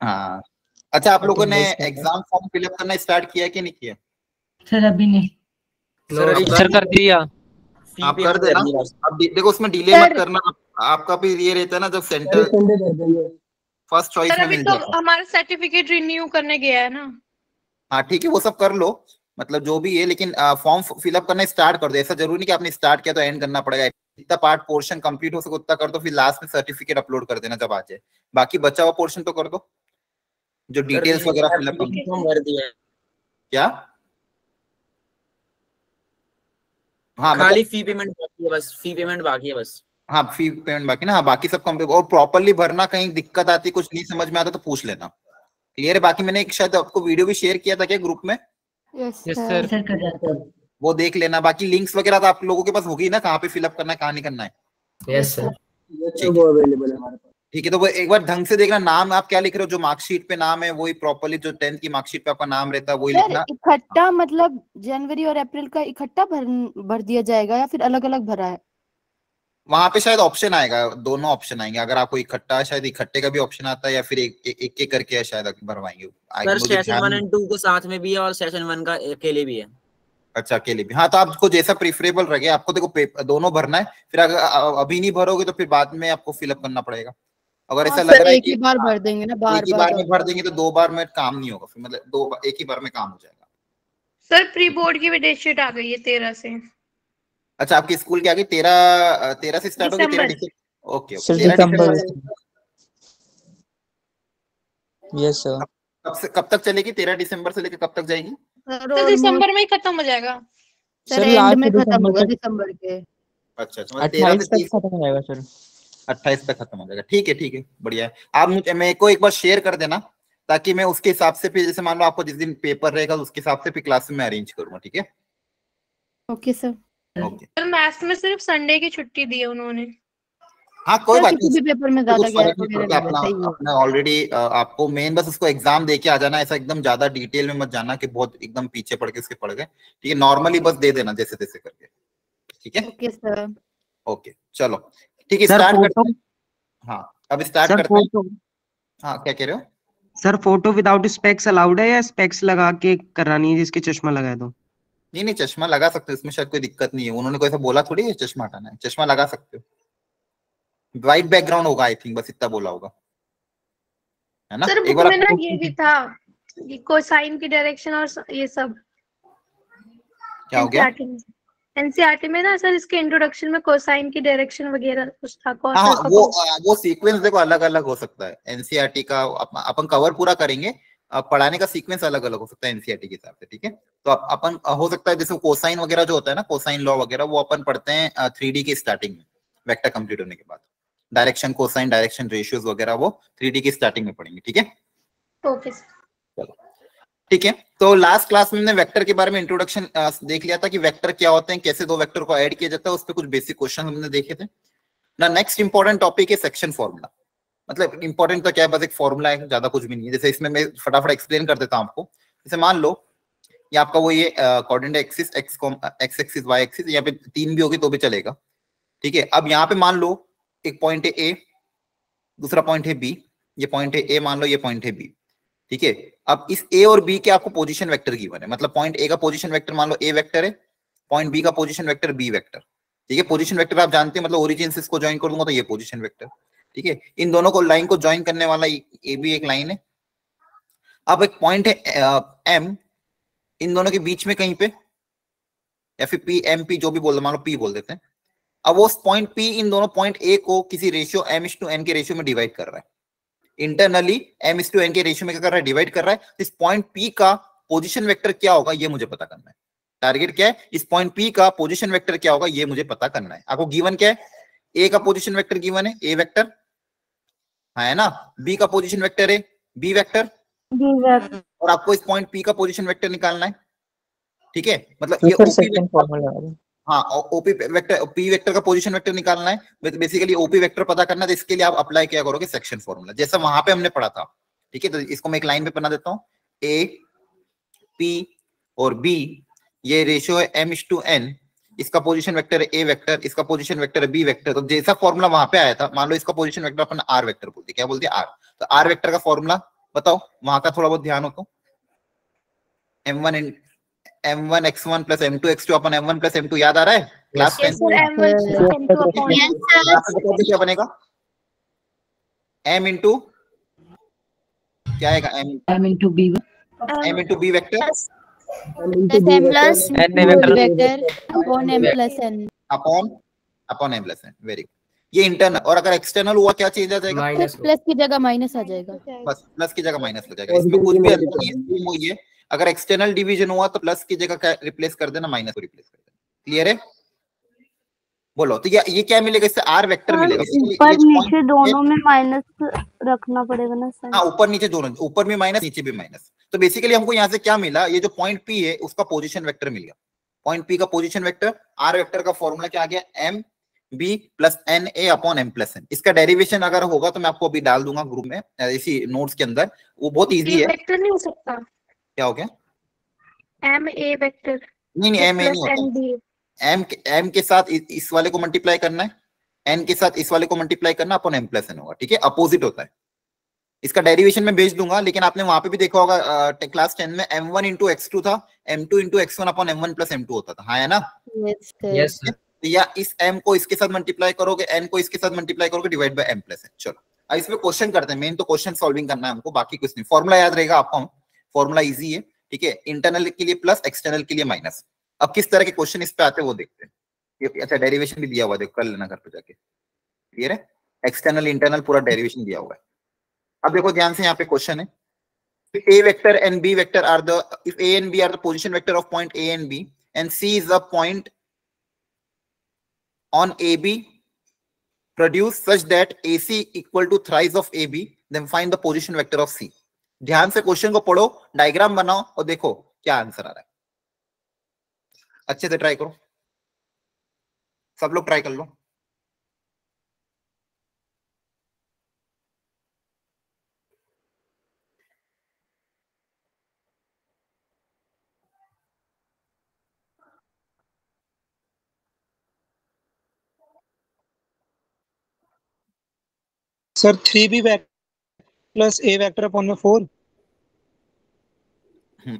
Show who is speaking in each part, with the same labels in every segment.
Speaker 1: हाँ अच्छा, आप लोगों ने एग्जाम फॉर्म फिलअप करना स्टार्ट किया कि नहीं किया?
Speaker 2: सर अभी नहीं।
Speaker 3: सर कर दिया।
Speaker 1: आप कर देना। अब देखो उसमें डिले मत करना। आपका भी ये रहता है ना, जब सेंटर फर्स्ट चॉइस में
Speaker 4: अभी
Speaker 1: मिल
Speaker 4: तो
Speaker 1: जाता है।
Speaker 4: हमारा सर्टिफिकेट रिन्यू करने गया है ना।
Speaker 1: हाँ ठीक है, वो सब कर लो, मतलब जो भी है, लेकिन फॉर्म फिलअप करना स्टार्ट कर दो। ऐसा जरूरी नहीं कि आपने स्टार्ट किया तो एंड करना पड़ेगा। जितना पार्ट पोर्शन कंप्लीट हो सके उतना कर दो, फिर लास्ट में सर्टिफिकेट अपलोड कर देना जब आ जाए। बाकी बचा हुआ पोर्शन तो कर दो, जो डिटेल्स वगैरह फिलअप
Speaker 3: कर दिया।
Speaker 1: क्या? हाँ
Speaker 3: खाली
Speaker 1: मतलब
Speaker 3: फी पेमेंट बाकी है बस, फी पेमेंट बाकी है बस।
Speaker 1: हाँ फी पेमेंट बाकी ना। हाँ बाकी सब कंप्लीट, और प्रॉपरली भरना। कहीं दिक्कत आती, कुछ नहीं समझ में आता तो पूछ लेना। क्लियर है? बाकी मैंने एक शायद आपको वीडियो भी शेयर किया था क्या ग्रुप में?
Speaker 2: Yes sir.
Speaker 1: वो देख लेना। बाकी लिंक्स वगैरह तो आप लोगों के पास होगी ना, कहाँ पे फिलअप करना है कहाँ नहीं करना है।
Speaker 3: यस सर,
Speaker 5: वो अवेलेबल है हमारे पास।
Speaker 1: ठीक है, तो वो एक बार ढंग से देखना। नाम आप क्या लिख रहे हो, जो मार्कशीट पे नाम है वही प्रॉपरली, जो 10th की मार्कशीट पे आपका नाम रहता है वही लिखना।
Speaker 6: इकट्ठा मतलब जनवरी और अप्रैल का इकट्ठा भर दिया जाएगा या फिर अलग अलग भरा है?
Speaker 1: वहां पे शायद ऑप्शन आएगा, दोनों ऑप्शन आएंगे। अगर आपको इकट्ठा है, शायद इकट्ठे का भी ऑप्शन आता है, या फिर एक करके है शायद भरवाएंगे।
Speaker 3: सर सेशन 1 और 2 को साथ में भी है और सेशन 1 का अकेले भी है।
Speaker 1: अच्छा अकेले भी? हाँ तो आपको जैसा प्रिफरेबल लगे। आपको देखो दोनों भरना है, फिर अगर अभी नहीं भरोगे तो फिर बाद में आपको फिलअप करना पड़ेगा। अगर ऐसा लग रहा है
Speaker 6: एक ही बार भर देंगे ना,
Speaker 1: एक ही बार में भर देंगे तो 2 बार में काम नहीं होगा, फिर मतलब एक ही बार में काम हो जाएगा।
Speaker 4: सर प्री बोर्ड की भी डेट शीट आ गई है 13 से।
Speaker 1: अच्छा आपके स्कूल के आगे 13 से स्टार्ट होगी? 13 दिसंबर। ओके ओके, 13 दिसंबर।
Speaker 5: Yes sir.
Speaker 1: कब तक चलेगी? 13 दिसंबर से लेकर कब तक जाएगी?
Speaker 4: तो दिसंबर में ही खत्म हो जाएगा
Speaker 6: सर, एंड में खत्म होगा दिसंबर के।
Speaker 1: अच्छा
Speaker 5: 28 तक खत्म हो जाएगा सर।
Speaker 1: 28 तक खत्म हो जाएगा। ठीक है बढ़िया है। आप मुझे मेरे को एक बार शेयर कर देना, ताकि मैं उसके हिसाब से फिर, जैसे मान लो आपको जिस दिन पेपर रहेगा उसके हिसाब से फिर क्लास में अरेंज करूंगा। ठीक है?
Speaker 6: Okay sir.
Speaker 1: Okay.
Speaker 4: Sir maths में सिर्फ संडे की छुट्टी दी है उन्होंने।
Speaker 1: हाँ कोई बात
Speaker 6: नहीं, पेपर में ज्यादा गैप वगैरह
Speaker 1: अपना ऑलरेडी आपको मेन बस उसको एग्जाम दे के आ जाना। ऐसा एकदम ज्यादा डिटेल में मत जाना कि बहुत एकदम पीछे पड़ के उसके पड़ गए। ठीक है, नॉर्मली बस दे देना जैसे तैसे करके। ठीक है?
Speaker 6: Okay sir.
Speaker 1: ओके चलो ठीक है, स्टार्ट करते हैं। हाँ अब स्टार्ट करते हैं। हाँ क्या कह रहे हो
Speaker 7: sir? Photo without specs allowed है या स्पेक्स लगा के करानी है जिसके चश्मा लगाए तो?
Speaker 1: नहीं चश्मा लगा सकते हो, इसमें शायद कोई दिक्कत नहीं है। उन्होंने कोई ऐसा बोला थोड़ी है चश्मा हटाना है। चश्मा लगा सकते हो, व्हाइट बैकग्राउंड होगा आई थिंक, बस इतना बोला होगा, है ना?
Speaker 4: सर
Speaker 1: एक
Speaker 4: बुक
Speaker 1: बार
Speaker 4: में ना ये भी था, कोसाइन की डायरेक्शन और ये सब।
Speaker 1: क्या हो गया?
Speaker 4: एनसीईआरटी में ना सर, इसके इंट्रोडक्शन में कोसाइन की डायरेक्शन वगैरह कुछ था।
Speaker 1: हाँ वो सीक्वेंस देखो अलग अलग हो सकता है। एनसीईआरटी का अपन कवर पूरा करेंगे, पढ़ाने का सीक्वेंस अलग अलग हो सकता है एनसीईआरटी के हिसाब से। ठीक है, तो अपन हो सकता है जैसे कोसाइन वगैरह जो होता है ना, कोसाइन लॉ वगैरह, वो अपन पढ़ते हैं 3D की स्टार्टिंग में, वेक्टर कंप्लीट होने के बाद। डायरेक्शन कोसाइन, डायरेक्शन रेशियोज वगैरह वो 3D की स्टार्टिंग में पढ़ेंगे। ठीक है?
Speaker 4: ओके
Speaker 1: चलो ठीक है। तो लास्ट क्लास में हमने वेक्टर के बारे में इंट्रोडक्शन देख लिया था कि वेक्टर क्या होते हैं, कैसे दो वेक्टर को ऐड किया जाता है, उस पर कुछ बेसिक क्वेश्चन हमने देखे थे ना। नेक्स्ट इंपॉर्टेंट टॉपिक है सेक्शन फॉर्मूला। मतलब इंपॉर्टेंट तो क्या है, बस एक फॉर्मूला है, ज्यादा कुछ भी नहीं है। जैसे इसमें मैं फटाफट एक्सप्लेन कर देता हूं आपको। जैसे मान लो ये आपका वो ये coordinate axis x axis y axis, यहाँ पे 3 भी होगी तो भी चलेगा। ठीक है, अब यहाँ पे मान लो एक पॉइंट है ए, दूसरा पॉइंट है बी। ये पॉइंट है ए मान लो, ये पॉइंट है बी। ठीक है, अब इस ए और बी के आपको पोजीशन वेक्टर गिवन है। मतलब पॉइंट ए का पोजीशन वेक्टर मान लो ए वेक्टर है, पॉइंट बी का पोजीशन वेक्टर बी वेक्टर। ठीक है, पोजीशन वेक्टर आप जानते हैं, मतलब ओरिजिन से इसको ज्वाइन कर दूंगा तो ये पोजीशन वेक्टर। ठीक है, इन दोनों को लाइन को ज्वाइन करने वाला ए भी एक लाइन है। अब एक पॉइंट है एम, इन दोनों के बीच में कहीं पे, या फिर पी एम पी जो भी बोल दो, मान लो पी बोल देते हैं। अब वो पॉइंट पी इन दोनों पॉइंट ए को किसी रेशियो m/n के रेशियो में डिवाइड कर रहा है। इंटरनली m/n के रेशियो में क्या कर रहा है, डिवाइड कर रहा है। इस पॉइंट पी का पोजीशन वेक्टर क्या होगा ये मुझे पता करना है। टारगेट क्या है, इस पॉइंट पी का पोजीशन वेक्टर क्या होगा ये मुझे पता करना है। आपको गिवन क्या है, ए का पोजीशन वेक्टर गिवन है ए वेक्टर, है ना। बी का पोजीशन वेक्टर है बी वेक्टर, और आपको इस पॉइंट पी का पोजीशन वेक्टर निकालना है। ठीक है, मतलब ये
Speaker 5: सेकंड फॉर्मूला है।
Speaker 1: हाँ ओपी वेक्टर, पी वेक्टर का पोजीशन वेक्टर निकालना है। बेसिकली ओपी वेक्टर पता करना है, तो इसके लिए आप अप्लाई क्या करोगे, सेक्शन फॉर्मूला, जैसा वहां पे हमने पढ़ा था। ठीक है, तो इसको मैं एक लाइन पे बना देता हूँ। ए पी और बी ये रेशियो है m/n, इसका पोजीशन वेक्टर है ए वेक्टर, इसका पोजीशन वेक्टर है बी वेक्टर। तो जैसा फॉर्मूला वहां पे आया था, मान लो इसका पोजीशन वेक्टर अपन आर वेक्टर बोलते, क्या बोलते हैं आर, तो आर वेक्टर का फॉर्मूला बताओ वहां का थोड़ा बहुत ध्यान हो तो। m1 x1 plus m2 x2 अपन m1 प्लस m2 याद आ रहा है क्लास 10 क्या बनेगा m इंटू क्या आएगा
Speaker 2: m into b
Speaker 1: m into b vector
Speaker 6: m plus n vector upon m plus n
Speaker 1: upon m plus n। Very ये internal. और अगर एक्सटर्नल हुआ क्या चेंज आ जाएगा
Speaker 6: प्लस की जगह माइनस आ जाएगा।
Speaker 1: बस प्लस की जगह माइनस हो जाएगा। इसमें कुछ भी अंतर नहीं है, सेम वही है। अगर एक्सटर्नल डिवीजन हुआ तो प्लस की जगह क्या रिप्लेस कर देना, माइनस को रिप्लेस कर देना। क्लियर है? बोलो तो ये क्या मिलेगा इससे? आर वेक्टर मिलेगा।
Speaker 8: ऊपर नीचे दोनों में माइनस रखना पड़ेगा ना सर?
Speaker 1: हाँ ऊपर नीचे दोनों, ऊपर भी माइनस नीचे भी माइनस। तो बेसिकली हमको यहाँ से क्या मिला, ये जो पॉइंट पी है उसका पोजीशन वेक्टर मिल गया। पॉइंट पी का पोजीशन वेक्टर, आर वेक्टर का फॉर्मूला क्या आ गया, m b plus n a upon m plus n. इसका डेरिवेशन अगर होगा तो मैं आपको अभी डाल दूंगा ग्रुप में इसी नोट्स के अंदर, वो बहुत इजी है।
Speaker 4: वेक्टर नहीं हो सकता?
Speaker 1: क्या हो गया?
Speaker 4: एम ए वेक्टर
Speaker 1: नहीं एम ए नहीं होता। एम के साथ इस वाले को मल्टीप्लाई करना है, एन के साथ इस वाले को मल्टीप्लाई करना अपॉन एम प्लस एन होगा। ठीक है, अपोजिट होता है। इसका डेरिवेशन में भेज दूंगा, लेकिन आपने वहां पे भी देखा होगा क्लास 10 में m1 इंटू x2 था, m2 into x1 upon m1 plus m2 होता था। हाँ है ना?
Speaker 3: Yes sir.
Speaker 1: या इस m को इसके साथ मल्टीप्लाई करोगे, n को इसके साथ मल्टीप्लाई करोगे, divide by m plus n। चलो अब इसमें क्वेश्चन करते हैं। मेन तो क्वेश्चन सॉल्विंग करना है हमको, बाकी कुछ नहीं। फॉर्मूला याद रहेगा आपको, फॉर्मूला इजी है। ठीक है, इंटरनल के लिए प्लस, एक्सटर्नल के लिए माइनस। अब किस तरह के क्वेश्चन इस पे आते हैं वो देखते हैं। अच्छा डेरिवेशन भी दिया हुआ, देखो कर लेना घर पे जाके। क्लियर है? एक्सटर्नल इंटरनल पूरा डेरिवेशन दिया हुआ है। अब देखो ध्यान से, यहाँ पे क्वेश्चन है, A vector and B vector are the, if A and B are the position vector of point A and B and C is a point on AB produced such that AC equal to thrice of AB, then find the position vector of C। ध्यान से question को पढ़ो, diagram बनाओ और देखो क्या answer आ रहा है। अच्छे से ट्राई करो, सब लोग ट्राई कर लो।
Speaker 9: Sir 3b plus a vector upon में 4।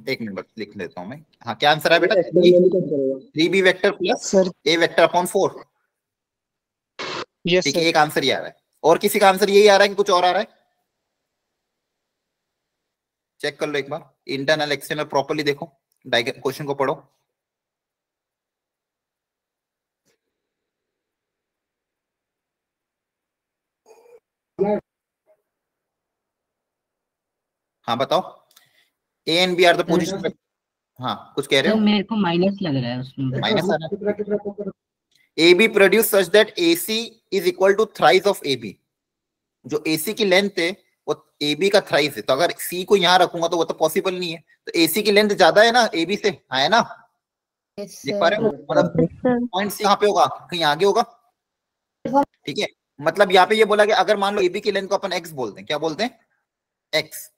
Speaker 1: एक मिनट बस लिख लेता हूं मैं। हाँ क्या आंसर है बेटा? 3b vector plus a vector upon 4।
Speaker 9: Yes
Speaker 1: ठीक है, एक आंसर ये आ रहा है। और किसी का आंसर यही आ रहा है कि कुछ और आ रहा है? चेक कर लो एक बार, इंटरनल एक्सटर्नल प्रॉपर्ली देखो, क्वेश्चन को पढ़ो। हाँ बताओ। A and B are the position. हाँ कुछ कह रहे हो?
Speaker 2: मेरे को माइनस लग रहा है उसमें।
Speaker 1: माइनस आ रहा है। A B produce such that A C is equal to thrice of A B. जो ए सी की लेंथ है वो ए बी का थ्राइस है। तो अगर सी को यहाँ रखूंगा तो वो तो पॉसिबल नहीं है। तो ए सी की लेंथ ज्यादा है ना ए बी से, है ना? देख पा रहे हो? मतलब पॉइंट सी यहाँ पे होगा, कहीं आगे होगा। ठीक है, मतलब यहाँ पे ये बोला कि अगर मान लो ए बी की लेंथ को अपन एक्स बोलते हैं, क्या बोलते हैं? एक्स।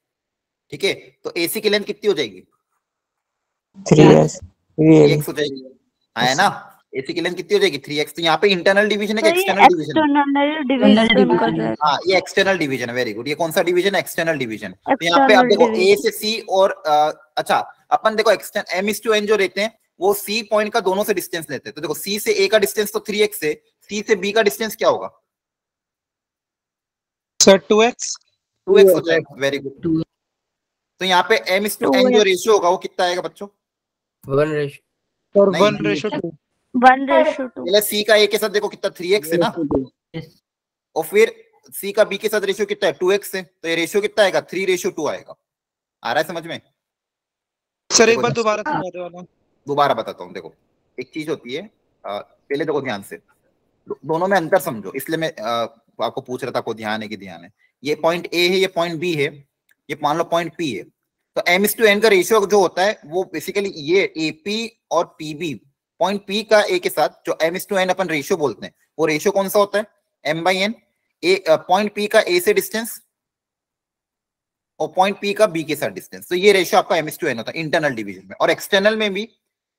Speaker 1: ठीक है, तो ए सी की लेंथ कितनी हो जाएगी? 3x हो जाएगी, है ना? एसी की लेंथ कितनी हो जाएगी? 3x। तो यहाँ पे इंटरनल डिवीजन है कि एक्सटर्नल डिवीजन? हाँ ये एक्सटर्नल डिवीजन है। Very good. ये कौन सा डिवीजन है? External division. तो यहाँ पे आप देखो ए से सी और अच्छा अपन देखो m is to n जो रहते हैं वो सी पॉइंट का दोनों से डिस्टेंस लेते हैं। तो देखो सी से ए का डिस्टेंस तो 3x है, सी से बी का डिस्टेंस क्या होगा?
Speaker 9: सर 2x
Speaker 1: हो जाएगा। Very good. तो यहाँ पे m is to n जो रेशियो होगा वो कितना आएगा बच्चों?
Speaker 9: 1:2।
Speaker 1: पहले सी का ए के साथ देखो कितना 3x है ना, और फिर सी का बी के साथ रेशियो कितना है? 2x है। तो ये रेशियो कितना आएगा? 3:2 आएगा। आ रहा है समझ में?
Speaker 9: सर एक बार दोबारा समझा दो वाला।
Speaker 1: दोबारा बताता हूँ। देखो एक चीज होती है, पहले देखो ध्यान से, दोनों में अंतर समझो, इसलिए मैं आपको पूछ रहा था को ध्यान है कि ध्यान है। ये पॉइंट ए है, ये पॉइंट बी है, ये मान लो पॉइंट पी है। तो m is to n का रेशियो जो होता है वो बेसिकली ये AP और PB, पॉइंट P का A के साथ जो m is to n upon ratio बोलते हैं, वो रेशियो कौन सा होता है? m/n। पॉइंट P का A से डिस्टेंस और पॉइंट P का B के साथ डिस्टेंस। तो ये रेशियो आपका m is to n होता है इंटरनल डिवीजन में। और एक्सटर्नल में भी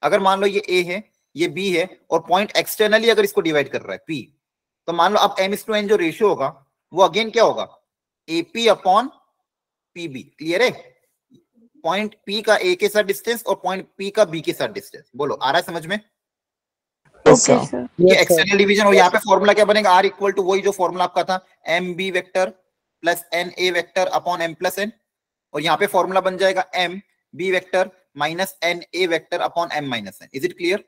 Speaker 1: अगर मान लो ये A है, ये B है, और पॉइंट एक्सटर्नली अगर इसको डिवाइड कर रहा है P, तो मान लो अब m is to n जो रेशियो होगा वो अगेन क्या होगा? AP upon P B, clear है? पॉइंट पी का ए के साथ डिस्टेंस और पॉइंट पी का बी के साथ डिस्टेंस। बोलो आ रहा है समझ में?
Speaker 8: Okay sir.
Speaker 1: ये एक्सटर्नल डिवीजन। और यहाँ पे फॉर्मूला क्या बनेगा? आर इक्वल टू वही जो फॉर्मूला आपका था, m b vector plus n a vector upon m plus n. और यहाँ पे फॉर्मूला बन जाएगा m b vector minus n a vector upon m minus n. Is it clear?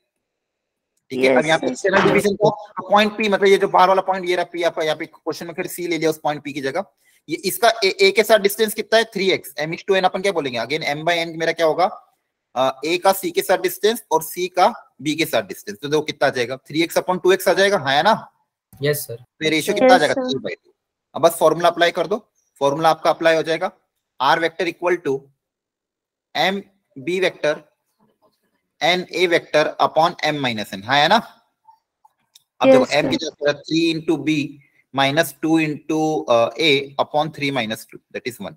Speaker 1: ठीक है। अब यहाँ पे एक्सटर्नल डिवीजन को पॉइंट पी, मतलब ये जो बाहर वाला पॉइंट ये रहा पी, आपका यहाँ पे क्वेश्चन में फिर सी ले लिया उस पॉइंट पी की जगह। ये इसका ए के साथ डिस्टेंस कितना है? 3x। m is to n अपन क्या बोलेंगे? अगेन m by n मेरा क्या होगा? a का c के साथ डिस्टेंस और c का b के साथ डिस्टेंस। तो देखो कितना आ जाएगा? 3x अपॉन 2x आ जाएगा, हाँ है ना?
Speaker 3: Yes sir.
Speaker 1: तो रेशियो कितना आ जाएगा? 3/2। अब बस फॉर्मूला अप्लाई कर दो। फॉर्मूला आपका अप्लाई हो जाएगा, r vector equal to m b vector n a vector upon m minus n, हाँ है ना? अब देखो m की जगह 3 into b minus 2 into a upon 3 minus 2, that is 1।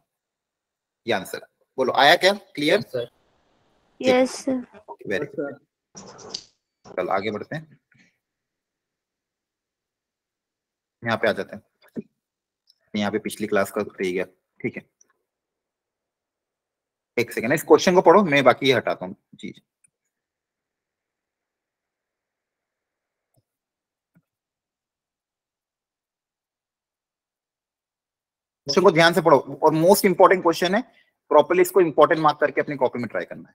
Speaker 1: ये आंसर। बोलो आया क्या? Clear sir?
Speaker 8: Yes sir.
Speaker 1: Very good. चल आगे बढ़ते हैं, यहाँ पे आ जाते हैं। यहाँ पे पिछली क्लास का रह गया, ठीक है। एक सेकेंड, इस क्वेश्चन को पढ़ो, मैं बाकी ये हटाता हूँ जी। क्वेश्चन को ध्यान से पढ़ो और मोस्ट इंपॉर्टेंट क्वेश्चन है, प्रॉपर्ली इसको इंपॉर्टेंट मार्क करके अपनी कॉपी में ट्राई करना है।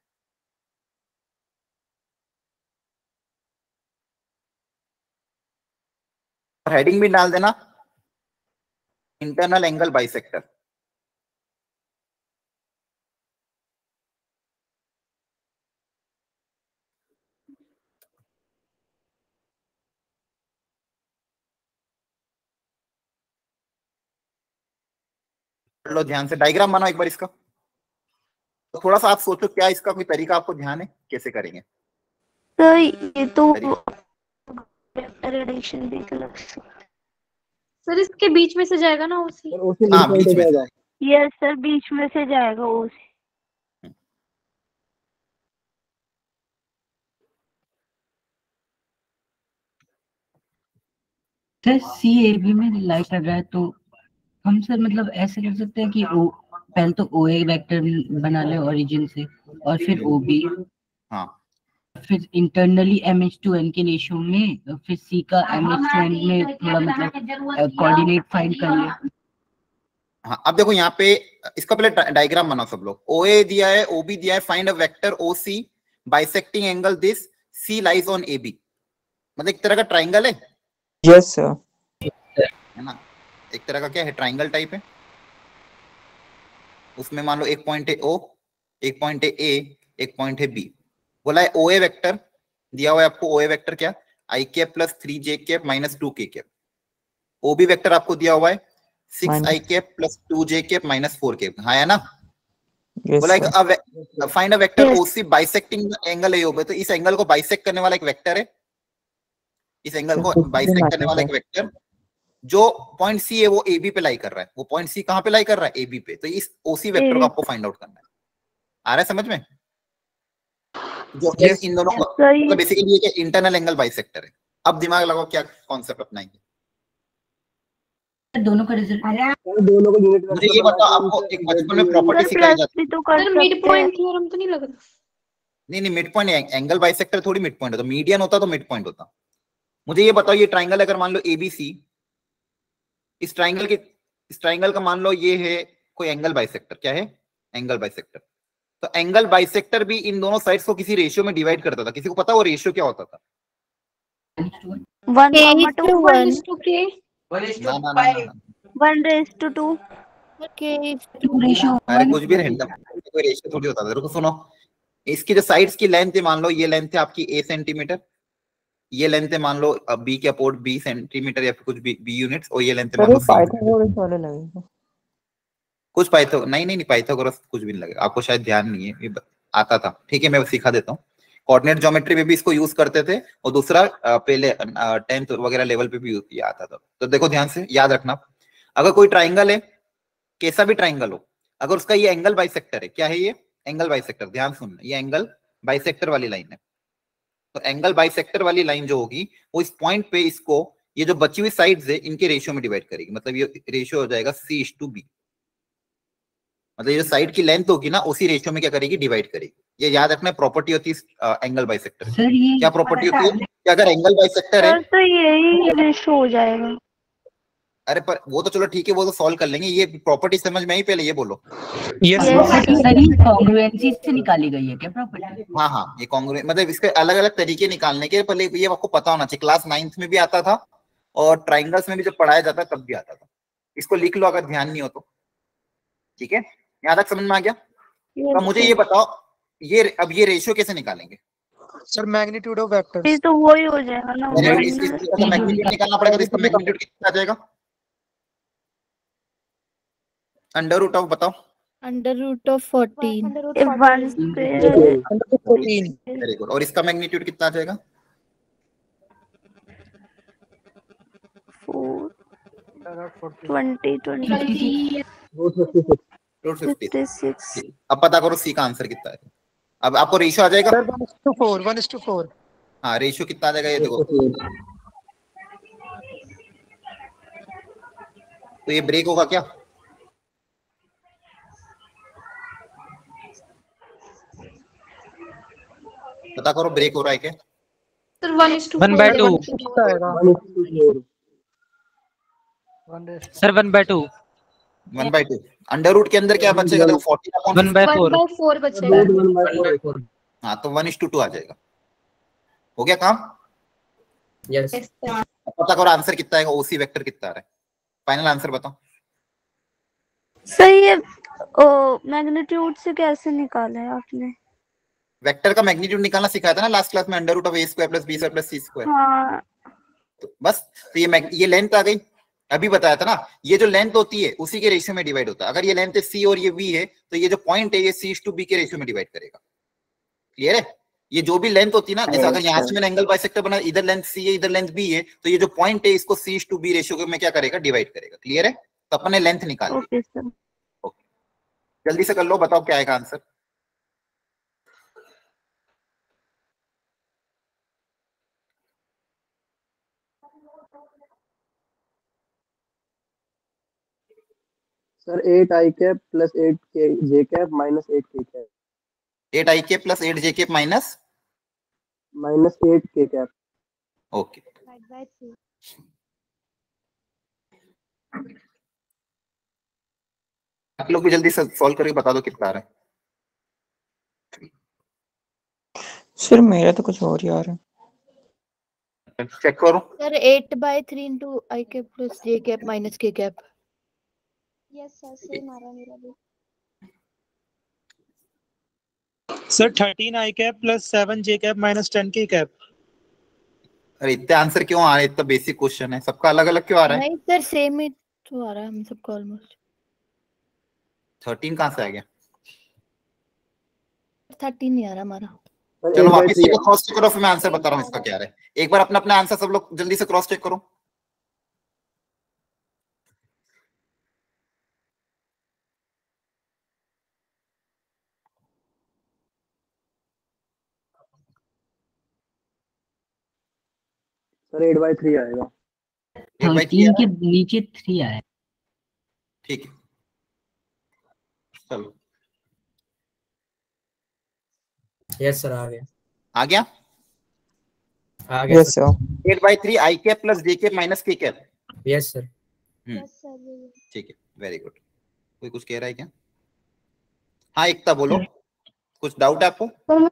Speaker 1: हेडिंग भी डाल देना, इंटरनल एंगल बाइसेक्टर। लो ध्यान से, डायग्राम बनाओ एक बार इसका। तो थोड़ा सा आप सोचो, क्या इसका कोई तरीका आपको ध्यान है? कैसे करेंगे?
Speaker 8: तो ये तो
Speaker 4: रेडिएशन भी अलग से। सर इसके बीच में से जाएगा ना उसी?
Speaker 1: हाँ बीच में से।
Speaker 8: यस सर, बीच में से जाएगा वो।
Speaker 2: सर सी ए बी में लाइट कर रहा है, तो हम सर मतलब ऐसे कर सकते हैं कि ओ पहले तो ओ ए वेक्टर बना ले ओरिजिन से, और फिर ओ बी,
Speaker 1: हाँ
Speaker 2: फिर इंटरनली MH2n के रेशियो में, फिर सी का MH2n में थोड़ा मतलब कोऑर्डिनेट फाइंड कर ले।
Speaker 1: हाँ। अब देखो यहाँ पे इसका पहले डायग्राम बनाओ सब लोग। ओ ए दिया है, ओ बी दिया है, find a vector O C bisecting angle this C lies on A B. मतलब एक तरह का ट्राइंगल है।
Speaker 5: Yes sir.
Speaker 1: है ना? एक तरह का क्या है? ट्राइंगल टाइप है। उसमें मान लो एक पॉइंट है ओ, एक पॉइंट है ए, एक पॉइंट है बी। बोला है ओ ए वेक्टर दिया हुआ है आपको। ओ ए वेक्टर क्या? I cap plus 3j cap minus 2k cap. O B vector आपको दिया हुआ है 6i cap plus 2j cap minus 4 cap, हाँ है ना? बोला find a vector OC bisecting angle A O B. तो इस एंगल को बाइसेक्ट करने वाला एक वेक्टर है, इस एंगल को बाइसेक्ट करने वाला एक वेक्टर जो पॉइंट सी है वो ए बी पे लाई कर रहा है। वो पॉइंट सी कहां पे लाई कर रहा है? ए बी पे। तो इस ओसी वेक्टर को आपको फाइंड आउट करना है। आ रहा है समझ में? जो इन दोनों का बेसिकली ये क्या इंटरनल एंगल बाइसेक्टर है। अब दिमाग लगाओ क्या कॉन्सेप्ट अपनाएंगे।
Speaker 2: दोनों का रिजल्ट
Speaker 1: मुझे ये बताओ, आपको एक बचपन में प्रॉपर्टी सिखाई जाती है।
Speaker 4: सर मिड पॉइंट थ्योरम तो नहीं लग रहा?
Speaker 1: नहीं मिड पॉइंट एंगल बाइसेक्टर थोड़ी मिड पॉइंट होता, मीडियन होता तो मिड पॉइंट होता। मुझे ये बताओ, ये ट्राइंगल अगर मान लो एबीसी, इस ट्राइंगल का मान लो ये है कोई एंगल बाइसेक्टर। क्या है? Angle bisector. तो एंगल बाइसेक्टर भी इन दोनों साइड्स को किसी रेशियो में डिवाइड करता था। किसी को पता वो रेशियो क्या होता था?
Speaker 8: 1:1 1:2
Speaker 2: रेशियो।
Speaker 1: अरे कुछ भी रैंडम, कोई रेशियो थोड़ी होता था। देखो सुनो, इसकी जो साइड्स की लेंथ है, मान लो ये लेंथ है आपकी a सेंटीमीटर, ये लेंथ है मान लो b के अपोर्ट b सेंटीमीटर या फिर कुछ b यूनिट्स, और ये लेंथ है मान लो
Speaker 5: पाइथागोरस वाले लगेगा
Speaker 1: कुछ नहीं पाइथागोरस कुछ भी नहीं लगेगा। आपको शायद ध्यान नहीं है, ये आता था। ठीक है मैं सिखा देता हूँ। कोऑर्डिनेट ज्योमेट्री में भी इसको यूज करते थे, और दूसरा पहले 10th वगैरह लेवल पे भी ये आता था। तो देखो ध्यान से याद रखना, अगर कोई ट्राइंगल है, कैसा भी ट्राइंगल हो, अगर उसका ये एंगल बाइसेक्टर है, क्या है ये? Angle bisector. ध्यान सुनना, ये एंगल बाइसेक्टर वाली लाइन है। तो एंगल बाइसेक्टर वाली लाइन जो होगी वो इस पॉइंट पे इसको, ये जो बची हुई साइड्स है इनके रेशियो में डिवाइड करेगी। मतलब ये रेशियो हो जाएगा C/B। मतलब ये जो साइड की लेंथ होगी ना उसी रेशियो में क्या करेगी, डिवाइड करेगी। ये याद रखना, प्रॉपर्टी होती है एंगल बाइसेक्टर।
Speaker 2: सर ये
Speaker 1: क्या प्रॉपर्टी होती है कि अगर एंगल बाइसेक्टर है,
Speaker 8: सर तो यही रेशो हो जाएगा।
Speaker 1: अरे पर वो तो चलो ठीक है, वो तो सॉल्व कर लेंगे। ये प्रॉपर्टी समझ में आई, पहले ये बोलो।
Speaker 9: यस
Speaker 2: सर ये कॉन्ग्रुएंसी से निकाली गई है क्या प्रॉपर्टी?
Speaker 1: हाँ हाँ, ये कॉन्ग्रुएंट मतलब इसके अलग अलग तरीके निकालने के, पहले ये आपको पता होना चाहिए। क्लास 9th में भी आता था और ट्राइंगल्स में भी जब पढ़ाया जाता तब भी आता था। इसको लिख लो अगर ध्यान नहीं हो तो, ठीक है। यहाँ तक समझ में आ गया? तो मुझे ये बताओ, अब ये रेशियो कैसे निकालेंगे?
Speaker 9: Sir magnitude of vectors.
Speaker 8: ये तो वही हो जाएगा ना।
Speaker 1: इसका मैग्नीट्यूड निकालना पड़ेगा। तो इसका मैग्नीट्यूड कितना आ जाएगा? अंडर रूट ऑफ, बताओ।
Speaker 6: Under root of 14।
Speaker 9: 14।
Speaker 1: Very good. और इसका मैग्नीट्यूड कितना आ जाएगा?
Speaker 8: 56।
Speaker 1: अब पता करो सी का आंसर कितना है। अब आपको रेशियो आ जाएगा।
Speaker 9: सर 1:4, 1:4।
Speaker 1: हाँ, रेशियो कितना आ जाएगा ये देखो। तो ये ब्रेक होगा क्या? पता करो ब्रेक हो रहा है क्या?
Speaker 4: सर 1:4
Speaker 7: 1/2 सर 1/2
Speaker 1: 1/2 अंडर रूट के अंदर क्या बचेगा? देखो 40
Speaker 7: 1/4
Speaker 4: बचेगा।
Speaker 1: हाँ, तो 1:2 आ जाएगा। हो गया काम?
Speaker 3: यस।
Speaker 1: पता करो आंसर कितना आएगा, ओसी वेक्टर कितना आ रहा है। फाइनल आंसर बताओ।
Speaker 8: सर ये मैग्नीट्यूड से कैसे निकाला है आपने?
Speaker 1: वेक्टर का मैग्नीट्यूड निकालना सिखाया था ना लास्ट क्लास में, under root of a square plus b square plus c square.
Speaker 8: हाँ।
Speaker 1: तो बस, तो ये लेंथ आ गई। अभी बताया था ना, ये जो लेंथ होती है उसी के रेशियो में डिवाइड होता है। अगर ये लेंथ है c और ये v है तो ये जो पॉइंट है ये c/b के रेशियो में डिवाइड करेगा। क्लियर है? ये जो भी लेंथ होती है ना, जैसे अगर यहाँ से मैंने एंगल बाइसेक्टर बना, इधर लेंथ c है इधर लेंथ b है, तो ये जो पॉइंट है इसको c/b रेशियो में क्या करेगा, डिवाइड करेगा। क्लियर है? तो अपने लेंथ निकाल।
Speaker 8: Okay sir.
Speaker 1: जल्दी से कर लो, बताओ क्या आएगा answer.
Speaker 10: Sir 8i cap plus 8j cap minus 8k cap.
Speaker 1: 8i cap plus 8j cap minus
Speaker 10: 8k cap.
Speaker 1: Okay. आप लोग भी जल्दी से सॉल्व करके बता दो कितना आ रहा है।
Speaker 5: सर मेरा तो कुछ और ही आ रहा है।
Speaker 1: चेक करो।
Speaker 6: Sir 8/3 into i cap plus j cap minus k cap.
Speaker 8: Yes sir, same आ रहा है मेरा भी।
Speaker 9: Sir 13i cap plus 7j cap minus 10k cap.
Speaker 1: अरे इतने आंसर क्यों आ रहे हैं? इतना बेसिक क्वेश्चन है, सबका अलग अलग क्यों आ रहा है?
Speaker 6: नहीं सर, सेम ही तो आ रहा है हम सबको ऑलमोस्ट।
Speaker 1: 13 कहाँ से आ गया?
Speaker 6: 13 नहीं आ रहा हमारा।
Speaker 1: चलो वापस से क्रॉस चेक करो, फिर मैं आंसर बता रहा हूँ इसका क्या आ रहा है। एक बार अपना अपना आंसर सब लोग जल्दी से क्रॉस चेक करो।
Speaker 10: सर 8/3 आएगा।
Speaker 2: 13 के नीचे 3 आया।
Speaker 1: ठीक है, चलो।
Speaker 3: यस सर, आ गया।
Speaker 1: आ गया?
Speaker 3: आ गया
Speaker 5: yes
Speaker 3: sir.
Speaker 5: Sir.
Speaker 1: 8/3 i cap plus j cap minus k cap.
Speaker 3: Yes sir.
Speaker 1: ठीक है, वेरी गुड। कोई कुछ कह रहा है क्या? हाँ, एकता बोलो, कुछ डाउट है आपको?
Speaker 8: सर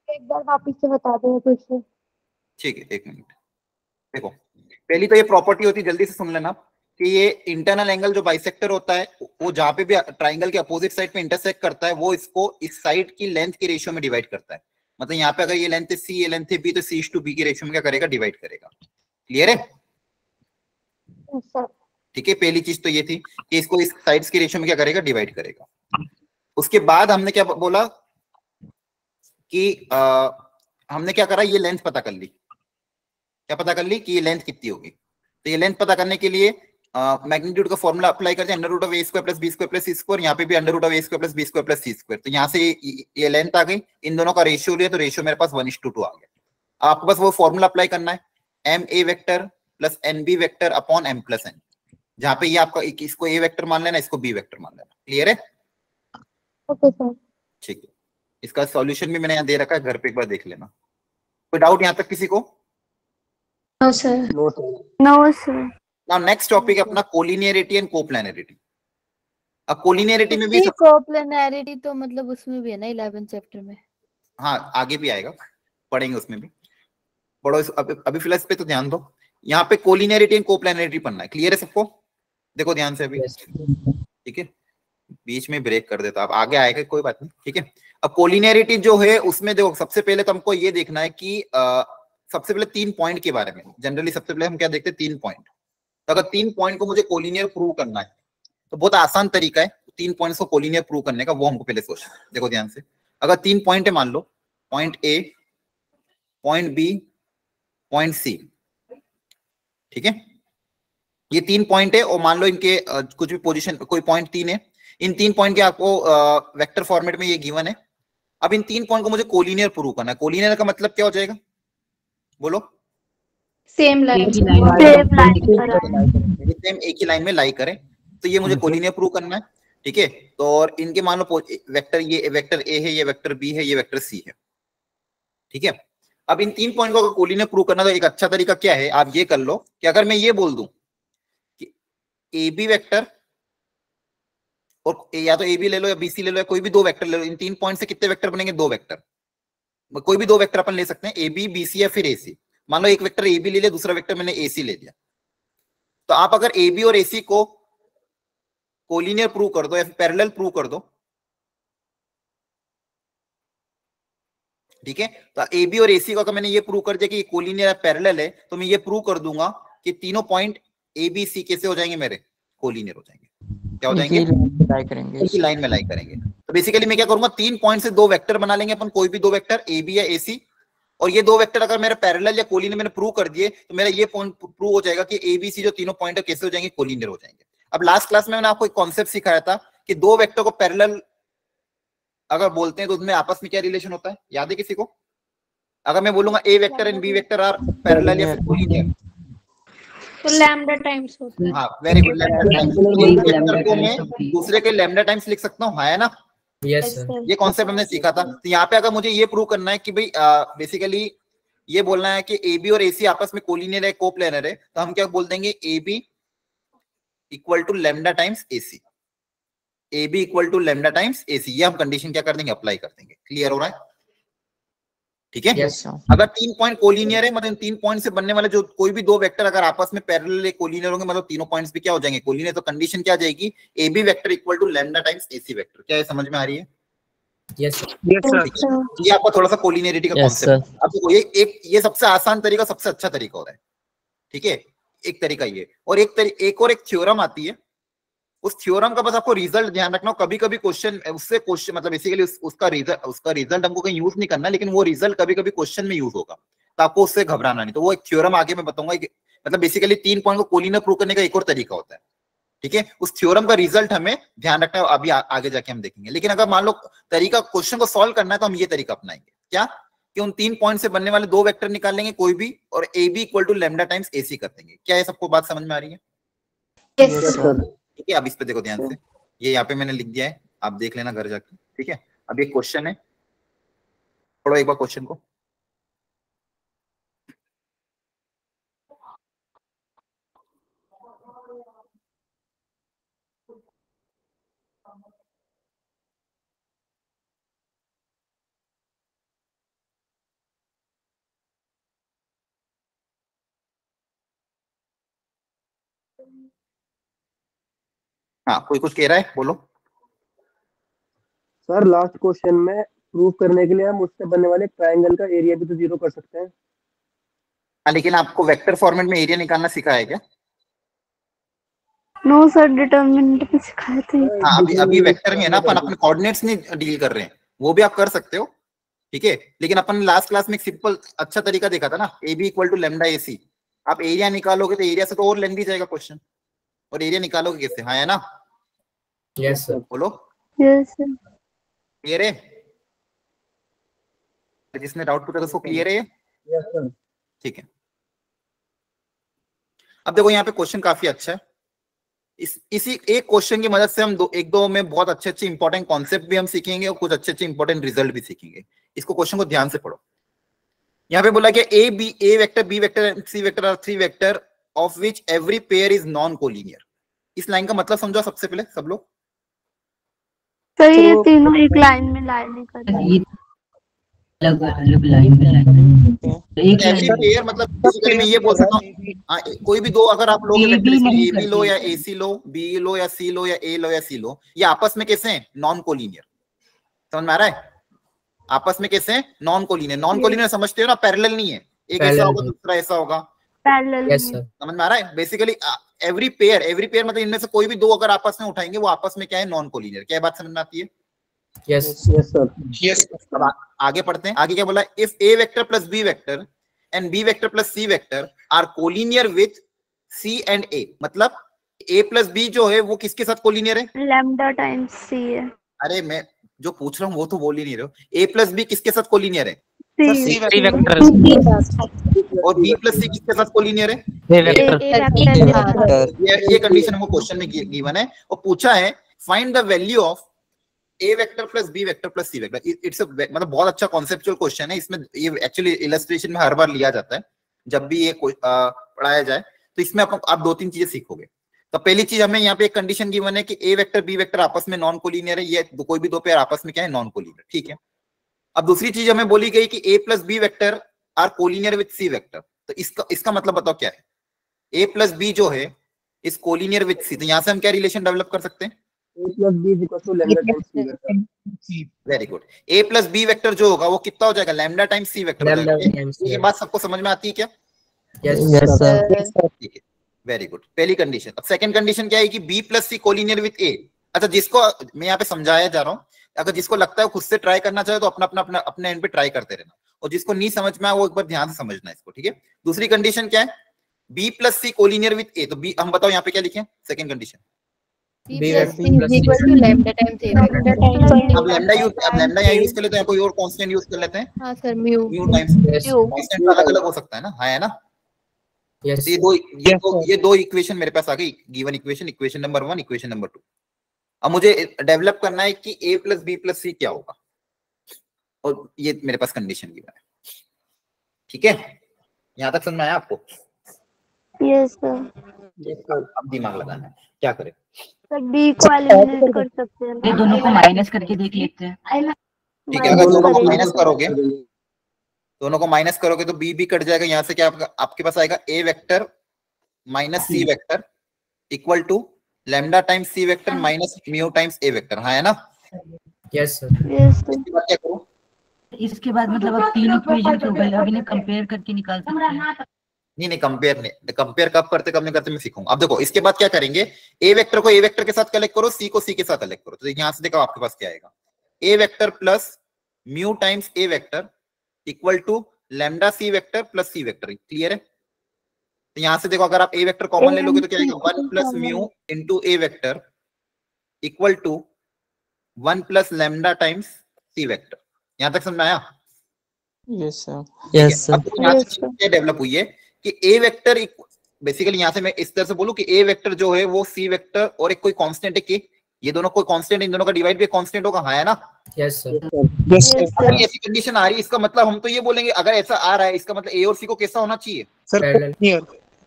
Speaker 8: एक बार वापस से बता दो क्वेश्चन।
Speaker 1: ठीक है, एक मिनट। देखो, पहली तो ये प्रॉपर्टी होती है, जल्दी से सुन लेना, कि ये इंटरनल एंगल जो बाइसेक्टर होता है वो जहां पे भी ट्राइंगल के अपोजिट साइड पे इंटरसेक्ट करता है वो इसको इस साइड की लेंथ के रेशियो में डिवाइड करता है। मतलब यहाँ पे अगर ये लेंथ है c, ये लेंथ है b, तो c/b के रेशियो में क्या करेगा, डिवाइड करेगा। क्लियर है? ठीक है, पहली चीज तो ये थी कि इसको इस साइड्स के रेशियो में क्या करेगा, डिवाइड करेगा। उसके बाद हमने क्या बोला कि हमने क्या करा, ये लेंथ पता कर ली। क्या पता कर ली? कि ये लेंथ कितनी होगी। तो ये लेंथ पता करने के लिए मैग्नीट्यूड का फॉर्मूला अप्लाई करते हैं, under root of a square plus b square plus c square. यहाँ पे भी under root of a square plus b square plus c square. तो यहाँ से ये लेंथ आ गई, इन दोनों का रेशियो लिया तो रेशियो मेरे पास 1:2 आ गया। आपको बस वो फॉर्मूला अप्लाई करना है, ma vector plus nb vector upon m plus n, जहाँ पे ये आपका इसको a वेक्टर मान लेना, इसको b वेक्टर मान लेना। क्लियर है?
Speaker 8: Okay sir.
Speaker 1: ठीक है, इसका सॉल्यूशन भी मैंने यहाँ दे रखा है, घर पे एक बार देख लेना। कोई डाउट यहाँ तक किसी को?
Speaker 4: No sir.
Speaker 10: No sir.
Speaker 8: No sir.
Speaker 1: Now next topic है अपना कोलिनियरिटी एंड कोप्लानरिटी। अब कोलिनियरिटी में भी
Speaker 6: कोप्लेनैरिटी तो मतलब उसमें भी है ना 11 चैप्टर में।
Speaker 1: हाँ आगे भी आएगा, पढ़ेंगे उसमें भी। पढ़ो अभी फिलहाल इस पे तो ध्यान दो। यहाँ पे कोलिनियरिटी एंड कोप्लानरिटी पढ़ना है। क्लियर है सबको? देखो ध्यान से अभी, ठीक है, बीच में ब्रेक कर देता, अब आगे आएगा कोई बात नहीं, ठीक है। अब कोलिनियरिटी जो है उसमें देखो, सबसे पहले तो हमको ये देखना है कि सबसे पहले 3 पॉइंट के बारे में। जनरली सबसे पहले हम क्या देखते हैं? 3 पॉइंट। तो अगर 3 पॉइंट को मुझे कोलिनियर प्रूव करना है तो बहुत आसान तरीका है 3 पॉइंट्स को कोलिनियर प्रूव करने का, वो हमको पहले सोचना है। देखो ध्यान से, अगर 3 पॉइंट है, मान लो point A, point B, point C, ठीक है, ये 3 पॉइंट है और मान लो इनके कुछ भी पोजीशन, कोई पॉइंट 3 है, इन 3 पॉइंट के आपको वेक्टर फॉर्मेट में ये गिवन है। अब इन 3 पॉइंट को मुझे कोलिनियर प्रूव करना है। कोलिनियर का मतलब क्या हो जाएगा? बोलो।
Speaker 4: Same line.
Speaker 1: सेम एक ही लाइन में लाई करें, तो ये मुझे कोलिनियर प्रूव करना है, ठीक है। तो और इनके मान लो वेक्टर, ये वेक्टर ए है, ये वेक्टर बी है, ये वेक्टर सी है, ठीक है। अब इन 3 पॉइंट को अगर कोलिनियर प्रूव करना तो एक अच्छा तरीका क्या है, आप ये कर लो कि अगर मैं ये बोल दूं कि ए बी वेक्टर, और या तो ए बी ले लो या बी सी ले लो या कोई भी 2 वेक्टर ले लो, इन 3 पॉइंट से कितने वेक्टर बनेंगे? 2 वेक्टर। कोई भी 2 वेक्टर अपन ले सकते हैं, ए बी, बी सी या फिर ए सी। मान लो एक वेक्टर ए बी ले लिया, दूसरा वेक्टर मैंने ए सी ले लिया, तो आप अगर ए बी और ए सी को कोलिनियर प्रूव कर दो या फिर पैरेलल प्रूव कर दो, ठीक है, तो ए बी और ए सी को अगर मैंने ये प्रूव कर दिया कि ये कोलिनियर पैरेलल है, तो मैं ये प्रूव कर दूंगा कि तीनों पॉइंट ए बी सी कैसे हो जाएंगे? मेरे कोलिनियर हो जाएंगे। क्या हो जाएंगे? एक ही लाइन में लाई करेंगे। तो बेसिकली मैं क्या करूंगा, 3 पॉइंट से 2 वेक्टर बना लेंगे अपन, कोई भी 2 वेक्टर ए बी या ए सी, और ये 2 वेक्टर अगर मेरे पैरेलल या कोलिनियर मैंने प्रूव कर दिए तो मेरा ये पॉइंट प्रूव हो जाएगा कि ए बी सी जो तीनों पॉइंट है कैसे हो जाएंगे? कोलिनियर हो जाएंगे। अब लास्ट क्लास में मैंने आपको एक कॉन्सेप्ट सिखाया था कि 2 वेक्टर को पैरेलल अगर बोलते हैं तो उसमें आपस में क्या रिलेशन होता है? याद है किसी को? अगर मैं बोलूंगा A vector and B vector are parallel या फिर कोलिनियर,
Speaker 4: तो लैम्डा टाइम्स होता है।
Speaker 1: हाँ वेरी गुड, लैम्डा टाइम्स। एक वेक्टर को मैं दूसरे के लैम्डा टाइम्स लिख सकता हूँ, है ना?
Speaker 3: Yes sir.
Speaker 1: ये कॉन्सेप्ट हमने सीखा था। तो यहाँ पे अगर मुझे ये प्रूव करना है कि भाई बेसिकली ये बोलना है कि ए बी और ए सी आपस में कोलिनियर है, कोप्लेनर है, तो हम क्या बोल देंगे? A B equal to lambda times A C, A B equal to lambda times A C. ये हम कंडीशन क्या कर देंगे? अप्लाई कर देंगे। क्लियर हो रहा है? ठीक है। अगर 3 पॉइंट कोलिनियर है, मतलब 3 पॉइंट से बनने वाले जो कोई भी 2 वेक्टर अगर आपस में पैरेलल कोलिनियर होंगे, मतलब तीनों पॉइंट्स भी क्या हो जाएंगे? कोलिनियर। तो कंडीशन क्या आ जाएगी? A B vector equal to lambda times A C vector. क्या ये समझ में आ रही है?
Speaker 3: Yes
Speaker 9: sir.
Speaker 1: ये आपका थोड़ा सा कोलिनियरिटी का कॉन्सेप्ट। अब देखो ये सबसे आसान तरीका, सबसे अच्छा तरीका हो रहा है, ठीक है। एक तरीका ये, और एक और एक थ्योरम आती है, उस थ्योरम का बस आपको रिजल्ट ध्यान रखना। कभी कभी क्वेश्चन उससे क्वेश्चन मतलब बेसिकली उसका रिजल्ट हमको कहीं यूज नहीं करना, लेकिन वो रिजल्ट कभी कभी क्वेश्चन में यूज होगा, तो आपको उससे घबराना नहीं। तो वो एक थ्योरम आगे मैं बताऊंगा, मतलब बेसिकली 3 पॉइंट को कोलिनियर प्रूव करने का एक और तरीका होता है, ठीक है। उस थ्योरम का रिजल्ट हमें ध्यान रखना है, अभी आगे जाके हम देखेंगे। लेकिन अगर मान लो तरीका क्वेश्चन को सॉल्व करना है तो हम ये तरीका अपनाएंगे, क्या कि उन 3 पॉइंट से बनने वाले 2 वेक्टर निकाल लेंगे कोई भी, और A B equal to lambda times A C कर देंगे। क्या ये सबको बात समझ में आ रही है? ठीक है। अब इस पे देखो ध्यान से, ये यहाँ पे मैंने लिख दिया है, आप देख लेना घर जाके, ठीक है। अब एक क्वेश्चन है, पढ़ो एक बार क्वेश्चन को। हाँ कोई कुछ कह रहा है? बोलो।
Speaker 10: सर लास्ट क्वेश्चन में प्रूव करने के लिए हम उससे बनने वाले ट्रायंगल का एरिया भी तो 0 कर सकते हैं।
Speaker 1: हाँ, लेकिन आपको वेक्टर फॉर्मेट में एरिया निकालना सिखाया है क्या?
Speaker 8: नो सर, डिटरमिनेंट में सिखाए थे।
Speaker 1: हाँ, अभी वेक्टर में है ना, अपन अपने कोऑर्डिनेट्स नहीं डील कर रहे हैं, वो भी आप कर सकते हो, ठीक है। लेकिन अपन लास्ट क्लास में एक सिंपल अच्छा तरीका देखा था ना, A B equal to lambda A C. आप एरिया निकालोगे तो एरिया से तो और लेंथी जाएगा क्वेश्चन, और एरिया निकालोगे कैसे? हाँ है ना?
Speaker 3: Yes sir.
Speaker 1: बोलो।
Speaker 8: Yes sir.
Speaker 1: क्लियर है? जिसने डाउट पूछा था उसको क्लियर है?
Speaker 10: Yes sir.
Speaker 1: ठीक है। अब देखो यहाँ पे क्वेश्चन काफी अच्छा है, इसी एक क्वेश्चन की मदद से हम एक दो में बहुत अच्छे इंपॉर्टेंट कॉन्सेप्ट भी हम सीखेंगे और कुछ अच्छे इंपॉर्टेंट रिजल्ट भी सीखेंगे। इसको क्वेश्चन को ध्यान से पढ़ो। यहाँ पे बोला कि A vector B vector C vector are 3 vector of which every pair is non collinear. इस लाइन का मतलब समझो सबसे पहले सब लोग।
Speaker 8: सर ये तीनों एक लाइन में लाइन नहीं करते,
Speaker 2: अलग अलग लाइन में एक
Speaker 1: एवरी पेयर मतलब बेसिकली मैं ये बोल सकता हूँ कोई भी दो अगर आप लोग ए बी लो या ए सी लो, बी लो या सी लो या ए लो या सी लो, ये आपस में कैसे हैं? Non collinear. समझ में आ रहा है? आपस में कैसे हैं? Non collinear. नॉन कोलिनियर समझते हो ना, पैरेलल नहीं है, एक ऐसा होगा दूसरा ऐसा होगा।
Speaker 8: पैरेलल।
Speaker 1: समझ में आ रहा है? बेसिकली एवरी पेयर मतलब इनमें से कोई भी दो अगर आपस में उठाएंगे वो आपस में क्या है? Non collinear. क्या बात समझ में आती है?
Speaker 10: Yes sir.
Speaker 9: यस।
Speaker 1: अब आगे पढ़ते हैं। आगे क्या बोला? If A vector plus B vector and B vector plus C vector are collinear with C and A, मतलब ए प्लस बी जो है वो किसके साथ कोलिनियर है?
Speaker 8: लैम्डा टाइम्स सी है।
Speaker 1: अरे मैं जो पूछ रहा हूँ वो तो बोल ही नहीं रहे हो। ए प्लस बी किसके साथ कोलिनियर है?
Speaker 8: C
Speaker 9: vector.
Speaker 1: और बी प्लस सी किसके साथ कोलिनियर है? ये कंडीशन हमको क्वेश्चन में गिवन है और पूछा है find the value of a vector plus B vector plus C vector. It's मतलब बहुत अच्छा कॉन्सेप्चुअल क्वेश्चन है। इसमें ये एक्चुअली इलस्ट्रेशन में हर बार लिया जाता है जब भी ये पढ़ाया जाए, तो इसमें आप दो तीन चीजें सीखोगे। तो पहली चीज हमें यहाँ पे एक कंडीशन गिवन है कि ए वेक्टर बी वेक्टर आपस में नॉन कोलिनियर है, ये कोई भी दो पेयर आपस में क्या है? Non collinear. ठीक है। अब दूसरी चीज हमें बोली गई कि A plus B vector are collinear with C vector. तो इसका मतलब बताओ क्या है? ए प्लस बी जो है इस कोलिनियर विथ सी, तो यहाँ से हम क्या रिलेशन डेवलप कर सकते हैं?
Speaker 10: A plus B is equal to lambda times C vector।
Speaker 1: Very good. A plus B vector जो होगा वो कितना हो जाएगा? लैम्डा टाइम्स सी वेक्टर हो जाएगा। ये बात सबको समझ में आती है क्या?
Speaker 7: Yes sir.
Speaker 1: ठीक है, वेरी गुड। पहली कंडीशन। अब सेकंड कंडीशन क्या है कि B plus C collinear with A. अच्छा, जिसको मैं यहाँ पे समझाया जा रहा हूँ, अगर जिसको लगता है खुद से ट्राई करना चाहे तो अपने एंड पे ट्राई करते रहना, और जिसको नहीं समझ में आया वो एक बार ध्यान से समझना इसको। ठीक है। दूसरी कंडीशन क्या है? B plus C collinear with A. तो बी हम बताओ यहाँ पे क्या लिखे? Second condition. अब लैम्डा यहाँ यूज कर लेते हैं, कोई और कांस्टेंट यूज कर लेते हैं।
Speaker 6: हाँ सर, म्यू
Speaker 1: टाइम्स कांस्टेंट अलग अलग हो सकता है ना, है ना?
Speaker 7: यस।
Speaker 1: ये दो इक्वेशन मेरे पास आ गई, given equation number 1, equation number 2। अब मुझे डेवलप करना है कि a प्लस बी प्लस सी क्या होगा, और ये मेरे पास कंडीशन गिवन है। ठीक है, यहाँ तक समझ में आया आपको?
Speaker 8: Yes sir.
Speaker 1: अब दिमाग लगाना है, क्या करें?
Speaker 8: सर बी को एलिमिनेट कर सकते हैं।
Speaker 2: ये दोनों को माइनस करके देख लेते हैं।
Speaker 1: ठीक है, अगर दोनों को माइनस करोगे, तो बी भी कट जाएगा। यहाँ से क्या आपके पास आएगा? A vector minus C vector equal to lambda times C vector minus mu times A vector. हाँ है ना?
Speaker 7: Yes sir.
Speaker 1: इसके बाद क्या करूं?
Speaker 2: इसके बाद मतलब अब तीन इक्वेशन हो गए, अब इन्हें कंपेयर करके निकाल सकते हैं।
Speaker 1: नहीं, कंपेयर कब नहीं करते मैं सीखूंगा। अब देखो इसके बाद क्या करेंगे? ए वेक्टर को ए वेक्टर के साथ कलेक्ट करो, सी को सी के साथ कलेक्ट करो। तो यहाँ से देखो आपके पास क्या आएगा? A vector plus mu times A vector equal to lambda C vector plus C vector. Clear है? तो यहां से देखो अगर आप ए वेक्टर कॉमन ले लोगे तो क्या आएगा? 1 plus mu into a vector equal to 1 plus lambda times C vector. यहां तक समझ में आया?
Speaker 5: Yes sir.
Speaker 7: Yes sir.
Speaker 1: अब यहाँ से क्या डेवलप हुई है कि ए वेक्टर बेसिकली यहां से मैं इस तरह से बोलूं कि ए वेक्टर जो है वो सी वेक्टर और एक कोई कांस्टेंट है के, ये दोनों कोई कांस्टेंट, इन दोनों का डिवाइड भी कांस्टेंट होगा। हाँ है ना?
Speaker 7: Yes sir.
Speaker 1: अगर ऐसी कंडीशन आ रही है, इसका मतलब हम तो ये बोलेंगे अगर ऐसा आ रहा है इसका मतलब ए और सी को कैसा होना चाहिए?
Speaker 9: सर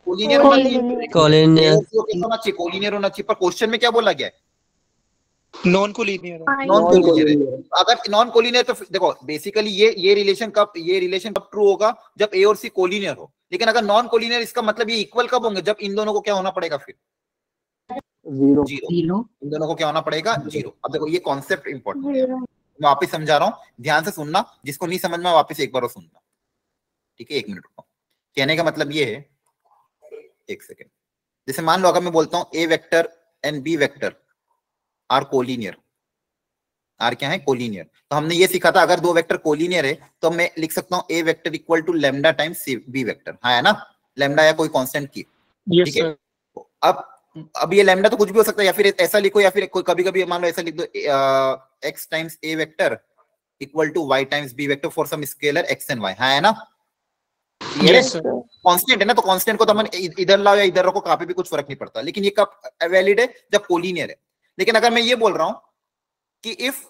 Speaker 1: कोलिनियर होना चाहिए।
Speaker 7: कोलिनियर
Speaker 1: होना चाहिए, कोलिनियर होना चाहिए। पर क्वेश्चन में क्या बोला गया है?
Speaker 9: Non collinear.
Speaker 1: अगर नॉन कोलिनियर तो देखो बेसिकली ये रिलेशन कब ट्रू होगा? जब ए और सी कोलिनियर हो। लेकिन अगर नॉन कोलिनियर, इसका मतलब ये इक्वल कब होंगे? जब इन दोनों को क्या होना पड़ेगा? फिर जीरो। इन दोनों को क्या होना पड़ेगा? जीरो। अब देखो ये कॉन्सेप्ट इंपॉर्टेंट है, मैं वापस समझा रहा हूँ, ध्यान से सुनना। जिसको नहीं समझ में वापस एक बार और सुनना। ठीक है, 1 मिनट रुको। कहने का मतलब ये है, 1 सेकेंड। जैसे मान लो अगर मैं बोलता हूँ A vector and B vector are collinear. Are क्या है? कोलिनियर। तो हमने ये सीखा था अगर दो वेक्टर कोलिनियर है तो मैं लिख सकता हूँ A vector equal to lambda times B vector. हाँ है ना? लैम्डा या कोई कांस्टेंट की। ठीक है। अब ये लैम्डा तो कुछ भी हो सकता है, या फिर ऐसा लिखो, या फिर कोई कभी कभी मान लो ऐसा लिख दो x times A vector equal to y times B vector for some scalar x and y. हाँ है ना? क्लियर है?
Speaker 9: Yes, sir.
Speaker 1: कांस्टेंट है ना, तो कांस्टेंट को तो हम इधर लाओ या इधर रखो, कहाँ पे भी कुछ फर्क नहीं पड़ता, लेकिन ये कब वैलिड है? जब कोलिनियर है। लेकिन अगर मैं ये बोल रहा हूं कि if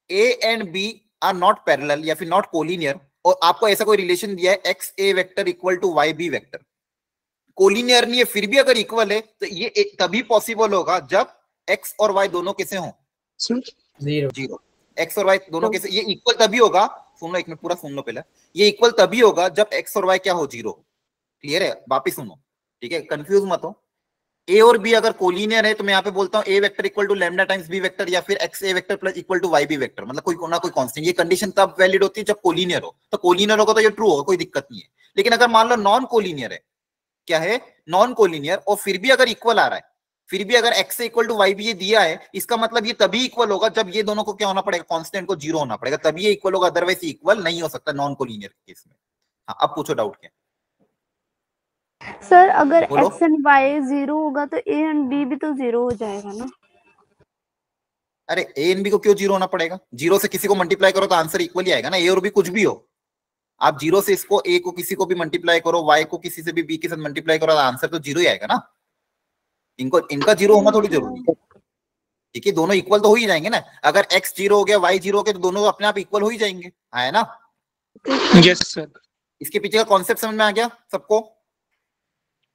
Speaker 1: A and B are not parallel या फिर नॉट कोलिनियर, और आपको ऐसा कोई रिलेशन दिया है x A vector equal to Y B vector, collinear नहीं है फिर भी अगर इक्वल है, तो ये तभी पॉसिबल होगा जब एक्स और वाई दोनों कैसे हों? जीरो। एक्स और वाई दोनों कैसे? ये इक्वल तभी होगा, सुन लो एक मिनट, पूरा सुन लो पहले। ये इक्वल तभी होगा जब एक्स और वाई क्या हो? जीरो। क्लियर है? वापिस सुनो, ठीक है, कंफ्यूज मत हो। ए और बी अगर कोलिनियर है तो मैं यहाँ पे बोलता हूँ A vector equal to lambda times B vector, या फिर X A vector plus equal to Y B vector, मतलब कोई ना कोई कांस्टेंट। ये कंडीशन तब वैलिड होती है जब कोलिनियर हो। तो कोलिनियर होगा तो ये ट्रू होगा, कोई दिक्कत नहीं है। लेकिन अगर मान लो नॉन कोलिनियर है, क्या है? नॉन कोलिनियर, और फिर भी अगर इक्वल आ रहा है, फिर भी अगर x इक्वल टू वाई भी ये दिया है, इसका मतलब ये तभी इक्वल होगा जब ये दोनों को क्या होना पड़ेगा? कांस्टेंट को जीरो होना पड़ेगा, तभी ये इक्वल होगा, अदरवाइज इक्वल नहीं हो सकता नॉन कोलिनियर केस में। हाँ, अब पूछो डाउट क्या?
Speaker 8: सर अगर
Speaker 1: बोलो।
Speaker 8: x एंड y जीरो होगा तो a एंड b भी तो जीरो हो जाएगा ना?
Speaker 1: अरे ए एंड बी को क्यों जीरो होना पड़ेगा? जीरो से किसी को मल्टीप्लाई करो तो आंसर इक्वल ही आएगा ना, ए और बी कुछ भी हो। आप जीरो से इसको ए को किसी को भी मल्टीप्लाई करो, वाई को किसी से भी बी के साथ मल्टीप्लाई करो, आंसर तो जीरो ही आएगा ना। इनका जीरो होना थोड़ी जरूरी है, ठीक है? दोनों इक्वल तो हो ही जाएंगे ना। अगर x जीरो हो गया, y जीरो हो गया, तो दोनों अपने आप इक्वल हो ही जाएंगे, है ना?
Speaker 9: Yes, sir.
Speaker 1: इसके पीछे का कॉन्सेप्ट समझ में आ गया सबको?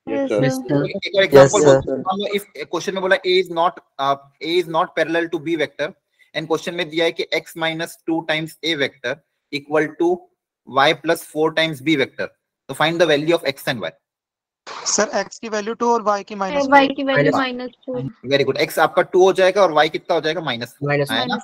Speaker 8: Yes,
Speaker 2: Yes,
Speaker 8: sir.
Speaker 2: sir.
Speaker 1: एक और एग्जांपल, इफ क्वेश्चन में बोला a is not parallel to b vector, and question में दिया है कि x minus 2 times a vector equal to y plus 4 times b vector, तो find the value of x and y।
Speaker 9: Sir x की वैल्यू 2 और y की -2।
Speaker 4: y की वैल्यू -2।
Speaker 1: Very good. x आपका 2 हो जाएगा और y कितना हो जाएगा? -1, है ना?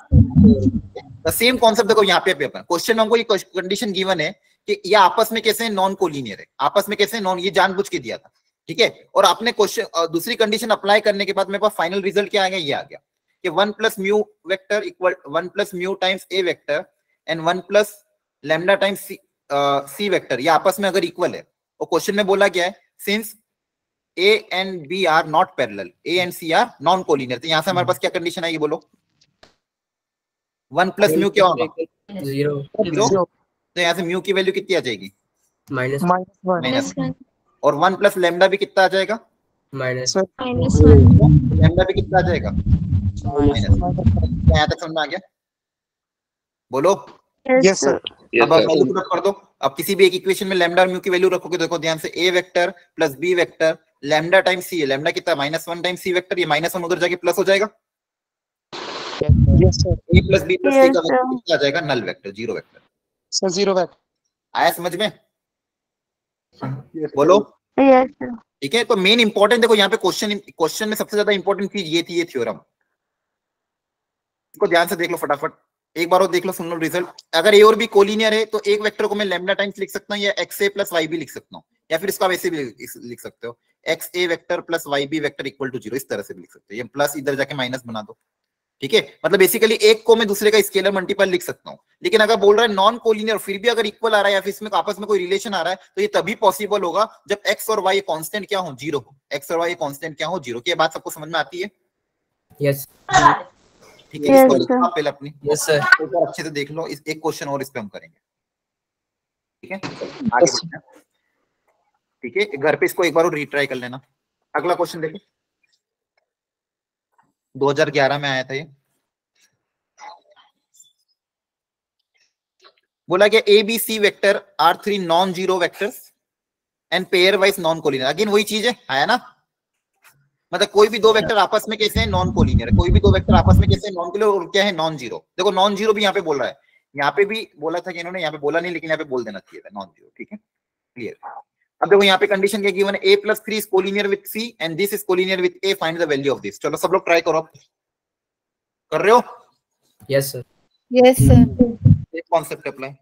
Speaker 1: द सेम कॉन्सेप्ट देखो यहाँ पे अपन क्वेश्चन में हमको ये कंडीशन गिवन है कि ये आपस में कैसे नॉन कोलिनियर है, आपस में कैसे नॉन, ये जानबूझ के दिया था, ठीक है? और आपने क्वेश्चन दूसरी कंडीशन अप्लाई करने के बाद मेरे पास फाइनल रिजल्ट क्या आ गया? ये आ गया कि 1 plus mu vector equal 1 plus mu times A vector and 1 plus lambda times C vector, ये आपस में अगर इक्वल है, और क्वेश्चन में बोला गया है since A and B are not parallel, A and C are non collinear, तो यहां से हमारे पास क्या कंडीशन आएगी? बोलो। 1 प्लस म्यू क्या होगा?
Speaker 3: जीरो।
Speaker 1: तो यहाँ से म्यू की वैल्यू कितनी आ जाएगी?
Speaker 9: -1।
Speaker 1: -1। और 1 प्लस लेमडा भी कितना आ जाएगा?
Speaker 4: -1।
Speaker 1: लेमडा भी कितना आ जाएगा? -1। यहाँ तक समझ में आ गया? बोलो।
Speaker 9: Yes, sir.
Speaker 1: अब वैल्यू पुट अप कर दो। अब किसी भी एक इक्वेशन में लैम्डा और म्यू की वैल्यू रखोगे, देखो ध्यान से, a vector plus b vector lambda times c है, लैम्डा कितना? -1 टाइम्स c वेक्टर, ये -1 उधर जाके प्लस हो जाएगा।
Speaker 9: Yes, sir.
Speaker 1: a plus b plus c
Speaker 8: Yes,
Speaker 1: का
Speaker 8: sir.
Speaker 1: वैल्यू कितना आ जाएगा? Null vector, zero vector.
Speaker 9: Sir zero vector.
Speaker 1: आया समझ में?
Speaker 10: Yes, sir.
Speaker 1: बोलो।
Speaker 8: Yes, sir.
Speaker 1: ठीक है, तो मेन इंपॉर्टेंट देखो यहाँ पे क्वेश्चन में सबसे ज्यादा इंपॉर्टेंट चीज ये थी, ये थ्योरम। इसको ध्यान से देख लो फटाफट, एक बार और देख लो, सुन लो रिजल्ट। अगर ए और बी कोलिनियर है तो एक वेक्टर को मैं लैम्डा टाइम्स लिख सकता हूँ, या एक्स ए प्लस वाई बी लिख सकता हूँ, या फिर इसका वैसे भी लिख सकते हो, x A vector plus Y B vector equal to zero, इस तरह से भी लिख सकते हो। ये प्लस इधर जाके माइनस बना दो, ठीक है? मतलब बेसिकली एक को मैं दूसरे का स्केलर मल्टीपल लिख सकता हूँ। लेकिन अगर बोल रहा है नॉन कोलिनियर फिर भी अगर इक्वल आ रहा है या फिर इसमें आपस में कोई रिलेशन आ रहा है, तो ये तभी पॉसिबल होगा जब एक्स और वाई कांस्टेंट क्या हो? जीरो हो। एक्स और वाई कांस्टेंट क्या हो? जीरो। की बात सबको समझ में आती है?
Speaker 3: यस।
Speaker 1: ठीक है, इसको लिखो आप पहले अपनी।
Speaker 3: Yes sir.
Speaker 1: एक बार अच्छे से देख लो, इस एक क्वेश्चन और इस पे हम करेंगे, ठीक है? आगे बढ़ते हैं, ठीक है? घर पे इसको एक बार और रीट्राई कर लेना। अगला क्वेश्चन देखो, 2011 में आया था ये। बोला गया A B C vector are 3 non zero vectors and pairwise non collinear. Again वही चीज है, आया ना? मतलब कोई भी दो वेक्टर आपस में कैसे हैं? Non collinear. कोई भी दो वेक्टर आपस में कैसे नॉन कोलिनियर, और क्या है? Non zero. देखो नॉन जीरो भी यहाँ पे बोल रहा है, यहाँ पे भी बोला था कि इन्होंने, यहाँ पे बोला नहीं लेकिन यहाँ पे बोल देना चाहिए था नॉन जीरो, ठीक है? क्लियर? अब देखो यहाँ पे कंडीशन क्या गिवन है? a plus 3 is collinear with c and this is collinear with a, find the value of this. चलो सब लोग ट्राई करो, कर रहे हो?
Speaker 3: Yes sir.
Speaker 6: Yes, sir.
Speaker 1: एक कॉन्सेप्ट अप्लाई।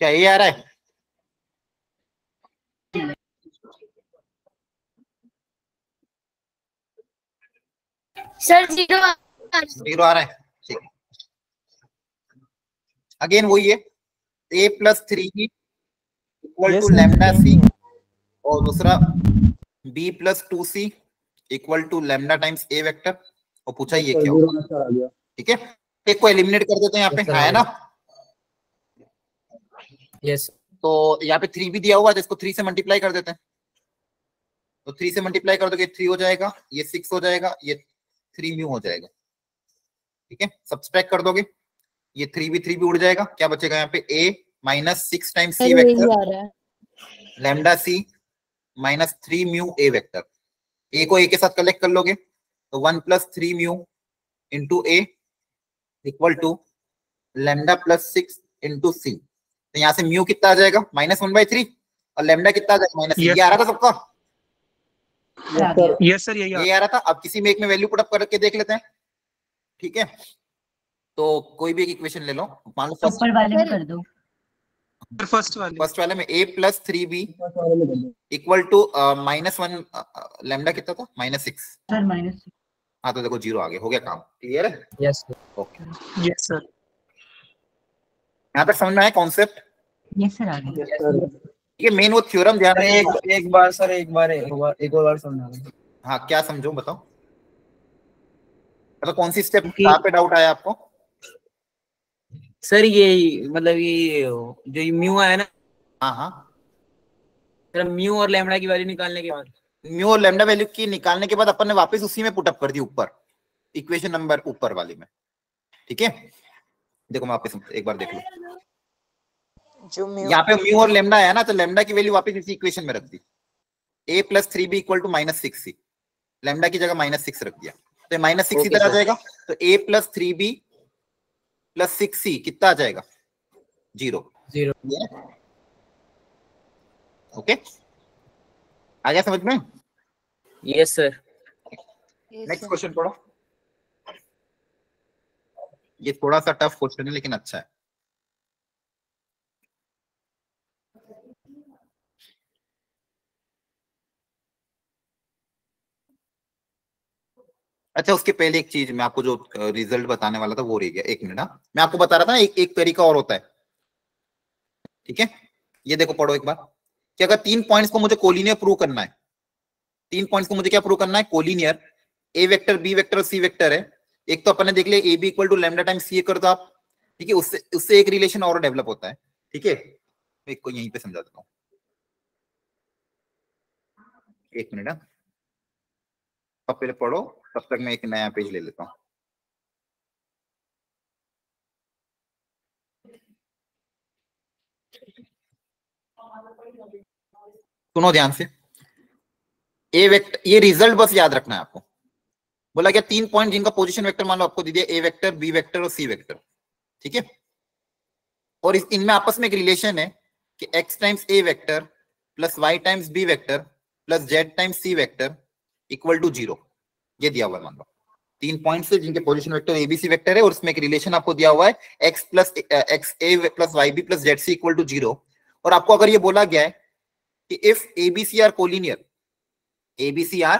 Speaker 1: क्या ये आ रहा है?
Speaker 8: सर 0
Speaker 1: 0 आ रहा है, ठीक है। अगेन वही है, a plus 3b equal to lambda c, और दूसरा b plus 2c equal to lambda times a vector, और पूछा ये क्या होगा। ठीक है, एक को एलिमिनेट कर देते हैं यहाँ पे, है ना?
Speaker 3: यस।
Speaker 1: तो यहाँ पे 3 भी दिया हुआ है, तो इसको 3 से मल्टीप्लाई कर देते हैं। तो 3 से मल्टीप्लाई कर दोगे 3 हो जाएगा, ये 6 हो जाएगा, ये 3 म्यू हो जाएगा। ठीक है, सब्सट्रैक्ट कर दोगे, ये 3 भी उड़ जाएगा, क्या बचेगा यहाँ पे? a minus 6 times c vector lambda c minus 3 mu a vector. a को a के साथ कलेक्ट कर लोगे तो 1 plus 3 mu into a equal to lambda plus 6 into c। तो यहाँ से म्यू कितना आ जाएगा? -1/3, और लैम्डा कितना आ जाएगा? -6। ये आ रहा था सबका?
Speaker 9: यस सर, यही
Speaker 1: ये आ रहा था। अब किसी में एक में वैल्यू पुट अप करके देख लेते हैं। ठीक है, तो कोई भी एक इक्वेशन ले लो, मान लो
Speaker 2: ऊपर वाले में कर दो।
Speaker 9: फर्स्ट
Speaker 1: वाले में a plus 3b equal to -1, lambda कितना था? -6
Speaker 2: सर -6।
Speaker 1: हाँ, तो देखो 0 आ गया, हो गया काम। क्लियर है?
Speaker 3: Yes
Speaker 1: okay,
Speaker 9: yes sir.
Speaker 1: यहाँ तक समझ में आया कॉन्सेप्ट?
Speaker 2: यस सर, आ गया।
Speaker 1: ये मेन वो थ्योरम ध्यान रखना।
Speaker 3: एक बार सर, एक और बार समझाना।
Speaker 1: हाँ, क्या समझो बताओ, मतलब कौन सी स्टेप कहाँ पे डाउट आया आपको?
Speaker 3: सर ये मतलब ये जो म्यू आया ना,
Speaker 1: हाँ हाँ,
Speaker 3: सर म्यू और लैम्डा की वैल्यू निकालने के बाद,
Speaker 1: म्यू और लैम्डा वैल्यू की निकालने के बाद अपन ने वापस उसी में पुट अप कर दी ऊपर, इक्वेशन नंबर ऊपर वाली में। ठीक है, देखो मैं वापस एक बार देख लो, यहाँ पे म्यू और लैम्डा आया ना, तो लैम्डा की वैल्यू वापस इसी इक्वेशन में रख दी, a plus 3b equal to -6c, lambda की जगह -6 रख दिया, तो -6 इधर आ जाएगा, तो a plus 3b plus 6c कितना आ जाएगा? 0। ओके, आ गया समझ में?
Speaker 3: Yes sir.
Speaker 1: नेक्स्ट क्वेश्चन पढ़ो। ये थोड़ा सा टफ क्वेश्चन है लेकिन अच्छा है। अच्छा, उसके पहले एक चीज, मैं आपको जो रिजल्ट बताने वाला था वो रह गया। 1 मिनट, मैं आपको बता रहा था ना, एक तरीका और होता है। ठीक है, ये देखो पढ़ो एक बार, कि अगर 3 पॉइंट्स को मुझे कोलिनियर प्रूव करना है, 3 पॉइंट्स को मुझे क्या प्रूव करना है? कोलिनियर। ए वेक्टर, बी वेक्टर और सी वेक्टर है। एक तो अपन ने देख लिया A B equal to lambda times C कर दो आप। ठीक है, उससे एक रिलेशन और डेवलप होता है। ठीक है, एक को यहीं पे समझा देता हूँ, 1 मिनट। अब पहले पढ़ो, तब तक मैं एक नया पेज ले लेता हूँ। सुनो ध्यान से, ए वेक्टर, ये रिजल्ट बस याद रखना है आपको। बोला क्या? 3 पॉइंट जिनका पोजीशन वेक्टर मान लो आपको दे दिया, ए वेक्टर, बी वेक्टर और सी वेक्टर। ठीक है, और इनमें आपस में एक रिलेशन है कि x times A vector plus y times B vector plus z times C vector equal to 0। ये दिया हुआ है, मान लो 3 पॉइंट्स है जिनके position vector a B C vector है, और उसमें एक रिलेशन आपको दिया हुआ है x plus x A plus Y B plus Z c equal to 0। और आपको अगर ये बोला गया है कि if A B C are collinear, A B C are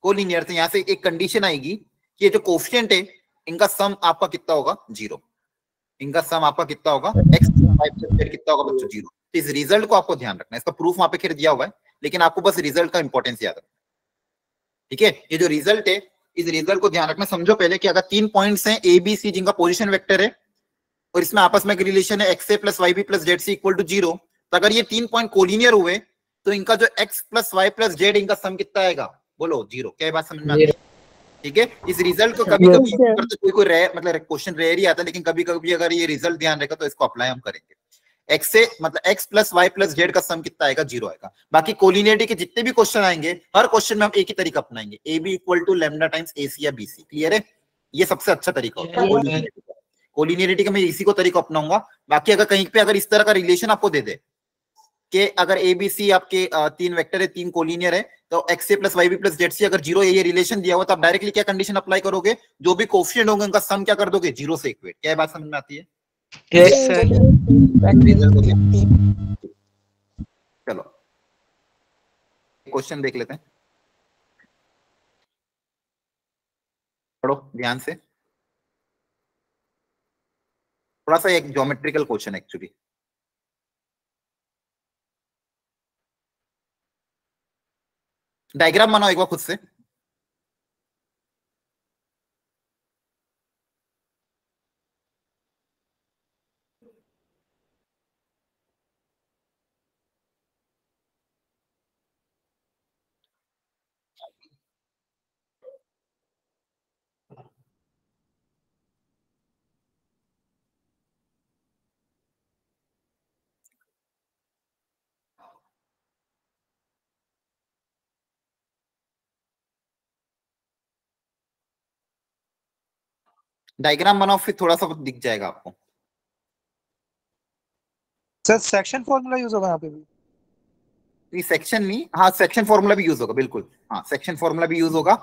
Speaker 1: collinear, तो यहां से एक कंडीशन आएगी कि ये जो कोफिशिएंट है इनका सम आपका कितना होगा? 0। इनका सम आपका कितना होगा? x कितना होगा बच्चों? 0। तो इस रिजल्ट को आपको ध्यान रखना है। इसका प्रूफ वहां पे खैर दिया हुआ है, लेकिन आपको बस रिजल्ट का इंपॉर्टेंस याद रखना। ठीक है, ये जो रिजल्ट है, इस रिजल्ट को ध्यान रखना। समझो पहले कि अगर 3 पॉइंट्स हैं ए बी सी जिनका पोजीशन वेक्टर है, और इसमें आपस में एक रिलेशन है x A plus Y B plus Z c equal to 0, तो अगर ये 3 पॉइंट कोलिनियर हुए तो इनका जो x plus y plus z इनका सम कितना आएगा? बोलो 0। क्या बात समझ में आती है? ठीक है, इस रिजल्ट को कभी कभी कोई मतलब क्वेश्चन रेयर ही आता है, लेकिन कभी कभी अगर ये रिजल्ट ध्यान रखा तो इसको अप्लाई हम करेंगे। एक्स से मतलब x plus y plus z का सम कितना आएगा, 0 आएगा। बाकी कोलिनियरिटी के जितने भी क्वेश्चन आएंगे हर क्वेश्चन में हम एक ही तरीका अपनाएंगे, A B equal to lambda times A C या बी सी। क्लियर है? ये सबसे अच्छा तरीका होता है कोलिनियरिटी का। मैं इसी को तरीका अपनाऊंगा। बाकी अगर कहीं पे अगर इस तरह का रिलेशन आपको दे दे कि अगर ए बी सी आपके 3 वेक्टर है, 3 कोलिनियर है, तो एक्स ए plus Y B plus Z C अगर 0 ये रिलेशन दिया हुआ तो आप डायरेक्टली क्या कंडीशन अप्लाई करोगे, जो भी कोफिशिएंट होंगे उनका सम क्या कर दोगे, 0 से इक्वेट। क्या बात समझ में आती है? चलो क्वेश्चन देख लेते हैं, पढ़ो ध्यान से। थोड़ा सा एक ज्योमेट्रिकल क्वेश्चन एक्चुअली। डायग्राम बनाओ एक बार खुद से। डायग्राम बनाओ फिर थोड़ा सा दिख जाएगा आपको।
Speaker 9: सर सेक्शन फॉर्मूला यूज होगा यहाँ पे भी?
Speaker 1: सेक्शन नहीं, हाँ सेक्शन फॉर्मूला भी यूज होगा, बिल्कुल हाँ सेक्शन फॉर्मूला भी यूज होगा।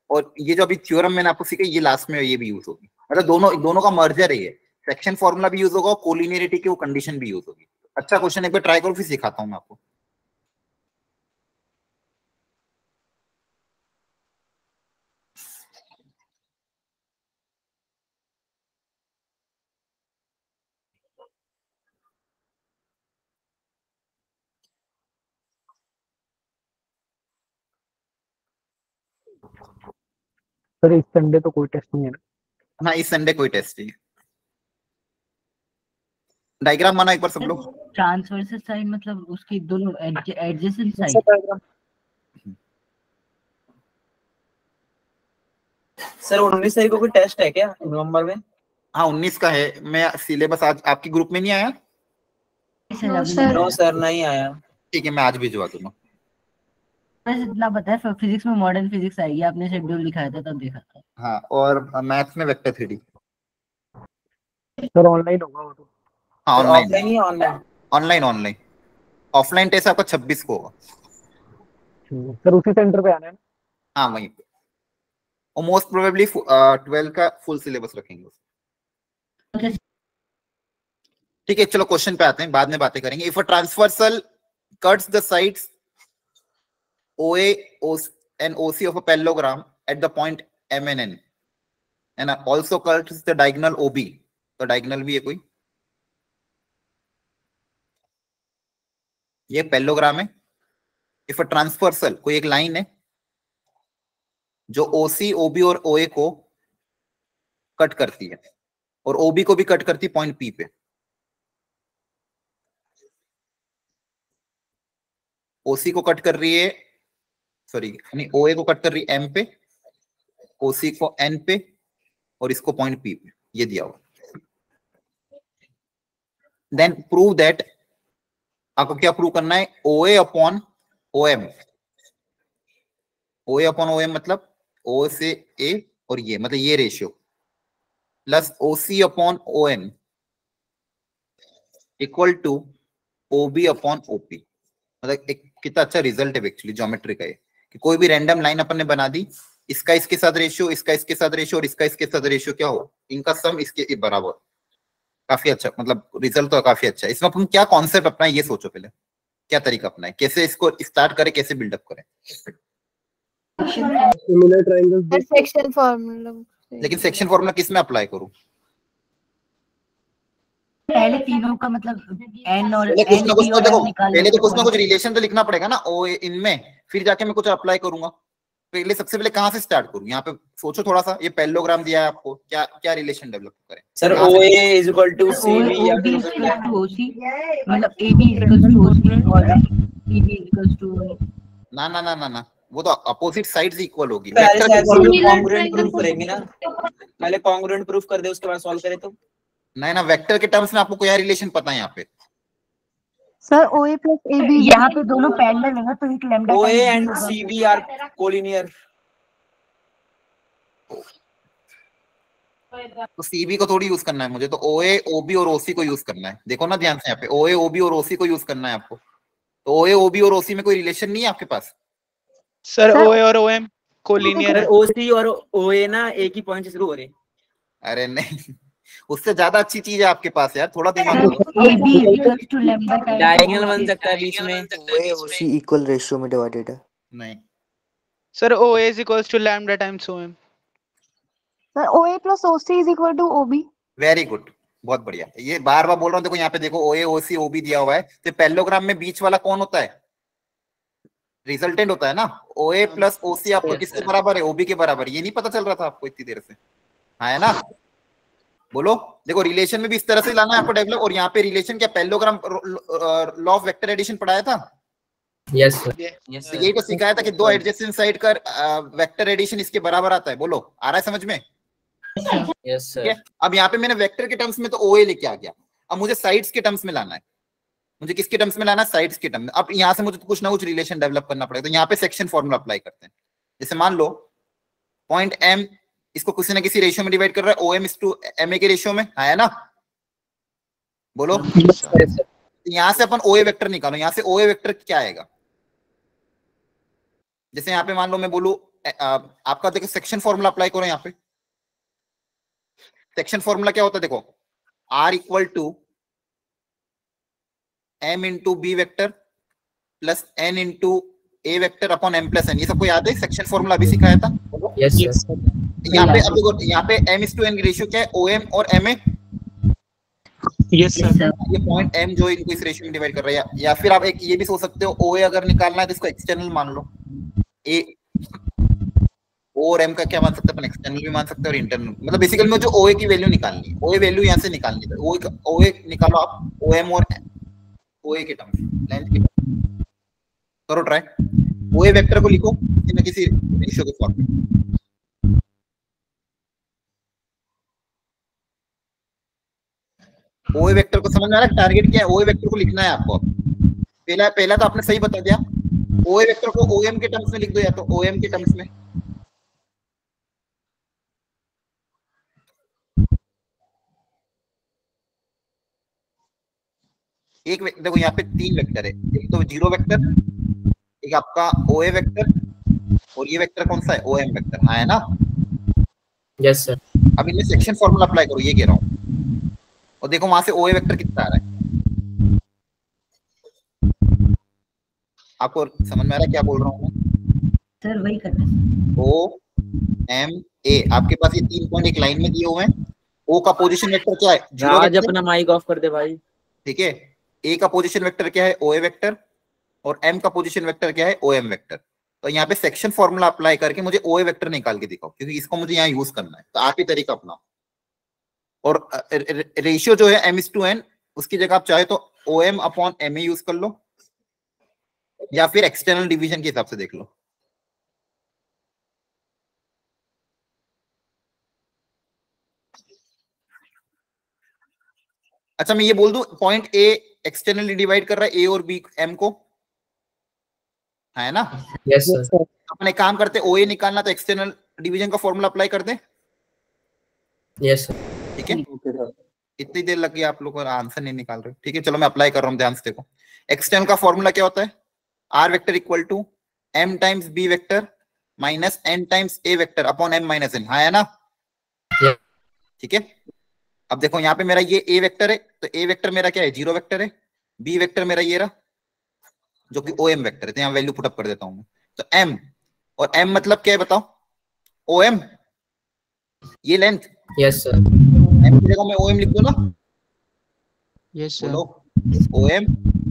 Speaker 1: और ये जो अभी थ्योरम मैंने आपको सीखा ये लास्ट में ये भी यूज होगी, मतलब दोनों का मर्जर है ये। सेक्शन फॉर्मूला भी यूज होगा और कोलिनियरिटी की वो कंडीशन भी यूज होगी। अच्छा क्वेश्चन, एक बार ट्राई करो फिर सिखाता हूँ मैं आपको।
Speaker 10: सर इस संडे तो कोई टेस्ट नहीं है ना?
Speaker 1: हाँ इस संडे कोई टेस्ट नहीं है। डायग्राम बना एक बार सब लोग।
Speaker 2: ट्रांसवर्सल साइड मतलब उसकी दोनों एडजेसेंट साइड।
Speaker 3: सर 19 तारीख को कोई टेस्ट है क्या नवंबर में?
Speaker 1: हाँ 19 का है। मैं सिलेबस आज आपकी ग्रुप में नहीं आया?
Speaker 3: नो सर नहीं आया।
Speaker 1: ठीक है मैं आज भिजवा दूंगा।
Speaker 2: बस इतना पता है फिजिक्स में मॉडर्न फिजिक्स आएगी, आपने शेड्यूल दिखाया था तब देखा था।
Speaker 1: हाँ और मैथ्स में वेक्टर 3D।
Speaker 10: सर ऑनलाइन होगा वो तो?
Speaker 1: हाँ
Speaker 3: ऑफलाइन ही ऑनलाइन?
Speaker 1: ऑनलाइन। ऑफलाइन टेस्ट आपका 26 को होगा।
Speaker 10: सर उसी सेंटर पे आना है?
Speaker 1: हाँ वहीं पे। और मोस्ट प्रोबेबली 12 का फुल सिलेबस रखेंगे। ठीक है चलो क्वेश्चन पे आते हैं, बाद में बातें करेंगे। If a transversal cuts the sides OA and OC of a parallelogram at the point M and N and also cuts the diagonal OB, तो diagonal भी है कोई, ये पैरेललोग्राम है। इफ अ ट्रांसवर्सल कोई एक लाइन है जो OC OB और OA को कट करती है और OB को भी कट करती है पॉइंट P पे। OC को कट कर रही है, सॉरी नहीं OA को कट कर रही है M पे, OC को N पे और इसको पॉइंट P पे, ये दिया हुआ। देन प्रूव दैट, आपको क्या प्रूव करना है, OA upon OM। OA upon OM मतलब O से A और ये मतलब ये ratio plus OC upon ON equal to OB upon OP। मतलब एक कितना अच्छा रिजल्ट है एक्चुअली ज्योमेट्री का ये, कि कोई भी रैंडम लाइन अपन ने बना दी, इसका इसके साथ रेशियो, इसका इसके साथ रेशियो और इसका इसके साथ रेशियो क्या हो, इनका सम इसके बराबर। काफी अच्छा, मतलब रिजल्ट तो काफी अच्छा है। इसमें अपन क्या कॉन्सेप्ट अपना ये सोचो पहले, क्या तरीका अपना है, कैसे इसको स्टार्ट करें, कैसे बिल्डअप करें।
Speaker 10: Similar triangles
Speaker 6: section formula.
Speaker 1: लेकिन सेक्शन फॉर्मूला किस में अप्लाई करूं?
Speaker 2: पहले तीनों का मतलब n और
Speaker 1: पहले कुछ ना कुछ तो देखो,
Speaker 2: निकाल
Speaker 1: पहले तो कुछ ना कुछ रिलेशन तो लिखना पड़ेगा ना ओ इनमें, फिर जाके मैं कुछ अप्लाई करूंगा। पहले सबसे पहले कहां से स्टार्ट करूं, यहाँ पे सोचो थोड़ा सा। ये पैरेललोग्राम दिया है आपको, क्या क्या रिलेशन डेवलप करें
Speaker 3: sir OA is equal to CV या
Speaker 2: OB इक्वल टू OC, मतलब AB इक्वल टू OC और EB इक्वल टू
Speaker 1: ना ना ना ना ना, वो तो अपोजिट साइड्स इक्वल होगी।
Speaker 3: कॉन्ग्रुएंट प्रूफ करेंगे ना, पहले कॉन्ग्रुएंट प्रूफ कर दे उसके बाद सॉल्व करें तो।
Speaker 1: नहीं ना, वेक्टर के टर्म्स में आपको क्या रिलेशन पता है यहाँ पे?
Speaker 6: सर OA प्लस AB
Speaker 2: यहाँ पे दोनों पैरेलल है ना, तो एक lambda
Speaker 3: OA
Speaker 2: times
Speaker 3: and
Speaker 2: B होगा।
Speaker 3: CB are collinear.
Speaker 1: तो सीबी को थोड़ी यूज करना है मुझे, तो ओए ओबी और ओसी को यूज करना है। देखो ना ध्यान से, यहाँ पे ओए ओबी और ओसी को यूज करना है आपको। तो ओए ओबी और ओसी में कोई रिलेशन नहीं है आपके पास।
Speaker 9: सर
Speaker 6: सर,
Speaker 9: ओए और ओएम कोलिनियर
Speaker 3: सर
Speaker 9: है।
Speaker 3: OC और OA ना एक ही पॉइंट से शुरू हो रहे हैं।
Speaker 1: अरे नहीं, उससे ज्यादा अच्छी चीज है आपके पास यार, थोड़ा दिमाग लगाओ।
Speaker 2: Sir AB equals to lambda times
Speaker 3: diagonal बन सकता है बीच में।
Speaker 10: OC इक्वल रेशियो में डिवाइडेड है।
Speaker 1: नहीं,
Speaker 9: sir OA is equals to lambda times OM.
Speaker 6: Sir OA plus OC is equal to OB।
Speaker 1: Very good, बहुत बढ़िया। ये बार बार बोल रहा हूँ, देखो यहाँ पे देखो ओए ओसी ओबी दिया हुआ है, तो पैरेललोग्राम में बीच वाला कौन होता है? रिजल्टेंट होता है ना। ओए प्लस ओसी आपको किसके बराबर है? ओबी के बराबर। ये नहीं पता चल रहा था आपको इतनी देर से? हाँ है ना, बोलो। देखो रिलेशन में भी इस तरह से लाना है आपको डेवलप। और यहाँ पे रिलेशन क्या, parallelogram law of vector addition पढ़ाया था?
Speaker 3: Yes sir.
Speaker 1: तो यही तो सिखाया था कि दो एडजेसेंट साइड का वेक्टर एडिशन इसके बराबर आता है। बोलो, आ रहा है समझ में?
Speaker 3: यस
Speaker 1: ठीक है।
Speaker 3: सर।
Speaker 1: अब यहाँ पे मैंने वेक्टर के टर्म्स में तो ओए लेके आ गया, अब मुझे साइड्स के टर्म्स में लाना है। मुझे किसके टर्म्स में लाना है? साइड्स के टर्म्स में। अब यहाँ से मुझे कुछ ना कुछ रिलेशन डेवलप करना पड़ेगा। तो यहाँ पे सेक्शन फॉर्मूला अप्लाई करते हैं। जैसे मान लो पॉइंट एम, इसको किसी ना किसी रेशियो में डिवाइड कर रहा है, OM इज टू MA के रेशियो में, है ना? बोलो। यहाँ से अपन OA वेक्टर निकालो। यहाँ से OA वेक्टर क्या आएगा? जैसे यहाँ पे मान लो मैं बोलू आपका, देखो सेक्शन फॉर्मूला अप्लाई करो। यहाँ पे सेक्शन फॉर्मूला क्या होता है? देखो R equal to M into B vector plus N into A vector upon M plus N। ये सबको याद है? सेक्शन फॉर्मूला अभी सिखाया था।
Speaker 3: Yes sir.
Speaker 1: यहाँ पे अब देखो, यहाँ पे M is to N ratio क्या है? OM और MA।
Speaker 9: Yes sir.
Speaker 1: ये पॉइंट M जो इनको इस रेशियो में डिवाइड कर रहा है। या फिर आप एक ये भी सोच सकते हो, OA अगर निकालना है तो इसको एक्सटर्नल मान लो। A और M का क्या मान सकते हैं अपन? एक्सटर्नल भी मान सकते हैं और इंटरनल। मतलब बेसिकली में जो OA की वैल्यू निकालनी है, OA वैल्यू यहाँ से निकालनी है। OA निकालो आप, OM और OA के टर्म्स, लेंथ के टर्म्स करो ट्राई। OA वेक्टर को लिखो किसी न किसी रेशियो के फॉर्म में। OA वेक्टर को समझ में आ रहा है? टारगेट क्या है? OA वेक्टर को लिखना है आपको। पहला तो आपने सही बता दिया। OA वेक्टर को OM के टर्म्स में लिख दो, या तो OM के टर्म्स में। एक देखो यहाँ पे 3 वेक्टर है, एक तो 0 वेक्टर, एक आपका OA वेक्टर, और ये वेक्टर कौन सा है? OM वेक्टर, हाँ है ना?
Speaker 3: Yes sir.
Speaker 1: अब इनमें सेक्शन फॉर्मूला अप्लाई करो, ये कह रहा हूँ। और देखो वहां से OA वेक्टर कितना आ रहा है। आपको समझ में आ रहा है क्या बोल रहा हूँ मैं?
Speaker 2: सर वही कर रहे हैं।
Speaker 1: OMA, आपके पास ये 3 पॉइंट एक लाइन में दिए हुए हैं। O का पोजीशन वेक्टर क्या है? 0
Speaker 3: आज
Speaker 1: वेक्टर,
Speaker 3: अपना माइक ऑफ कर दे भाई।
Speaker 1: ठीक है। A का पोजीशन वेक्टर क्या है? OA vector. और M का पोजीशन वेक्टर क्या है? OM vector. तो यहाँ पे सेक्शन फॉर्मूला अप्लाई करके मुझे OA वेक्टर निकाल के दिखाओ, क्योंकि इसको मुझे यहाँ यूज करना है। तो आप ही तरीका अपनाओ। और रेशियो जो है M/N, उसकी जगह आप चाहे तो OM अपॉन MA यूज कर लो, या फिर एक्सटर्नल डिवीजन के हिसाब से देख लो। अच्छा मैं ये बोल दूं, पॉइंट A एक्सटर्नली डिवाइड कर रहा है A और B M को, है ना?
Speaker 3: Yes sir.
Speaker 1: अपन एक काम करते, OA निकालना तो एक्सटर्नल डिवीजन का फॉर्मूला अप्लाई कर दे।
Speaker 3: Yes sir.
Speaker 1: ठीक है, इतनी देर लग गई आप लोग और आंसर नहीं निकाल रहे। ठीक है चलो मैं अप्लाई कर रहा हूँ, ध्यान से देखो। एक्सटर्नल का फॉर्मूला क्या होता है? R vector equal to M times B vector minus N times A vector upon M minus N, हाँ है ना? ठीक है। अब देखो यहाँ पे मेरा ये A वेक्टर है, तो A वेक्टर मेरा क्या है? 0 वेक्टर है। B वेक्टर मेरा ये रहा, जो कि OM वेक्टर है। तो यहाँ वैल्यू पुट अप कर देता हूँ मैं। तो M, और M मतलब क्या है बताओ? OM, ये लेंथ।
Speaker 3: Yes sir.
Speaker 1: M की जगह मैं OM लिख दूं ना?
Speaker 9: Yes sir.
Speaker 1: बोलो, OM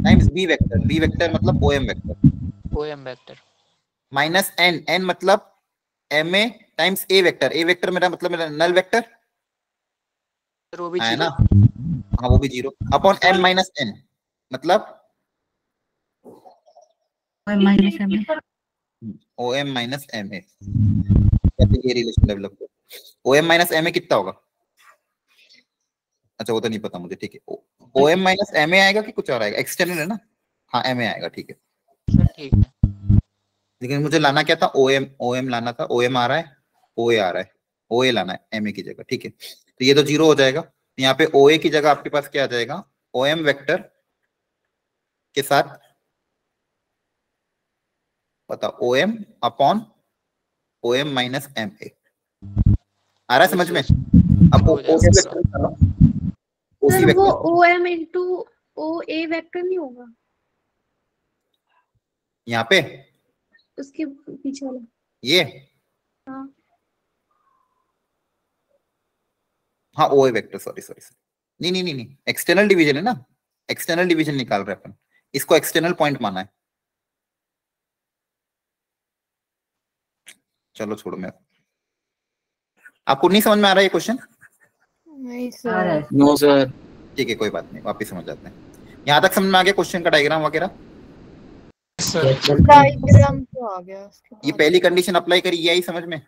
Speaker 1: times B vector, B vector मतलब OM vector,
Speaker 9: OM vector
Speaker 1: minus N, N मतलब MA times A vector, A vector मेरा मतलब मेरा नल वेक्टर
Speaker 9: वो भी
Speaker 1: है ना? हाँ वो भी 0 अपॉन M माइनस N मतलब OM माइनस MA। ये रिलेशन डेवलप करो। OM माइनस MA कितना होगा? अच्छा वो तो नहीं पता मुझे, ठीक है। O M minus M A आएगा कि कुछ और आएगा? एक्सटर्नल है ना, हाँ एम ए आएगा, ठीक है
Speaker 5: सर ठीक है।
Speaker 1: लेकिन मुझे लाना क्या था? ओ एम लाना था। ओ एम आ रहा है, ओ ए आ रहा है, ओ ए लाना है एम ए की जगह, ठीक है। तो ये तो 0 हो जाएगा। यहाँ पे ओ ए की जगह आपके पास क्या आ जाएगा? ओ एम वेक्टर के साथ पता O M upon O M minus M A. आ रहा है समझ में? अब ओसी वेक्टर निकालो। ओसी
Speaker 4: सर वो
Speaker 1: vector
Speaker 4: O M into O A vector नहीं होगा
Speaker 1: यहाँ पे,
Speaker 4: उसके पीछे वाला?
Speaker 1: ये
Speaker 4: हाँ
Speaker 1: हाँ ओ ए वेक्टर, सॉरी सॉरी नहीं नहीं नहीं नहीं, एक्सटर्नल डिवीजन है ना, एक्सटर्नल डिवीजन निकाल रहे हैं अपन, इसको एक्सटर्नल पॉइंट माना है। चलो छोड़ो, मैं आपको नहीं समझ में आ रहा है ये क्वेश्चन?
Speaker 6: नहीं सर।
Speaker 3: No sir.
Speaker 1: ठीक है कोई बात नहीं, वापस समझ जाते हैं। यहाँ तक समझ में आ गया क्वेश्चन का डायग्राम वगैरह?
Speaker 6: डायग्राम तो आ गया उसके
Speaker 1: ये
Speaker 6: बाद।
Speaker 1: पहली कंडीशन अप्लाई करी, ये आई समझ में?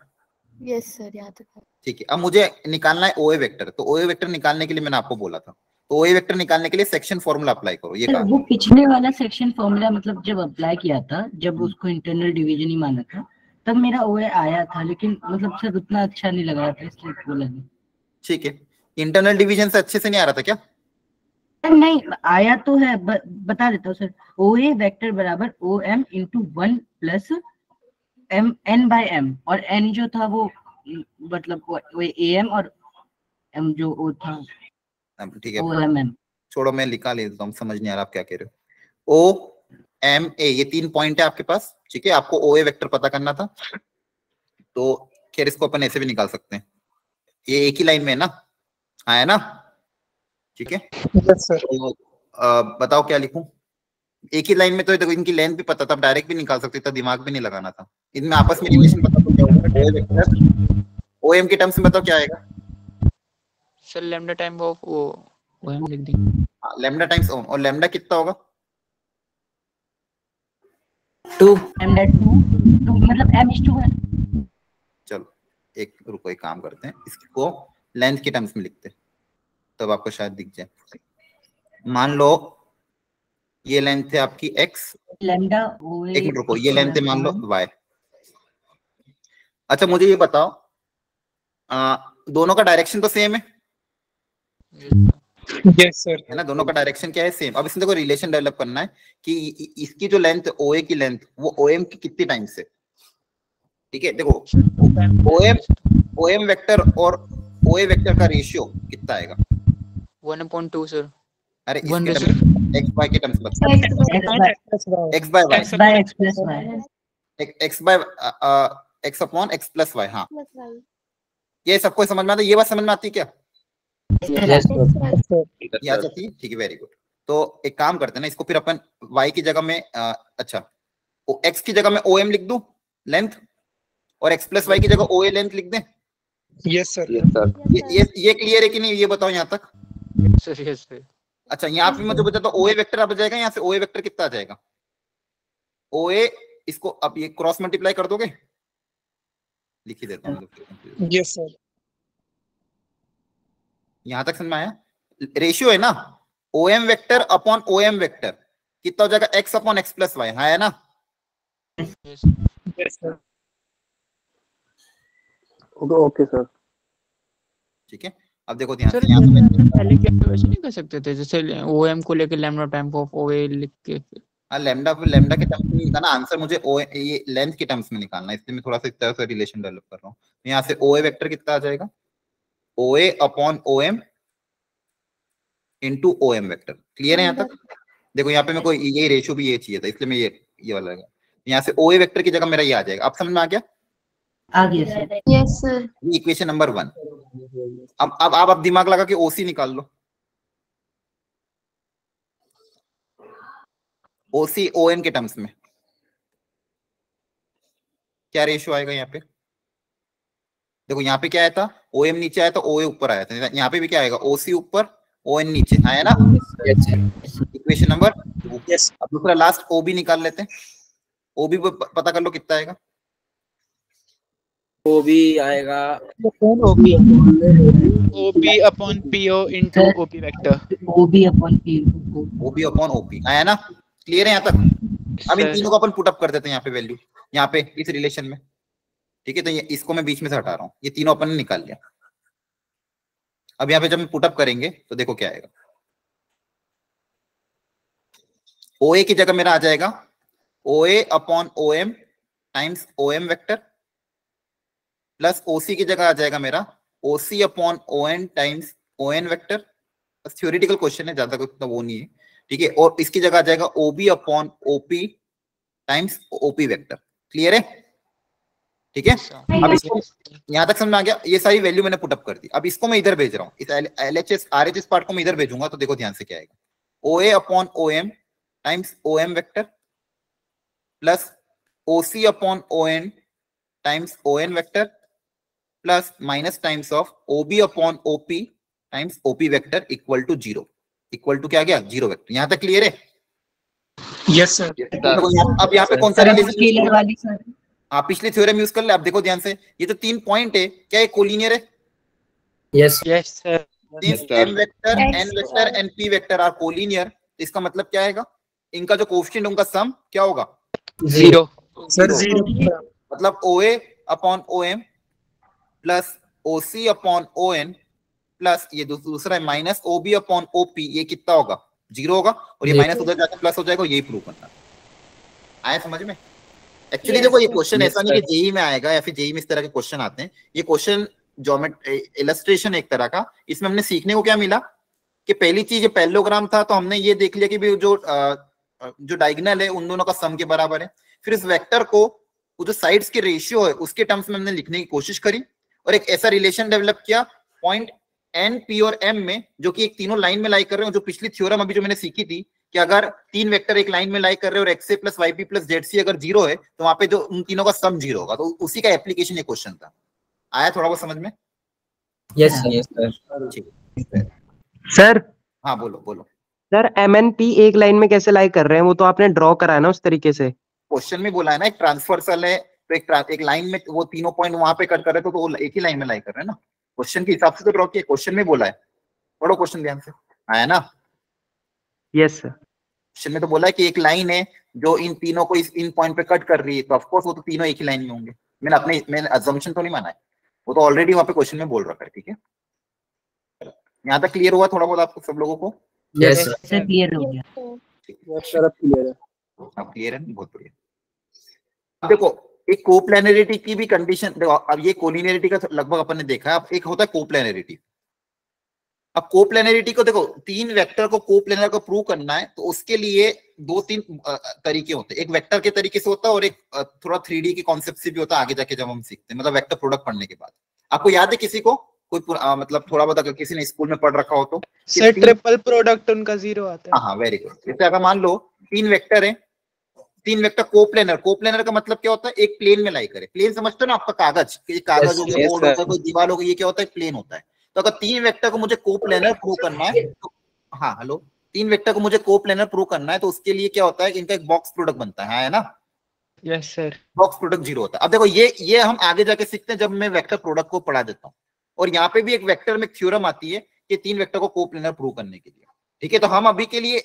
Speaker 6: यस सर, यहाँ तक है।
Speaker 1: ठीक है, अब मुझे निकालना है ओए वेक्टर। तो ओए वेक्टर निकालने के लिए मैंने आपको बोला था, तो ओए वेक्टर निकालने के लिए सेक्शन फॉर्मूला अप्लाई करो, ये कहा।
Speaker 2: वो पिछले वाला सेक्शन फॉर्मूला मतलब जब अप्लाई किया था, जब उसको इंटरनल डिवीजन ही माना था, तब मेरा ओए आया था, लेकिन मतलब सर उतना अच्छा नहीं लग रहा था, इसलिए बोला नहीं।
Speaker 1: ठीक है, इंटरनल डिवीजन से अच्छे से नहीं आ रहा था क्या?
Speaker 2: नहीं आया तो है, बता देता हूँ सर। ओ ए वेक्टर बराबर O M into 1 plus M N by M, और एन जो था वो मतलब वो ए एम, और एम जो ओ था
Speaker 1: ठीक है,
Speaker 2: ओ एम एम।
Speaker 1: छोड़ो मैं लिखा लेता हूँ, समझ नहीं आ रहा आप क्या कह रहे हो। ओ एम ए, ये 3 पॉइंट है आपके पास, ठीक है। आपको ओ ए वेक्टर पता करना था, तो खैर इसको अपन ऐसे भी निकाल सकते हैं, ये एक ही लाइन में है ना, आया ना, ठीक है। तो बताओ क्या लिखूं? एक ही लाइन में तो देखो इनकी लेंथ भी पता था, डायरेक्ट भी निकाल सकते थे, दिमाग भी नहीं लगाना था। इनमें आपस में रिलेशन पता तो क्या होगा? ओ वेक्टर ओ एम के टर्म्स में बताओ क्या आएगा?
Speaker 5: Sir lambda time of O M लिख देंगे।
Speaker 1: लैम्डा टाइम्स ओम, और लैम्डा कितना होगा?
Speaker 2: 2 लैम्डा 2 मतलब m is 2 है।
Speaker 1: चलो एक रुको, एक काम करते हैं, इसको लेंथ के टर्म्स में लिखते हैं, तब आपको शायद दिख जाए। मान लो ये लेंथ है आपकी x,
Speaker 2: लैम्डा
Speaker 1: एक मिनट रुको, ये लेंथ है मान लो y। अच्छा मुझे ये बताओ, दोनों का डायरेक्शन तो सेम है?
Speaker 9: Yes sir.
Speaker 1: है ना, दोनों का डायरेक्शन क्या है? सेम। अब इसमें देखो रिलेशन डेवलप करना है कि इसकी जो लेंथ ओ ए की लेंथ वो ओ एम की कितनी टाइम्स है, ठीक है। देखो ओ एम वेक्टर और ओ ए वेक्टर का रेशियो कितना आएगा?
Speaker 5: 1/2 सर।
Speaker 1: अरे इसके एक्स वाई के टर्म्स बता, X by Y,
Speaker 2: x plus y,
Speaker 1: X by X upon X plus Y. हाँ ये सबको समझ में आता है? ये बात समझ में आती है क्या? ये आ जाती है, ठीक है, वेरी गुड। तो एक काम करते हैं ना, इसको फिर अपन y की जगह में अच्छा x की जगह में ओ एम लिख दूं लेंथ, और x प्लस वाई की जगह ओ ए लेंथ लिख दें।
Speaker 9: Yes sir.
Speaker 1: ये क्लियर है कि नहीं, ये बताओ यहाँ तक?
Speaker 5: Sir yes sir.
Speaker 1: अच्छा यहाँ पे मुझे बता दो, ओ ए वेक्टर आ जाएगा, यहाँ से ओ ए वेक्टर कितना आ जाएगा? ओ ए, इसको अब ये क्रॉस मल्टीप्लाई कर दोगे, लिख ही देता हूँ।
Speaker 9: Yes sir.
Speaker 1: यहाँ तक समझ में आया? रेशियो है ना, O M vector upon O M vector कितना हो जाएगा? X upon X plus Y, हाँ है ना?
Speaker 9: Yes sir.
Speaker 10: Okay sir.
Speaker 1: ठीक है, अब देखो ध्यान
Speaker 5: सर
Speaker 1: से, यहाँ पे
Speaker 5: पहले क्या वैसे नहीं कर सकते थे, जैसे ओ एम को लेके लैम्डा टाइम ऑफ ओ ए लिख के?
Speaker 1: लैम्डा के टर्म्स में निकालना, आंसर मुझे ओ ये लेंथ के टर्म्स में निकालना है, इसलिए मैं थोड़ा सा इस तरह से रिलेशन डेवलप कर रहा हूँ। यहाँ से ओ ए वेक्टर कितना आ जाएगा? O A upon O M into O M vector. Clear है यहाँ तक? देखो यहाँ पे मेरे को ये रेशियो भी ये चाहिए था, इसलिए मैं ये वाला लगा। यहाँ से ओ ए वेक्टर की जगह मेरा ये आ जाएगा। अब समझ में आ गया?
Speaker 2: आ गया सर।
Speaker 8: Yes sir.
Speaker 1: ये इक्वेशन नंबर 1। अब आप दिमाग लगा के ओसी निकाल लो। ओसी ओ एम के टर्म्स में क्या रेशियो आएगा यहाँ पे? देखो यहाँ पे क्या आया था? ओ एम नीचे आया था, ओ ए ऊपर आया था। यहाँ पे भी क्या आएगा? ओसी ऊपर ओ एन नीचे, आया ना? Equation number 2। अब दूसरा लास्ट ओ बी निकाल लेते हैं। ओ बी पता कर लो कितना आएगा।
Speaker 3: वो भी आएगा
Speaker 5: OP OP upon PO into OP vector
Speaker 2: OB upon P
Speaker 1: OB upon OP आया ना, क्लियर है यहाँ तक। अब इन तीनों को अपन पुट अप कर देते हैं यहाँ पे वैल्यू, यहाँ पे इस रिलेशन में, ठीक है। तो ये इसको मैं बीच में से हटा रहा हूँ, ये तीनों अपन ने निकाल लिया। अब यहाँ पे जब हम पुट अप करेंगे तो देखो क्या आएगा, OA की जगह मेरा आ जाएगा OA upon OM times OM vector, plus OC की जगह आ जाएगा मेरा OC upon ON times ON vector. बस थ्योरेटिकल क्वेश्चन है, ज्यादा कुछ तो वो नहीं है, ठीक है। और इसकी जगह आ जाएगा OB upon OP times OP vector. Clear है, ठीक है। अब इसको यहां तक समझ में आ गया, ये सारी वैल्यू मैंने पुट अप कर दी। अब इसको मैं इधर भेज रहा हूँ, इस LHS RHS पार्ट को मैं इधर भेजूंगा, तो देखो ध्यान से क्या आएगा, OA upon OM times OM vector plus OC upon ON times ON vector plus minus times of OB upon OP times OP vector equal to 0। Equal to क्या गया, 0 वेक्टर। यहां तक क्लियर है?
Speaker 9: Yes sir.
Speaker 1: अब यहाँ पे कौन सा रिलेशन,
Speaker 2: स्केलर वाली सर,
Speaker 1: हाँ पिछली थ्योरम यूज कर ले। अब देखो ध्यान से, ये तो 3 पॉइंट है, क्या ये कोलिनियर है?
Speaker 3: Yes
Speaker 5: yes sir
Speaker 1: M vector N vector and P vector are collinear. इसका मतलब क्या आएगा, इनका जो कोएफिशिएंट उनका सम क्या होगा,
Speaker 5: 0
Speaker 9: सर 0
Speaker 1: मतलब OA upon OM plus OC upon ON plus ये दूसरा है माइनस OB अपॉन OP, ये कितना होगा, 0 होगा। और ये माइनस उधर जाकर प्लस हो जाएगा, यही प्रूव करना। आया समझ में? एक्चुअली देखो ये क्वेश्चन ऐसा नहीं कि जेई में आएगा या फिर जेई में इस तरह के क्वेश्चन आते हैं। ये क्वेश्चन इलस्ट्रेशन एक तरह का, इसमें हमने सीखने को क्या मिला कि पहली चीज ये पैरेललोग्राम था, तो हमने ये देख लिया कि भी जो डायगोनल है उन दोनों का सम के बराबर है। फिर इस वेक्टर को वो जो साइड्स के रेशियो है उसके टर्म्स में हमने लिखने की कोशिश करी, और एक ऐसा रिलेशन डेवलप किया पॉइंट N, P और M में, जो कि एक तीनों लाइन में लाई कर रहे हो। जो पिछली थ्योरम अभी जो मैंने सीखी थी कि अगर 3 वेक्टर एक लाइन में लाई कर रहे हो और XA plus YP plus ZC अगर 0 है तो वहां पे जो उन तीनों का सम 0 होगा। तो उसी का एप्लीकेशन ये क्वेश्चन था। आया थोड़ा बहुत समझ में?
Speaker 3: Yes sir.
Speaker 7: सर
Speaker 1: हाँ बोलो बोलो।
Speaker 7: सर MNP एक लाइन में कैसे लाई कर रहे हैं, वो तो आपने ड्रॉ करा है ना उस तरीके से।
Speaker 1: क्वेश्चन में बोला है ना, एक ट्रांसफर्सल है तो एक लाइन में वो तीनों पॉइंट वहां पे कट कर रहे थे, तो वो एक ही लाइन में लाई कर रहे हैं ना। क्वेश्चन के हिसाब से तो ड्रॉ किया, क्वेश्चन में बोला है। पढ़ो क्वेश्चन ध्यान से। आया ना?
Speaker 7: Yes sir.
Speaker 1: क्वेश्चन में तो बोला है कि एक लाइन है जो इन तीनों को इन पॉइंट पे कट कर रही है, तो ऑफ कोर्स वो तो तीनों एक ही लाइन में होंगे। मैंने अजम्पशन तो नहीं माना है, वो तो ऑलरेडी वहां पे क्वेश्चन में बोल रखा है। ठीक है, यहाँ तक क्लियर हुआ थोड़ा बहुत आपको सब लोगों को?
Speaker 3: यस
Speaker 2: सर क्लियर हो गया।
Speaker 10: सर अब क्लियर है।
Speaker 1: अब क्लियर है, बहुत बढ़िया। अब देखो एक कोप्लेनरिटी की भी कंडीशन देखो। अब ये कोलिनियरिटी का लगभग अपन ने देखा है। अब एक होता है कोप्लेनरिटी। अब कोप्लेनरिटी को देखो, 3 वेक्टर को कोप्लेनर को प्रूव करना है तो उसके लिए 2-3 तरीके होते हैं। एक वेक्टर के तरीके से होता है और एक थोड़ा 3D के कॉन्सेप्ट से भी होता है आगे जाके जब हम सीखते हैं, मतलब वेक्टर प्रोडक्ट पढ़ने के बाद। आपको याद है किसी को कोई मतलब थोड़ा बहुत अगर किसी ने स्कूल में पढ़ रखा हो तो?
Speaker 5: सर ट्रिपल प्रोडक्ट उनका 0 आता है।
Speaker 1: हाँ वेरी गुड। जैसे अगर मान लो 3 वेक्टर है, 3 वेक्टर कोप्लेनर। कोप्लेनर का मतलब क्या होता है? एक प्लेन में लाई करे। प्लेन समझते हो ना आपका कागज, कागज हो गया, बोर्ड हो गया, कोई दीवार हो गई, ये क्या होता है? प्लेन होता है। तो अगर 3 वेक्टर को मुझे कोप्लेनर प्रूव करना है तो हाँ हेलो 3 वेक्टर को मुझे कोप्लेनर प्रूव करना है तो उसके लिए क्या होता है? इनका एक बॉक्स प्रोडक्ट बनता है ना?
Speaker 5: Yes sir.
Speaker 1: बॉक्स प्रोडक्ट 0 होता है। अब देखो ये हम आगे जाके सीखते हैं जब मैं वेक्टर प्रोडक्ट को पढ़ा देता हूँ। और यहाँ पे भी एक वेक्टर में थ्योरम आती है कि 3 वेक्टर को कोप्लेनर प्रूव करने के लिए। ठीक है, तो हम अभी के लिए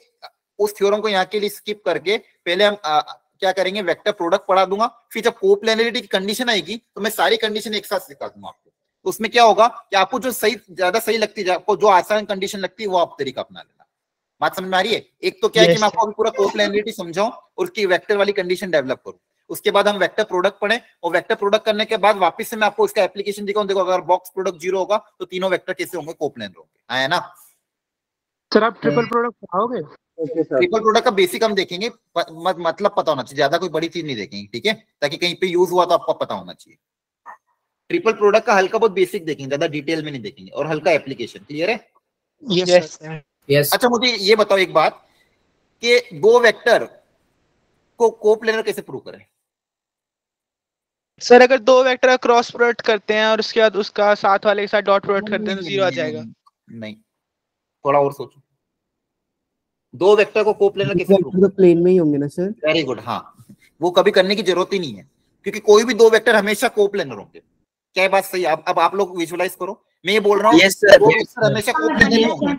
Speaker 1: उस थ्योरम को यहाँ के लिए स्किप करके पहले हम क्या करेंगे? वेक्टर प्रोडक्ट पढ़ा दूंगा। फिर जब कोप्लेनरिटी की कंडीशन आएगी तो मैं सारी कंडीशन एक साथ सिखा दूंगा आपको। तो उसमें क्या होगा कि आपको जो सही ज्यादा सही लगती है, आपको जो आसान कंडीशन लगती है वो आप तरीका अपना लेना। बात समझ में आ रही है? एक तो क्या है कि मैं आपको पूरा कोप्लेनरिटी समझाऊं और उसकी वेक्टर वाली कंडीशन डेवलप करूं। उसके बाद हम वेक्टर प्रोडक्ट पढ़ें और वेक्टर प्रोडक्ट करने के बाद वापस से मैं आपको इसका एप्लीकेशन दिखाऊं। देखो अगर बॉक्स प्रोडक्ट 0 होगा तो तीनों वेक्टर कैसे होंगे? कोप्लेनर होंगे। आया ना?
Speaker 9: सर आप ट्रिपल प्रोडक्ट पढ़ाओगे?
Speaker 1: ट्रिपल प्रोडक्ट का बेसिक हम देखेंगे, मतलब पता होना चाहिए, ज्यादा कोई बड़ी चीज नहीं देखेंगे। ठीक है, ताकि कहीं पे यूज हुआ तो आपको पता होना चाहिए। ट्रिपल प्रोडक्ट का हल्का बहुत बेसिक देखेंगे, ज्यादा डिटेल में नहीं देखेंगे, और हल्का एप्लीकेशन। क्लियर है?
Speaker 5: Yes
Speaker 3: yes.
Speaker 1: अच्छा मुझे ये बताओ एक बात कि 2 वेक्टर को कोप्लेनर कैसे प्रूव करें?
Speaker 5: सर अगर 2 वेक्टर का क्रॉस प्रोडक्ट करते हैं और उसके बाद उसका साथ वाले के साथ डॉट प्रोडक्ट करते हैं तो 0 आ जाएगा।
Speaker 1: नहीं, थोड़ा और सोचो। 2 वेक्टर को कोप्लेनर कैसे प्रूव?
Speaker 10: तो प्लेन में ही होंगे ना सर?
Speaker 1: Very good. हाँ, वो कभी करने की जरूरत ही नहीं है क्योंकि कोई भी 2 वेक्टर हमेशा कोप्लेनर होंगे। क्या बात सही? अब आप लोग विजुअलाइज करो, मैं ये बोल रहा हूँ
Speaker 3: Yes, sir.
Speaker 1: दो वेक्टर हमेशा कोप्लेनरी होंगे।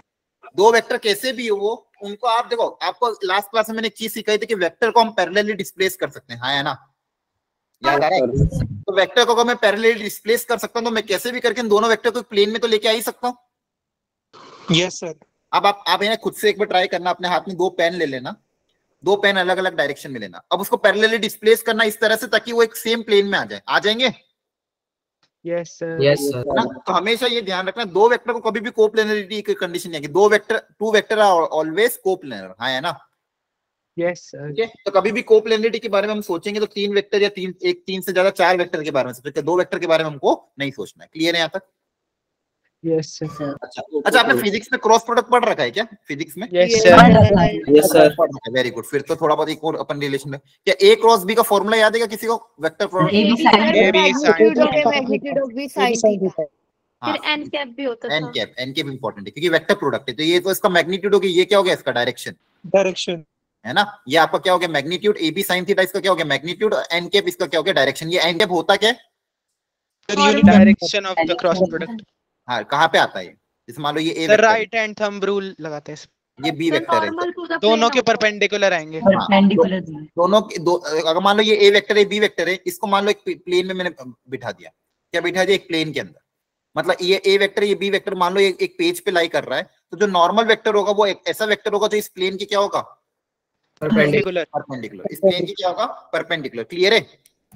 Speaker 1: दो वेक्टर कैसे भी हो वो, उनको आप देखो, आपको लास्ट क्लास में मैंने एक चीज सिखाई थी कि वेक्टर को हम पैरेलली डिस्प्लेस कर सकते हैं, हाँ है ना? याद आ रहा है? तो वेक्टर को अगर मैं पैरेलली डिस्प्लेस कर सकता हूँ तो मैं कैसे भी करके इन दोनों वेक्टर को प्लेन में तो लेके आ ही सकता हूँ।
Speaker 9: Yes sir.
Speaker 1: अब आप इन्हें खुद से एक बार ट्राई करना, अपने हाथ में दो पेन ले लेना, दो पेन अलग अलग डायरेक्शन में लेना, अब उसको पैरेलली डिस्प्लेस करना इस तरह से ताकि वो एक सेम प्लेन में आ जाए। आ जाएंगे?
Speaker 5: Yes sir.
Speaker 3: Yes, sir.
Speaker 1: है ना? तो हमेशा ये ध्यान रखना, दो वेक्टर को कभी भी कोप्लेनरिटी की कंडीशन नहीं है कि दो vector, two vector are always coplanar, हाँ है ना?
Speaker 5: Yes sir.
Speaker 1: ठीक है, तो कभी भी कोप्लेनरिटी के बारे में हम सोचेंगे तो तीन वेक्टर या तीन से ज्यादा चार वेक्टर के बारे में सोचेंगे, दो वेक्टर के बारे में हमको नहीं सोचना है। क्लियर है यहाँ तक?
Speaker 5: Yes sir.
Speaker 1: अच्छा, आपने फिजिक्स में क्रॉस प्रोडक्ट पढ़ रखा है क्या? फिजिक्स में
Speaker 5: yes sir.
Speaker 3: Yes, sir.
Speaker 1: Very good. फिर तो थोड़ा बहुत एक और अपन रिलेशन में, क्या ए क्रॉस बी का फॉर्मूला याद है क्या किसी को? Vector product
Speaker 2: A B sine
Speaker 4: फिर एन कैप भी होता था।
Speaker 1: एन कैप इंपॉर्टेंट है क्योंकि वेक्टर प्रोडक्ट है, तो ये तो इसका मैग्नीट्यूड होगी, ये क्या हो गया इसका डायरेक्शन,
Speaker 9: डायरेक्शन
Speaker 1: है ना? ये आपका क्या हो गया magnitude, A B sine theta इसका क्या हो गया मैग्नीट्यूड, एन कैप इसका क्या हो गया डायरेक्शन। ये एन कैप होता क्या है?
Speaker 5: Direction of the cross product.
Speaker 1: हाँ, कहाँ पे आता है? जैसे मान लो ये A
Speaker 5: sir right hand thumb rule लगाते हैं,
Speaker 1: ये बी वेक्टर है,
Speaker 5: दोनों के परपेंडिकुलर आएंगे।
Speaker 2: परपेंडिकुलर
Speaker 1: दोनों दो, अगर मान लो ये ए वेक्टर है बी वेक्टर है, इसको मान लो एक प्लेन में मैंने बिठा दिया, क्या बिठा दिया? एक प्लेन के अंदर, मतलब ये ए वेक्टर ये बी वेक्टर मान लो एक पेज पे लाई कर रहा है, तो जो नॉर्मल वेक्टर होगा वो एक ऐसा वेक्टर होगा जो इस प्लेन के क्या होगा
Speaker 5: परपेंडिकुलर।
Speaker 1: इस प्लेन की क्या होगा परपेंडिकुलर। क्लियर है?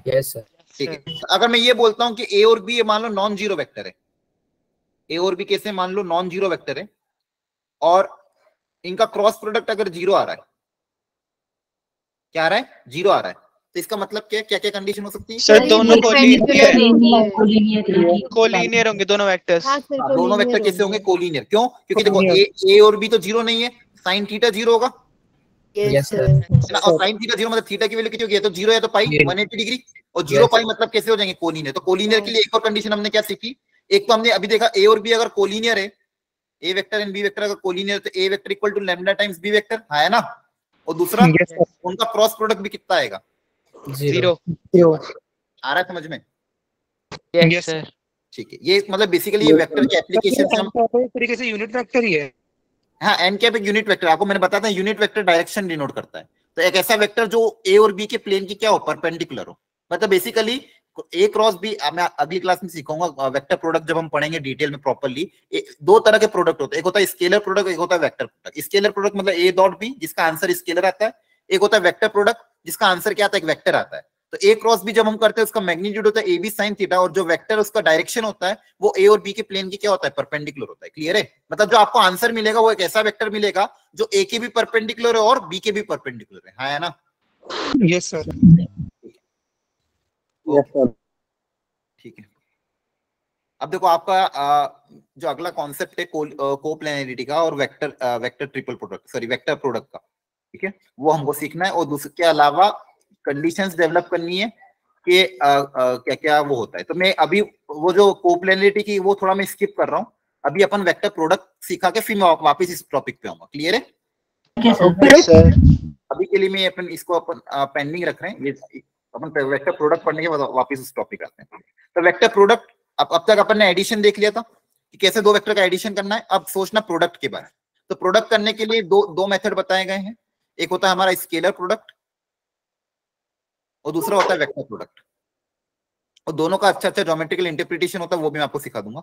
Speaker 3: Yes, sir.
Speaker 1: ठीक है। अगर मैं ये बोलता हूँ कि ए और बी मान लो नॉन जीरो वेक्टर है, ए और बी कैसे मान लो नॉन जीरो वेक्टर है, और इनका क्रॉस प्रोडक्ट अगर जीरो आ रहा है, क्या आ रहा है? जीरो आ रहा है, तो इसका मतलब क्या क्या क्या कंडीशन हो सकती है?
Speaker 5: सर दोनों कोलिनियर होंगे दोनों वेक्टर्स।
Speaker 1: दोनों वेक्टर कैसे होंगे? कोलिनियर। क्यों? क्योंकि देखो ए और बी तो जीरो नहीं है, साइन थीटा जीरो होगा,
Speaker 3: Yes, sir.
Speaker 1: है ना? और साइन थीटा जीरो मतलब थीटा की वैल्यू कितनी होगी? या तो जीरो या तो पाई 180 डिग्री, और जीरो पाई मतलब कैसे हो जाएंगे? कोलिनियर। तो कोलिनियर के लिए एक और कंडीशन हमने क्या सीखी? एक तो हमने अभी देखा ए और बी अगर कोलिनियर है, A vector and B vector अगर कोलिनियर, तो A vector equal to lambda times B vector, है ना? और दूसरा उनका क्रॉस प्रोडक्ट भी कितना आएगा?
Speaker 5: जीरो।
Speaker 1: आ रहा है समझ में?
Speaker 5: Yes sir.
Speaker 1: ठीक है, ये मतलब बेसिकली ये वेक्टर के एप्लीकेशन से हम
Speaker 9: एक तरीके से यूनिट वेक्टर ही है।
Speaker 1: हाँ, एन कैप एक यूनिट वेक्टर, आपको मैंने बताया था यूनिट वेक्टर डायरेक्शन डिनोट करता है, तो एक ऐसा वेक्टर जो ए और बी के प्लेन की क्या हो परपेंडिकुलर हो, मतलब बेसिकली ए क्रॉस बी। मैं अगली क्लास में सिखाऊंगा वेक्टर प्रोडक्ट, जब हम पढ़ेंगे डिटेल में प्रॉपर्ली। दो तरह के प्रोडक्ट होते हैं, एक होता है स्केलर प्रोडक्ट, एक होता है वेक्टर प्रोडक्ट। स्केलर प्रोडक्ट मतलब ए डॉट बी जिसका आंसर स्केलर आता है, एक होता है वेक्टर प्रोडक्ट जिसका आंसर क्या आता है? एक वेक्टर आता है। तो ए क्रॉस बी जब हम करते हैं उसका मैग्नीट्यूड होता है ए बी साइन थीटा, और जो वेक्टर उसका डायरेक्शन होता है वो ए और बी के प्लेन की क्या होता है? परपेंडिकुलर होता है। क्लियर है? मतलब जो आपको आंसर मिलेगा वो एक ऐसा वेक्टर मिलेगा जो ए के भी परपेंडिकुलर है और बी के भी परपेंडिकुलर है ना?
Speaker 9: Yes sir.
Speaker 1: ठीक है। अब देखो आपका जो अगला कॉन्सेप्ट है कोप्लेनरिटी का और vector triple product, sorry vector product का, ठीक है, वो हमको सीखना है। और दूसरे के अलावा कंडीशंस डेवलप करनी है कि क्या क्या वो होता है। तो मैं अभी वो जो कोप्लेनरिटी की वो थोड़ा मैं स्किप कर रहा हूँ, अभी अपन वेक्टर प्रोडक्ट सिखा के फिर मैं वापस इस टॉपिक पे आऊंगा। क्लियर है? अभी के लिए मैं अपन इसको अपन पेंडिंग रख रहे हैं, ये अपन वेक्टर प्रोडक्ट पढ़ने के बाद वापस उस टॉपिक आते हैं। तो वेक्टर प्रोडक्ट अब तक अपन ने एडिशन देख लिया था कि कैसे दो वेक्टर का एडिशन करना है, अब सोचना प्रोडक्ट के बारे में। तो प्रोडक्ट करने के लिए दो मेथड बताए गए हैं, एक होता है हमारा स्केलर प्रोडक्ट और दूसरा होता है वेक्टर प्रोडक्ट, और दोनों का अच्छा ज्योमेट्रिकल इंटरप्रिटेशन होता है, वो भी मैं आपको सिखा दूंगा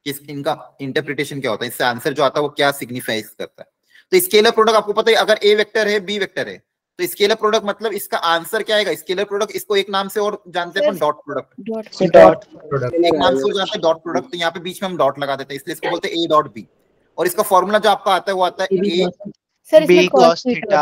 Speaker 1: कि इनका इंटरप्रिटेशन क्या होता है, इससे आंसर जो आता है वो क्या सिग्निफाइज करता है। तो स्केलर प्रोडक्ट आपको पता है, अगर ए वेक्टर है बी वेक्टर है तो स्केलर प्रोडक्ट मतलब इसका आंसर क्या आएगा? स्केलर प्रोडक्ट इसको एक नाम से और जानते हैं अपन डॉट प्रोडक्ट, एक नाम से जानते हैं डॉट प्रोडक्ट। तो यहाँ पे बीच में हम डॉट लगा देते हैं, इसलिए इसको बोलते हैं ए डॉट बी, और इसका फॉर्मूला जो आपका आता है वो आता है ए
Speaker 5: बी cos थीटा।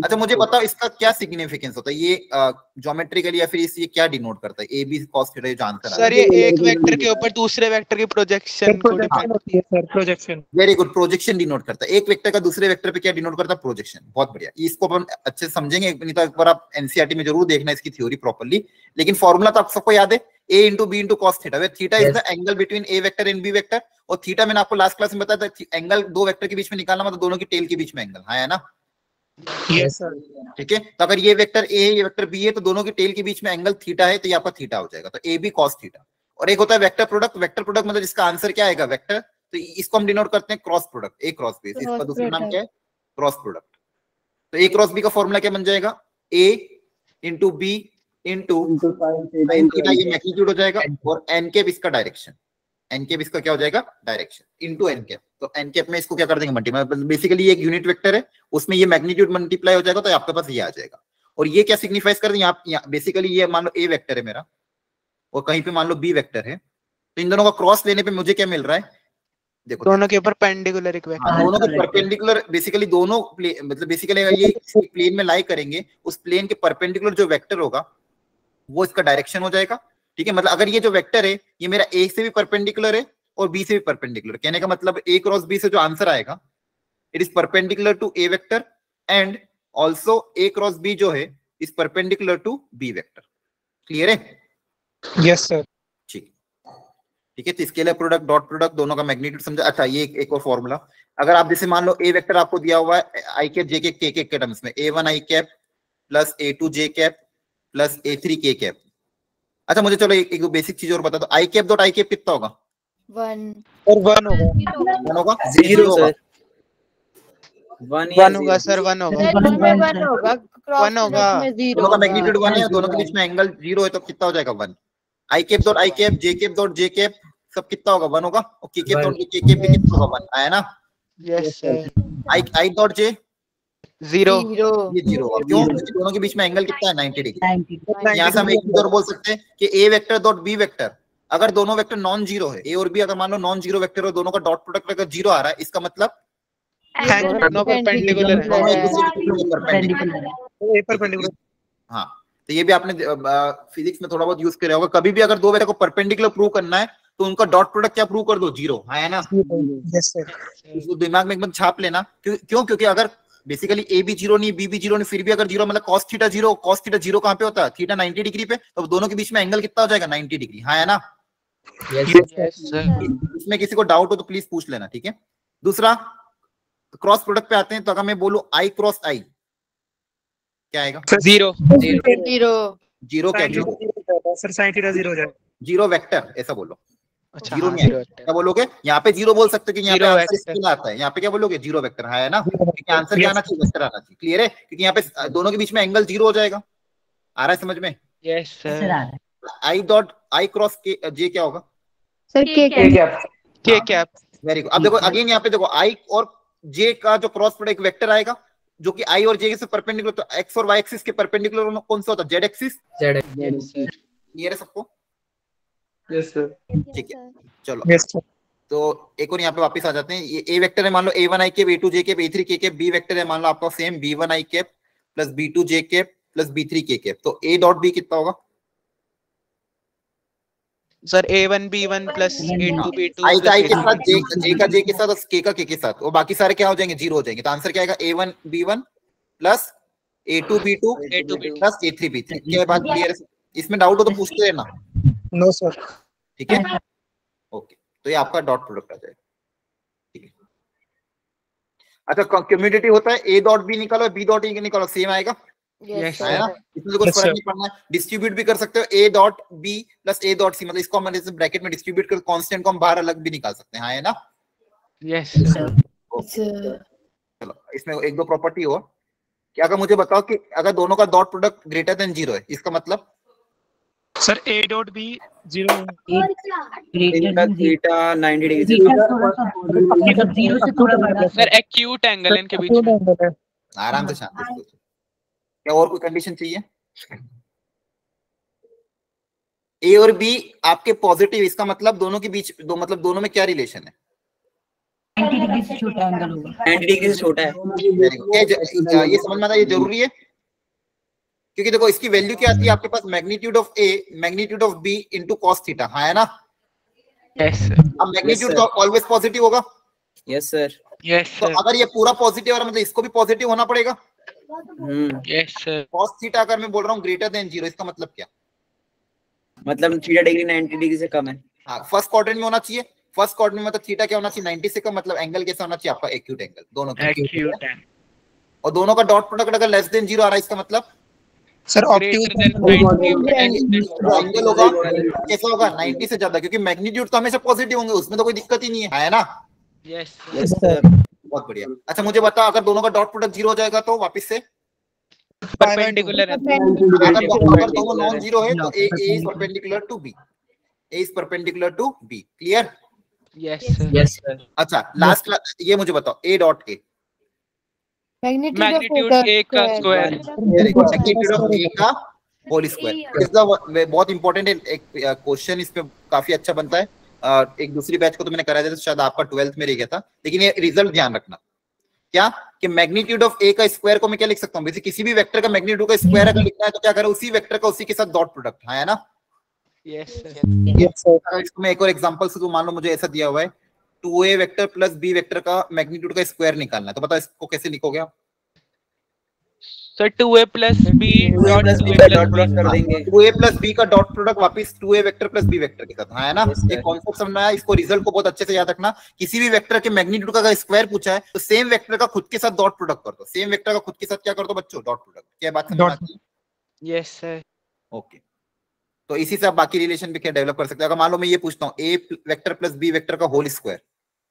Speaker 1: अच्छा मुझे बताओ इसका क्या सिग्निफिकेंस होता है, ये ज्योमेट्रिकली या फिर ये क्या डिनोट करता है? ए बी cos थीटा जो आंसर
Speaker 5: सर ये एक वेक्टर के ऊपर दूसरे वेक्टर की प्रोजेक्शन को डिपेंड
Speaker 9: होती है sir, projection.
Speaker 1: Very good, projection denote करता है। एक वेक्टर का दूसरे वेक्टर पे क्या डिनोट करता है? प्रोजेक्शन। बहुत बढ़िया, इसको अपन अच्छे से समझेंगे, नहीं तो एक बार आप एनसीईआरटी में जरूर देखना इसकी थ्योरी प्रॉपर्ली। लेकिन फॉर्मूला तो आप सबको याद है, a into b into cos theta, where theta is the angle between a vector and b vector, और थीटा मैंने आपको लास्ट क्लास में बताया था एंगल दो वेक्टर के बीच में निकालना मतलब दोनों की टेल के बीच में एंगल, है ना?
Speaker 9: Yes sir.
Speaker 1: ठीक है, तो अगर ये वेक्टर a ये वेक्टर b है तो दोनों की टेल के बीच में एंगल थीटा है, तो ये आपका थीटा हो जाएगा, तो a b cos थीटा। और एक होता है वेक्टर प्रोडक्ट। वेक्टर प्रोडक्ट मतलब जिसका आंसर क्या आएगा वेक्टर, तो इसको हम डिनोट करते हैं cross product, A cross B. इसका दूसरा नाम क्या है, क्रॉस प्रोडक्ट। तो ए क्रॉस बी का फॉर्मूला क्या बन जाएगा, A into B into sine theta, ये मैग्नीट्यूड हो जाएगा, और एन कैप इसका डायरेक्शन, एन कैप इसका क्या हो जाएगा डायरेक्शन, इंटू एन कैप। तो एन कैप में इसको क्या कर देंगे मल्टीप्लाई, बेसिकली ये एक यूनिट वेक्टर है, उसमें ये मैग्नीट्यूड मल्टीप्लाई हो जाएगा, तो आपके पास ये आ जाएगा। और ये क्या सिग्निफाइज कर देंगे आप, बेसिकली ये मान लो ए वेक्टर है मेरा, और कहीं पे मान लो बी वेक्टर है, तो इन दोनों का क्रॉस लेने पे मुझे क्या मिल रहा है, देखो
Speaker 5: दोनों के ऊपर परपेंडिकुलर एक वेक्टर,
Speaker 1: दोनों के परपेंडिकुलर, बेसिकली दोनों मतलब बेसिकली ये प्लेन में लाई करेंगे, उस प्लेन के परपेंडिकुलर जो वेक्टर होगा वो इसका डायरेक्शन हो जाएगा। ठीक है, मतलब अगर ये जो वेक्टर है ये मेरा ए से भी परपेंडिकुलर है और बी से भी परपेंडिकुलर, कहने का मतलब ए क्रॉस बी से जो आंसर आएगा it is perpendicular to A vector and also A cross B जो है is perpendicular to B vector. Clear है?
Speaker 9: Yes sir.
Speaker 1: ठीक है, तो स्केलर प्रोडक्ट डॉट प्रोडक्ट दोनों का मैग्नीट्यूड समझा। अच्छा, ये एक और फॉर्मूला, अगर आप जैसे मान लो ए वेक्टर आपको दिया हुआ है आई कैप जे के टर्म्स में, a1 आई कैप प्लस a2 जे कैप प्लस a3 के कैप। अच्छा मुझे चलो एक बेसिक चीज और बता दो, आई कैप डॉट आई कैप कितना होगा,
Speaker 6: 1
Speaker 9: और 1 होगा,
Speaker 1: 1 होगा,
Speaker 3: 0 होगा,
Speaker 5: 1 होगा सर, 1 होगा, 1 होगा,
Speaker 1: दोनों का मैग्नीट्यूड 1 है, दोनों के बीच में एंगल 0 है, तो कितना हो जाएगा 1। I cap dot I cap, J cap dot J cap सब कितना होगा 1 होगा, और के कैप डॉट के कैप भी कितना होगा 1 आया ना।
Speaker 5: Yes sir.
Speaker 1: I dot J
Speaker 5: 0,
Speaker 1: ये 0 होगा, क्यों, क्योंकि दोनों के बीच में एंगल कितना है 90 डिग्री। यहाँ से हम एक चीज और बोल सकते हैं कि A vector dot B vector, अगर दोनों वेक्टर नॉन जीरो है, ए और बी अगर मान लो नॉन जीरो वेक्टर हो, दोनों का डॉट प्रोडक्ट अगर 0 आ रहा है, इसका मतलब
Speaker 5: दोनों परपेंडिकुलर
Speaker 9: परपेंडिकुलर।
Speaker 1: हाँ, तो ये भी आपने फिजिक्स में थोड़ा बहुत यूज किया होगा। कभी भी अगर दो वेक्टर को परपेंडिकुलर प्रूव करना है तो उनका डॉट प्रोडक्ट क्या प्रूव कर दो, 0 है ना।
Speaker 9: Yes sir.
Speaker 1: इसको दिमाग में एकदम छाप लेना, क्यों, क्योंकि अगर बेसिकली ए भी 0 नहीं, बी भी 0 नहीं, फिर भी अगर 0 मतलब cos थीटा 0, cos थीटा 0 कहाँ पे होता है, थीटा 90 डिग्री पे, तो दोनों के बीच में एंगल कितना हो जाएगा 90 डिग्री, हाँ है ना। इसमें किसी को डाउट हो तो प्लीज पूछ लेना, ठीक है। दूसरा क्रॉस प्रोडक्ट पे आते हैं, तो अगर मैं बोलूं आई क्रॉस आई क्या आएगा,
Speaker 5: 0
Speaker 1: जीरो क्या,
Speaker 9: सर sin थीटा 0 हो जाएगा,
Speaker 1: 0 वेक्टर ऐसा बोलो।
Speaker 5: अच्छा,
Speaker 1: जीरो नहीं है, क्या बोलोगे, यहाँ पे 0 बोल सकते हो कि यहाँ पे आंसर स्केलर आता है, यहाँ पे क्या बोलोगे 0 वेक्टर है ना, क्योंकि आंसर क्या आना चाहिए, वेक्टर आना चाहिए। क्लियर है, क्योंकि यहाँ पे दोनों के बीच में एंगल 0 हो जाएगा, आ रहा है समझ में।
Speaker 5: Yes sir.
Speaker 1: I dot I cross के जे क्या होगा,
Speaker 8: सर के
Speaker 5: कैप।
Speaker 1: Very good. अब देखो अगेन यहाँ पे देखो आई और जे का जो क्रॉस प्रोडक्ट वेक्टर आएगा जो कि आई और जे से परपेंडिकुलर, तो एक्स और वाई एक्सिस के परपेंडिकुलर कौन सा होता है, जेड एक्सिस। क्लियर है सबको?
Speaker 10: Yes sir.
Speaker 1: ठीक है, चलो
Speaker 9: यस सर।
Speaker 1: तो एक और यहाँ पे वापस आ जाते हैं। ये ए वेक्टर है मान लो a1 आई कैप, a2 जे कैप, a3 के कैप। बी वेक्टर है मान लो आपका सेम b1 आई कैप प्लस b2 जे कैप प्लस b3 के कैप। तो a डॉट b कितना होगा
Speaker 5: sir, a1 b1 plus a2 b2
Speaker 1: आई का आई के साथ, जे का जे के साथ और के का के साथ, और बाकी सारे क्या हो जाएंगे 0 हो जाएंगे। तो आंसर क्या आएगा a1 b1 plus a2 b2 plus a3 b3। क्या बात क्लियर है? इसमें डाउट हो तो पूछते रहना।
Speaker 9: No sir.
Speaker 1: ठीक है, ओके, तो ये आपका डॉट प्रोडक्ट आ जाएगा। ठीक है, अच्छा कम्युनिटी होता है a डॉट b निकालो, b डॉट e निकालो, सेम आएगा,
Speaker 6: यस
Speaker 1: है ना। इसमें कोई फर्क नहीं पड़ना है। डिस्ट्रीब्यूट भी कर सकते हो, a dot b plus a dot c, मतलब इसको हम ब्रैकेट में डिस्ट्रीब्यूट कर कांस्टेंट को हम बाहर अलग भी निकाल सकते हैं, है ना।
Speaker 5: यस
Speaker 1: चलो इसमें एक दो प्रॉपर्टी हो कि अगर मुझे बताओ कि अगर दोनों का डॉट प्रोडक्ट ग्रेटर देन 0 है, इसका मतलब
Speaker 9: सर a डॉट b 0
Speaker 3: इनका थीटा 90 डिग्री
Speaker 2: मतलब 0 से थोड़ा बड़ा
Speaker 5: सर, एक्यूट एंगल इनके बीच में।
Speaker 1: आराम से शांति से सोचो। क्या और कोई कंडीशन चाहिए? ए और बी आपके पॉजिटिव, इसका मतलब दोनों के बीच मतलब दोनों में क्या रिलेशन है,
Speaker 2: 90 डिग्री से छोटा एंगल होगा,
Speaker 3: 90 डिग्री से छोटा है।
Speaker 1: ये समझ में आता है, ये जरूरी है क्योंकि देखो इसकी वैल्यू क्या आती है आपके पास, magnitude of A magnitude of B into cos theta, हाँ है ना।
Speaker 5: Yes sir.
Speaker 1: अब मैग्नीट्यूड तो ऑलवेज पॉजिटिव होगा।
Speaker 3: Yes sir.
Speaker 5: यस
Speaker 1: तो
Speaker 5: सर।
Speaker 1: अगर ये पूरा पॉजिटिव है मतलब इसको भी पॉजिटिव होना पड़ेगा।
Speaker 5: Yes sir.
Speaker 1: cos थीटा अगर मैं बोल रहा हूँ ग्रेटर देन 0, इसका मतलब क्या,
Speaker 3: मतलब थीटा डिग्री 90 डिग्री से कम है।
Speaker 1: हाँ, फर्स्ट क्वाड्रेंट में होना चाहिए। फर्स्ट क्वाड्रेंट में मतलब थीटा क्या होना चाहिए, 90 से कम, मतलब एंगल कैसा होना चाहिए आपका, एक्यूट एंगल, दोनों का।
Speaker 5: एक्यूट है।
Speaker 1: और दोनों का डॉट प्रोडक्ट अगर लेस देन 0 आ रहा है, इसका मतलब
Speaker 9: sir
Speaker 5: greater than 90 or less than
Speaker 1: triangle होगा कैसा होगा 90 से ज्यादा, क्योंकि मैग्नीट्यूड तो हमेशा पॉजिटिव होंगे, उसमें तो कोई दिक्कत ही नहीं है ना।
Speaker 5: yes
Speaker 1: यस बहुत बढ़िया। अच्छा मुझे बता, अगर दोनों का डॉट प्रोडक्ट 0 हो जाएगा तो वापस से
Speaker 5: perpendicular है।
Speaker 1: अगर दोनों नॉन जीरो है तो A is perpendicular to B, A is perpendicular to B. Clear?
Speaker 5: yes
Speaker 3: yes sir.
Speaker 1: अच्छा लास्ट ये मुझे बताओ A dot A,
Speaker 5: magnitude A का स्क्वायर।
Speaker 1: मैग्नीट्यूड ऑफ ए का होल स्क्वायर। इसका बहुत इंपॉर्टेंट है एक क्वेश्चन, इस पे काफी अच्छा बनता है। एक दूसरी बैच को तो मैंने कराया था, शायद आपका 12th में रह गया था, लेकिन ये रिजल्ट ध्यान रखना क्या कि मैग्नीट्यूड ऑफ ए का स्क्वायर को मैं क्या लिख सकता हूँ, किसी भी वेक्टर का मैग्नीट्यूड का स्क्वायर अगर लिखना है तो क्या करें, उसी वेक्टर का उसी के साथ डॉट प्रोडक्ट, है ना।
Speaker 5: yes
Speaker 1: इसको मैं एक और एग्जांपल से, तो मान लो मुझे ऐसा दिया हुआ है 2a vector plus b vector का मैग्नीट्यूड का स्क्वायर निकालना है, तो बताओ इसको कैसे लिखोगे आप?
Speaker 5: Sir 2a plus b dot 2a plus
Speaker 3: कर देंगे।
Speaker 1: 2a प्लस b का डॉट प्रोडक्ट वापस 2a vector plus b vector के साथ, है ना। एक कॉन्सेप्ट समझना है, इसको रिजल्ट को बहुत अच्छे से याद रखना। किसी भी वेक्टर के मैग्नीट्यूड का अगर स्क्वायर पूछा है तो सेम वेक्टर का खुद के साथ डॉट प्रोडक्ट कर दो, सेम वेक्टर का खुद के साथ क्या कर दो बच्चों, डॉट प्रोडक्ट। क्या बात समझ आती है?
Speaker 5: yes sir
Speaker 1: ओके, तो इसी से आप बाकी रिलेशन भी क्या डेवलप कर सकते हैं। अगर मान लो मैं ये पूछता हूँ a vector plus b vector का होल स्क्वायर,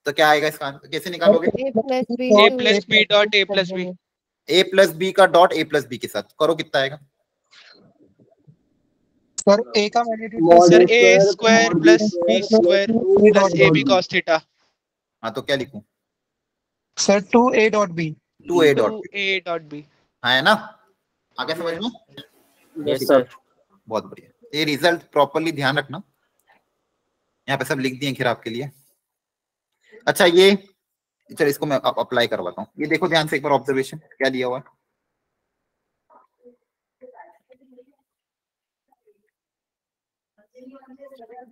Speaker 1: तो क्या आएगा इसका आंसर, कैसे निकालोगे?
Speaker 5: a plus b dot a plus b
Speaker 1: a plus B का डॉट a प्लस बी के साथ करो, कितना आएगा?
Speaker 9: सर ए का magnitude
Speaker 5: sir a square plus b square plus ab cos theta.
Speaker 1: हाँ तो क्या लिखूं?
Speaker 9: Sir 2a dot b
Speaker 1: 2a dot
Speaker 5: 2a dot b
Speaker 1: है ना। आगे समझ में?
Speaker 3: Yes sir.
Speaker 1: बहुत बढ़िया। ये रिजल्ट प्रॉपर्ली ध्यान रखना, यहाँ पे सब लिख दिए खैर आपके लिए। अच्छा ये चलो इसको मैं अप्लाई करवाता हूँ। ये देखो ध्यान से एक बार ऑब्जर्वेशन क्या दिया हुआ है।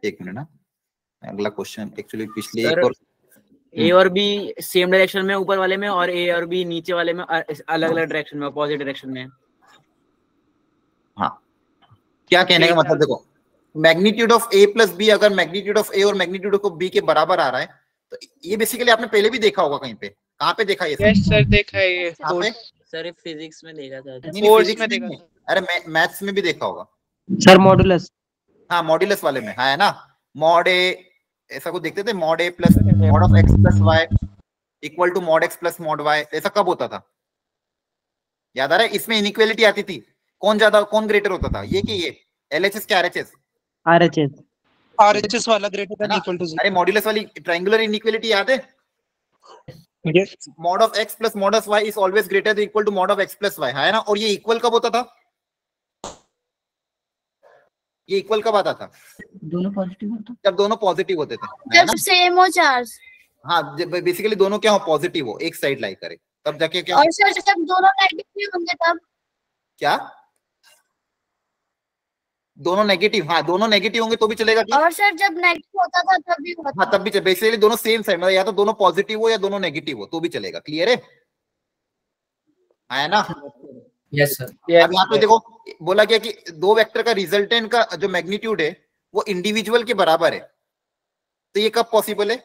Speaker 1: एक मिनट ना, अगला क्वेश्चन एक्चुअली पिछले एक और
Speaker 3: ए और बी सेम डायरेक्शन में ऊपर वाले में, और ए और बी नीचे वाले में अलग अलग डायरेक्शन में, अपोजिट डायरेक्शन में।
Speaker 1: हाँ क्या कहने का मतलब, देखो magnitude of A plus B अगर मैग्नीट्यूड ऑफ ए और मैग्नीट्यूड ऑफ बी के बराबर आ रहा है तो ये बेसिकली आपने पहले भी देखा होगा कहीं पे। कहाँ पे देखा ये?
Speaker 5: yes सर देखा है ये
Speaker 3: सर फिजिक्स में देखा था।
Speaker 5: कोर्स में देखा था।
Speaker 1: अरे मैथ्स में भी देखा होगा
Speaker 7: सर मॉडुलस।
Speaker 1: हाँ मॉड्यूलस वाले में है ना। मॉड ए ऐसा कुछ देखते थे, mod A plus mod of X plus Y equal to mod X plus mod Y, ऐसा कब होता था याद आ रहा है? इसमें इनइक्वालिटी आती थी, कौन ज्यादा कौन ग्रेटर होता था, ये कि ये एलएचएस क्या आरएचएस?
Speaker 7: आरएचएस।
Speaker 9: आरएचएस वाला ग्रेटर देन इक्वल टू 0।
Speaker 1: अरे मॉड्यूलस वाली ट्रायंगुलर इनइक्वालिटी याद है?
Speaker 9: Yes
Speaker 1: mod of X plus mod of Y is always greater than equal to mod of X plus Y, है ना। और ये इक्वल कब होता था? ये इक्वल कब आता था?
Speaker 2: दोनों पॉजिटिव होता,
Speaker 1: जब दोनों पॉजिटिव होते थे,
Speaker 8: जब सेम हो चार्ज।
Speaker 1: हाँ बेसिकली दोनों क्या हो, पॉजिटिव हो, एक साइड लाई करे, तब जाके क्या।
Speaker 8: और सर जब दोनों नेगेटिव होंगे तब
Speaker 1: क्या? दोनों नेगेटिव, हाँ दोनों नेगेटिव होंगे तो भी चलेगा क्या?
Speaker 8: और सर जब नेगेटिव होता था तब भी होता।
Speaker 1: हाँ तब भी बेसिकली दोनों सेम साइड, मतलब या तो दोनों पॉजिटिव हो या दोनों नेगेटिव हो तो भी चलेगा। क्लियर है ना?
Speaker 3: Yes sir.
Speaker 1: अब यहाँ पे देखो बोला गया कि दो वेक्टर का रिजल्टेंट का जो मैग्नीट्यूड है वो इंडिविजुअल के बराबर है, तो ये कब पॉसिबल है?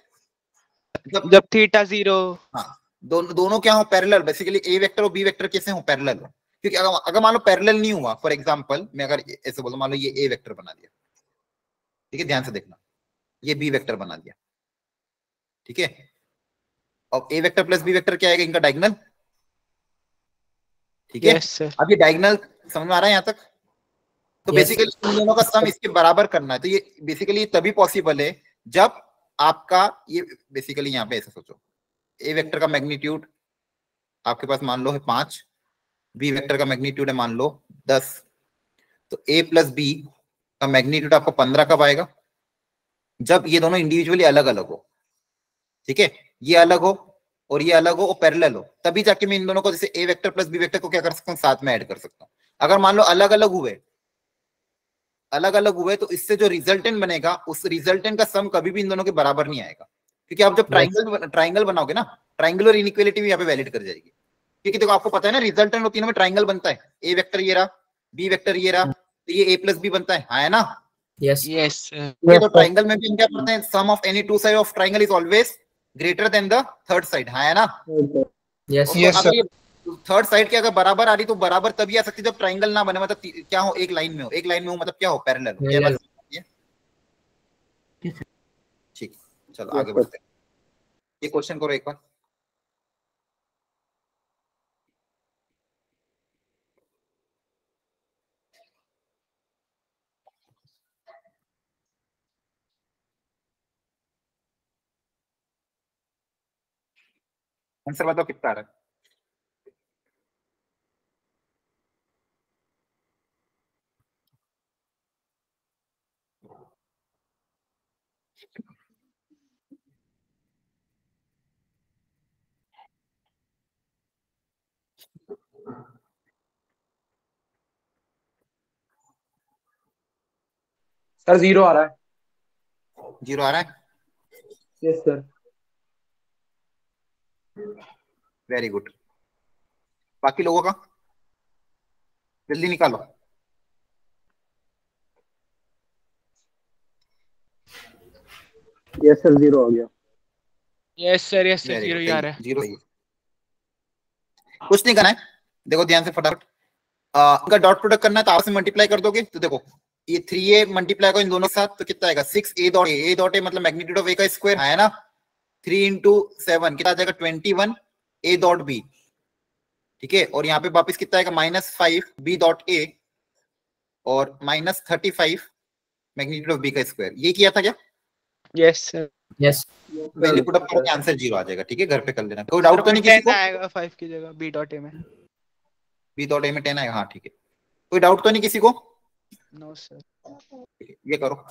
Speaker 5: जब थीटा 0।
Speaker 1: हाँ दोनों क्या हो, पैरेलल। बेसिकली ए वेक्टर और बी वेक्टर कैसे हो, पैरेलल हो। क्योंकि अगर मान लो पैरेलल नहीं हुआ, फॉर एग्जांपल मैं अगर ऐसे बोलूं, मान लो ये ए वेक्टर बना दिया, ठीक है ध्यान से देखना, ये बी वेक्टर बना दिया, ठीक है। और ए वेक्टर प्लस बी वेक्टर क्या आएगा, इनका डायगोनल, ठीक है। अब ये डायगोनल समझ में आ रहा है यहाँ तक? तो बेसिकली इन दोनों का सम इसके बराबर करना है। तो ये बेसिकली तभी पॉसिबल है जब आपका ये बेसिकली यहाँ पे ऐसा सोचो, ए वेक्टर का मैग्नीट्यूड आपके पास मान लो है 5, बी वेक्टर का मैग्नीट्यूड है मान लो 10, तो ए प्लस बी का मैग्नीट्यूड आपको 15 कब आएगा? जब ये दोनों इंडिविजुअली अलग अलग हो, ठीक है, ये अलग हो और ये अलग हो और पैरेलल हो, तभी जाके मैं इन दोनों को जैसे ए वेक्टर प्लस बी वेक्टर को क्या कर सकता हूँ, साथ में ऐड कर सकता हूँ। अगर मान लो अलग अलग हुए तो इससे जो रिजल्टेंट बनेगा उस रिजल्टेंट का सम कभी भी इन दोनों के बराबर नहीं आएगा, क्योंकि आप जब ट्राइंगल बनाओगे ना, ट्राइंगुलर इनइक्वालिटी भी यहाँ पे वैलिड कर जाएगी। क्योंकि देखो आपको पता है ना रिजल्टेंट और तीनों में ट्राइंगल बनता है, ए वेक्टर ये रहा, बी वेक्टर ये रहा, तो ये ए प्लस बी बनता है ना।
Speaker 3: Yes
Speaker 5: yes.
Speaker 1: तो ट्राइंगल में भी हम क्या पढ़ते हैं, sum of any two side of triangle is always greater than the third side, है ना।
Speaker 3: Yes
Speaker 1: yes sir. Third side के अगर बराबर आ रही तो बराबर तभी आ सकती जब ट्राइंगल ना बने, मतलब क्या हो, एक लाइन में हो, एक लाइन में हो मतलब क्या हो, पैरेलल हो। क्या बात है? ठीक, चलो आगे बढ़ते हैं। ये क्वेश्चन करो एक बार। आंसर बताओ कितना आ रहा है।
Speaker 10: सर 0 आ रहा है।
Speaker 1: 0 आ रहा है।
Speaker 10: Yes sir.
Speaker 1: Very good. बाकी लोगों का जल्दी निकालो।
Speaker 10: यस सर 0 आ गया।
Speaker 5: यस सर 0 ही आ रहा है।
Speaker 1: 0 कुछ नहीं करना है, देखो ध्यान से फटाफट। अगर डॉट प्रोडक्ट करना है तो आपस में मल्टीप्लाई कर दोगे तो देखो ये 3a मल्टीप्लाई करो इन दोनों के साथ तो कितना आएगा 6a dot a dot a मतलब मैग्नीट्यूड ऑफ a का स्क्वायर है ना। 3 into 7 कितना आ जाएगा 21 a डॉट b। ठीक है, और यहाँ पे वापस कितना आएगा -5 b डॉट a और -35 मैग्नीट्यूड ऑफ b का स्क्वायर। ये किया था क्या?
Speaker 5: Yes sir.
Speaker 3: Yes
Speaker 1: value put up करोगे आंसर 0 आ जाएगा। ठीक है, घर पे कर लेना। कोई डाउट तो नहीं किसी को?
Speaker 5: आएगा 5 की जगह b डॉट a में।
Speaker 1: b डॉट a में 10 आएगा। हाँ ठीक है, कोई डाउट तो नहीं किसी को?
Speaker 5: No sir.
Speaker 1: ये करो।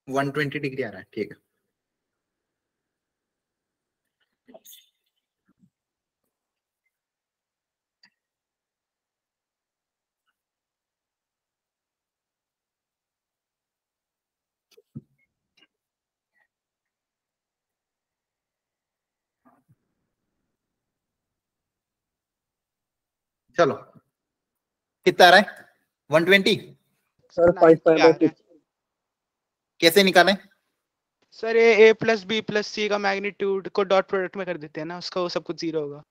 Speaker 1: है 120 डिग्री आ रहा है। ठीक है, चलो कितना आ रहा है 120।
Speaker 10: सर 5/6।
Speaker 1: कैसे निकालें?
Speaker 5: सर ये a plus b plus c का मैग्नीट्यूड को डॉट प्रोडक्ट में कर देते हैं ना, उसका वो सब कुछ 0 होगा।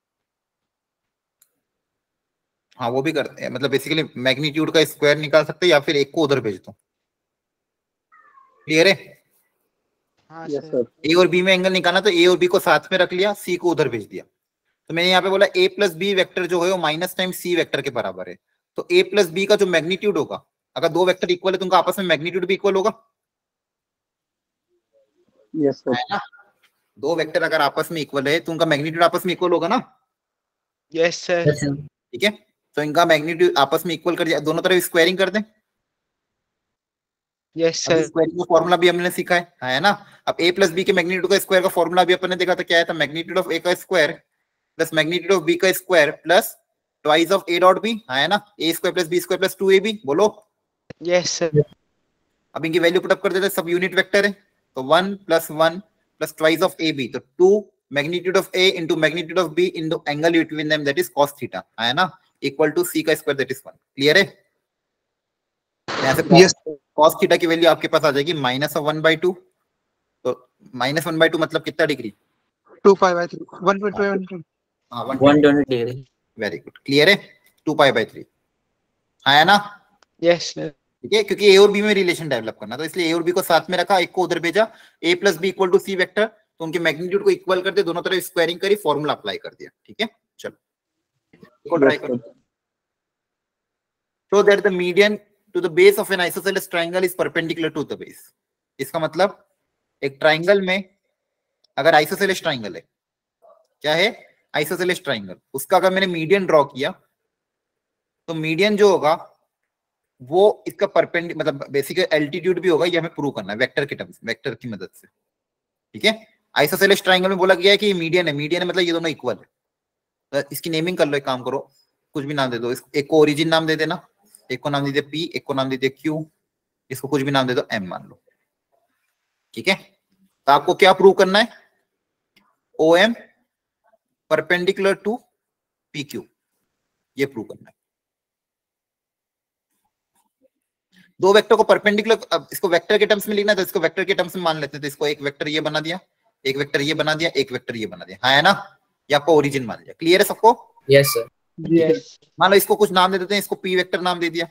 Speaker 1: हाँ वो भी करते हैं, मतलब बेसिकली मैग्नीट्यूड का स्क्वायर निकाल सकते हैं या फिर एक को उधर भेज दो। क्लियर है?
Speaker 5: हाँ
Speaker 10: यस
Speaker 5: सर।
Speaker 10: सर।
Speaker 1: ए और बी में एंगल निकालना तो ए और बी को साथ में रख लिया, सी को उधर भेज दिया। तो मैंने यहाँ पे बोला a प्लस बी वेक्टर जो है वो माइनस टाइम सी वेक्टर के बराबर है। तो a प्लस बी का जो मैग्नीट्यूड होगा, अगर दो वेक्टर इक्वल है तो उनका आपस में मैग्नीट्यूड भी इक्वल होगा।
Speaker 10: Yes sir.
Speaker 1: है ना? दो वेक्टर अगर आपस में इक्वल है तो उनका मैग्नीट्यूड आपस में इक्वल होगा ना।
Speaker 5: Yes sir.
Speaker 1: ठीक है, तो इनका मैग्नीट्यूड आपस में इक्वल कर दिया, दोनों तरफ स्क्वायरिंग कर दें।
Speaker 5: Yes sir.
Speaker 1: स्क्वायरिंग का फॉर्मूला भी हमने सीखा है ना। अब a प्लस बी के मैग्नीट्यूड का स्क्वायर का फॉर्मूला भी अपने देखा था, क्या है था मैग्नीट्यूड ऑफ a का square plus magnitude of b का square plus twice of a dot b है ना। a square plus b square plus 2ab। बोलो
Speaker 5: यस सर।
Speaker 1: अब इनकी वैल्यू पुटअप कर देते, सब यूनिट वेक्टर है तो 1 plus 1 plus twice of ab तो 2 magnitude of a into magnitude of b in the angle between them that is cos theta है ना, इक्वल टू c का स्क्वायर दैट इज 1। क्लियर है? यहाँ से
Speaker 9: यस
Speaker 1: cos थीटा की value आपके पास आ जाएगी -1/2। तो -1/2 मतलब कितना डिग्री?
Speaker 9: 2π/3 1.5
Speaker 1: हाँ
Speaker 3: 120 डिग्री।
Speaker 1: Very good. क्लियर है? 2π/3 है ना।
Speaker 5: Yes sir.
Speaker 1: ठीक है, क्योंकि ए और बी में रिलेशन डेवलप करना तो इसलिए ए और बी को साथ में रखा, एक को उधर भेजा। a plus B equal to C vector, तो उनके मैग्नीट्यूड को इक्वल कर दे, दोनों तरफ स्क्वायरिंग करी, फॉर्मूला अप्लाई कर दिया। ठीक है, चलो इसको ट्राई करो। Show that the median to the base of an isosceles triangle is perpendicular to the base. इसका मतलब एक ट्राइंगल में अगर आइसोसेलेस ट्राइंगल है, क्या है आइसोसेलेस ट्राइंगल, उसका अगर मैंने मीडियन ड्रॉ किया तो मीडियन जो होगा वो इसका परपेंडिकुलर मतलब बेसिकली एल्टीट्यूड भी होगा, ये हमें प्रूव करना है वेक्टर के टर्म्स, वेक्टर की मदद से। ठीक है, आइसोसेलेस ट्राइंगल में बोला गया है कि ये मीडियन है, मीडियन है मतलब ये दोनों इक्वल है। तो इसकी नेमिंग कर लो, एक काम करो, कुछ भी नाम दे दो, एक को ओरिजिन नाम दे देना, एक को नाम दे दिया P, एक को नाम दे दिया Q, इसको कुछ भी नाम दे दो M मान लो। ठीक है, तो आपको क्या प्रूव करना है, OM परपेंडिकुलर टू PQ, ये प्रूव करना है। दो वेक्टर को परपेंडिकुलर, अब इसको वेक्टर के टर्म्स में लिखना है तो इसको वेक्टर के टर्म्स में मान लेते हैं। तो इसको एक वेक्टर ये बना दिया, एक वेक्टर ये बना दिया, एक वेक्टर ये बना दिया, हाँ है ना, ये आपको ओरिजिन मान लिया। क्लियर है सबको?
Speaker 3: Yes sir.
Speaker 5: यस।
Speaker 1: मान लो इसको कुछ नाम दे देते हैं, इसको P वेक्टर नाम दे दिया,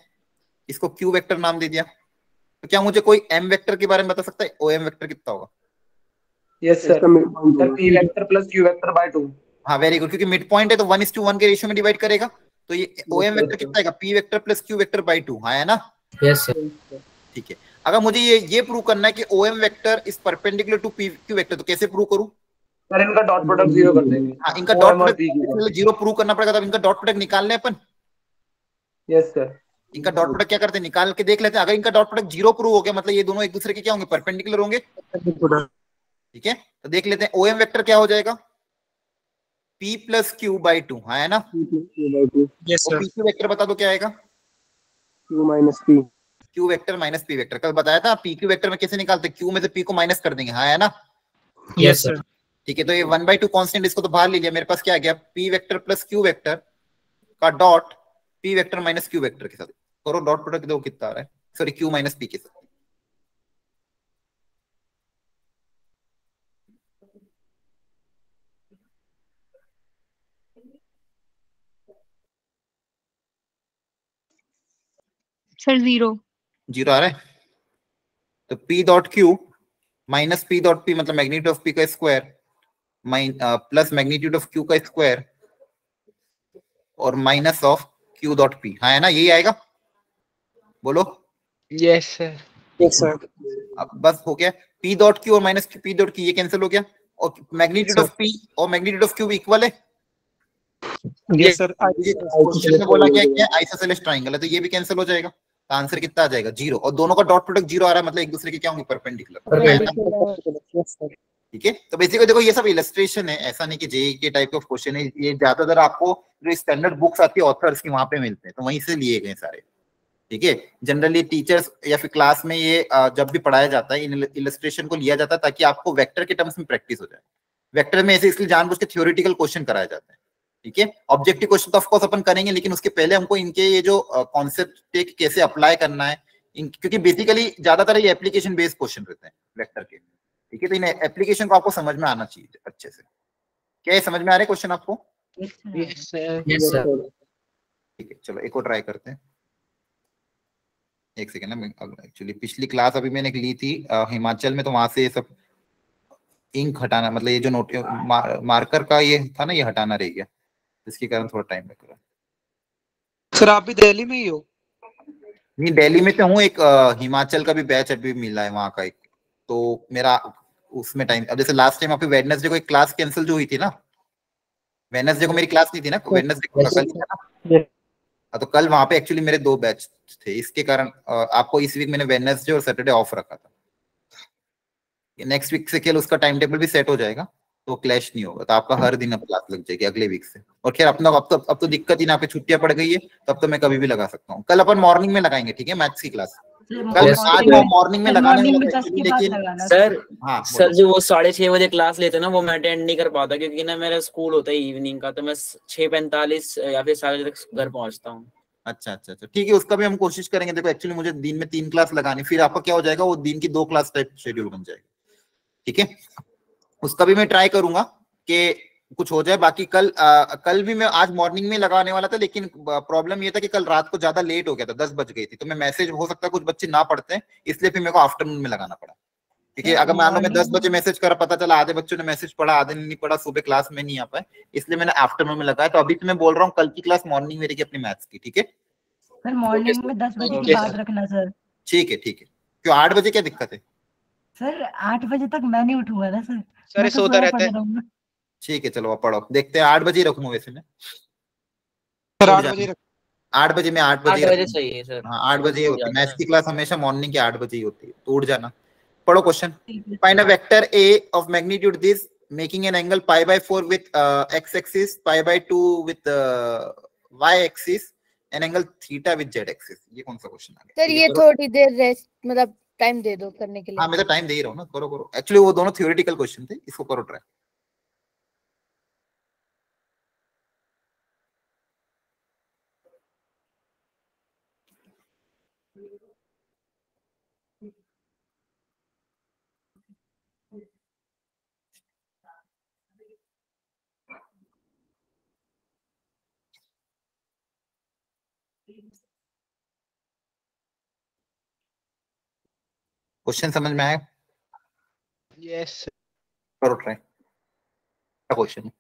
Speaker 1: इसको Q वेक्टर नाम दे दिया, तो क्या मुझे कोई M वेक्टर के बारे में बता सकता है OM वेक्टर कितना होगा?
Speaker 9: Yes sir, P vector plus Q vector by 2।
Speaker 1: हाँ वेरी गुड, क्योंकि मिड पॉइंट है तो 1:1 के रेशियो में डिवाइड करेगा, तो ये OM वेक्टर कितना आएगा, P vector plus Q vector by 2, हाँ है ना?
Speaker 3: Yes sir.
Speaker 1: ठीक है, अगर मुझे ये प्रूव करना है कि OM vector is perpendicular to PQ vector, तो कैसे प्रूव करूं?
Speaker 9: सर इनका डॉट प्रोडक्ट 0 कर देंगे।
Speaker 1: हाँ, इनका डॉट प्रोडक्ट 0 प्रूव करना पड़ेगा, तब इनका डॉट प्रोडक्ट निकालने अपन।
Speaker 9: यस सर,
Speaker 1: इनका डॉट प्रोडक्ट क्या करते हैं, निकाल के देख लेते हैं। अगर इनका डॉट प्रोडक्ट 0 प्रूव हो गया मतलब ये दोनों एक दूसरे के क्या होंगे, परपेंडिकुलर होंगे। ठीक है, तो देख लेते हैं OM वेक्टर क्या हो जाएगा, P प्लस Q बाई 2, हाँ है ना?
Speaker 9: Yes sir.
Speaker 1: PQ वेक्टर बता दो क्या आएगा,
Speaker 10: Q minus P,
Speaker 1: Q vector minus P vector. कल बताया था PQ वेक्टर में कैसे निकालते हैं, Q में से P को माइनस कर देंगे, हाँ है ना?
Speaker 9: Yes sir.
Speaker 1: ठीक है, तो ये 1/2 कांस्टेंट, इसको तो बाहर ले लिया, मेरे पास क्या आ गया, P vector plus Q vector का dot P vector minus Q vector के साथ करो डॉट प्रोडक्ट, दो कितना आ रहा है, सॉरी Q माइनस P के साथ।
Speaker 8: सर 0
Speaker 1: आ रहा है, तो P dot Q minus P dot P मतलब मैग्नीट्यूड ऑफ P का square plus magnitude of Q का स्क्वायर और minus of Q dot P, हाँ है ना, यही आएगा, बोलो।
Speaker 5: Yes sir.
Speaker 9: Yes sir.
Speaker 1: अब बस हो गया, P डॉट Q और माइनस P डॉट Q ये कैंसिल हो गया, और मैग्नीट्यूड ऑफ P और मैग्नीट्यूड ऑफ Q इक्वल है।
Speaker 9: यस सर,
Speaker 1: क्वेश्चन में बोला गया क्या आइसोसेलेस ट्राइंगल है, तो ये भी कैंसिल हो जाएगा, तो आंसर कितना आ जाएगा 0, और दोनों का डॉट प्रोडक्ट 0 आ रहा है मतलब एक दूसरे के क्या होंगे, परपेंडिकुलर। ठीक है, तो बेसिकली देखो ये सब इलस्ट्रेशन है, ऐसा नहीं कि जेईई के टाइप ऑफ क्वेश्चन है, ये ज्यादातर आपको जो स्टैंडर्ड बुक्स आती है ऑथर्स की वहां पे मिलते हैं, तो वहीं से लिए गए सारे। ठीक है, जनरली टीचर्स या फिर क्लास में ये जब भी पढ़ाया जाता है इन इलस्ट्रेशन को लिया जाता है ताकि आपको वेक्टर के टर्म्स में प्रैक्टिस हो जाए। वेक्टर में ऐसे इसलिए जानबूझ के थ्योरेटिकल क्वेश्चन कराया जाता है। ठीक है, ऑब्जेक्टिव क्वेश्चन तो ऑफ कोर्स अपन करेंगे, लेकिन उसके पहले हमको इनके ये जो कॉन्सेप्ट कैसे अप्लाई करना है, क्योंकि बेसिकली ज्यादातर ये एप्लीकेशन बेस्ड क्वेश्चन रहते हैं वेक्टर के। ठीक है, तो इन एप्लीकेशन को आपको समझ में आना चाहिए अच्छे से। क्या ये समझ में आ रहे क्वेश्चन आपको?
Speaker 5: Yes sir.
Speaker 3: Yes sir.
Speaker 1: ठीक है, चलो एक और ट्राई करते हैं, एक सेकेंड ना, एक्चुअली पिछली क्लास अभी मैंने ली थी हिमाचल में, तो वहां से ये सब इंक हटाना, मतलब ये जो नोट मार्कर का ये था ना, ये हटाना रह गया, इसके कारण थोड़ा टाइम लग रहा है।
Speaker 9: सर आप भी दिल्ली में ही हो?
Speaker 1: नहीं, दिल्ली में तो हूँ, एक हिमाचल का भी बैच अभी मिला है वहां का एक, तो मेरा उसमें टाइम, अब जैसे लास्ट टाइम आपकी वेडनेसडे को एक क्लास कैंसिल जो हुई थी ना, वेडनेसडे को मेरी क्लास नहीं थी ना, वेडनेसडे को कल था ना, तो कल वहां पे एक्चुअली मेरे 2 बैच थे, इसके कारण आपको इस वीक मैंने वेडनेसडे और सैटरडे ऑफ रखा था। नेक्स्ट वीक से केवल उसका टाइम टेबल भी सेट हो जाएगा, तो क्लैश नहीं होगा, तो आपका हर दिन अब क्लास लग जाएगी अगले वीक से। और खैर अपना अब तो दिक्कत ही ना, पे छुट्टियां पड़ गई है, तब तो मैं कभी भी लगा सकता हूँ। कल अपन मॉर्निंग में लगाएंगे, ठीक है, मैथ्स की क्लास कल आज मॉर्निंग में लगाने वाला था, लेकिन
Speaker 3: सर
Speaker 1: हाँ
Speaker 3: सर जो वो 6:30 बजे क्लास लेते हैं ना, वो मैं अटेंड नहीं कर पाता, क्योंकि ना मेरा स्कूल होता है इवनिंग का, तो मैं 6:45 या फिर 7 बजे तक घर पहुंचता हूँ।
Speaker 1: अच्छा, ठीक है, उसका भी हम कोशिश करेंगे। देखो एक्चुअली मुझे दिन में 3 क्लास लगानी, फिर आपका क्या हो जाएगा, वो दिन की 2 क्लास टाइप शेड्यूल बन जाएगा। ठीक है, उसका भी मैं ट्राई करूंगा कि कुछ हो जाए। बाकी कल भी मैं आज मॉर्निंग में लगाने वाला था, लेकिन प्रॉब्लम ये था कि कल रात को ज्यादा लेट हो गया था, 10 बज गई थी, तो मैं मैसेज हो सकता है कुछ बच्चे ना पढ़ते हैं, इसलिए फिर मेरे को आफ्टरनून में लगाना पड़ा। ठीक है, अगर मान लो मैं 10 बजे मैसेज करा, पता चला आधे बच्चों ने मैसेज पढ़ा, आधे ने नहीं पढ़ा, सुबह क्लास में नहीं आ पाए, इसलिए मैंने आफ्टरनून में लगाया। तो अभी तो मैं बोल रहा हूँ कल की क्लास मॉर्निंग में रहेगी अपनी मैथ्स की। ठीक है
Speaker 2: सर, मॉर्निंग में 10 बजे के बाद रखना सर।
Speaker 1: ठीक है, क्यों 8 बजे क्या दिक्कत है?
Speaker 2: सर 8 बजे तक मैं नहीं उठूंगा ना सर,
Speaker 5: सर
Speaker 2: मैं
Speaker 5: ये
Speaker 2: तो
Speaker 5: सोता
Speaker 2: सोया
Speaker 5: रहता
Speaker 2: पड़ा
Speaker 5: है।
Speaker 2: रहूंगा।
Speaker 1: ठीक है चलो अब पढ़ो, देखते हैं 8 बजे ही रखूंगा वैसे मैं।
Speaker 9: सर
Speaker 1: उठ
Speaker 9: 8
Speaker 1: जाना।
Speaker 9: बजे रख
Speaker 1: 8 बजे, मैं 8 बजे
Speaker 3: 8
Speaker 1: ही
Speaker 3: बजे
Speaker 1: रखूंगा।
Speaker 3: सही है सर।
Speaker 1: हाँ 8 बजे ही
Speaker 3: उठ
Speaker 1: होती है,
Speaker 3: जाता
Speaker 1: मैथ्स
Speaker 3: है।
Speaker 1: की क्लास हमेशा मॉर्निंग के 8 बजे ही होती है, तो उठ जाना। पढ़ो क्वेश्चन।
Speaker 2: ठीक है।
Speaker 1: Find a vector A of magnitude this making an angle π/4 with x axis, π/2 with y axis, an angle theta with z axis. ये कौन सा क्वेश्चन आ गया?
Speaker 6: सर ये थोड़ी देर रेस्ट मतलब टाइम दे दो करने के लिए।
Speaker 1: हाँ मैं तो टाइम दे ही रहा हूँ ना, करो करो। एक्चुअली वो दोनों थ्योरेटिकल क्वेश्चन थे, इसको करो ट्राई। क्वेश्चन समझ में आया?
Speaker 5: यस
Speaker 1: करो ट्राई। क्या क्वेश्चन है?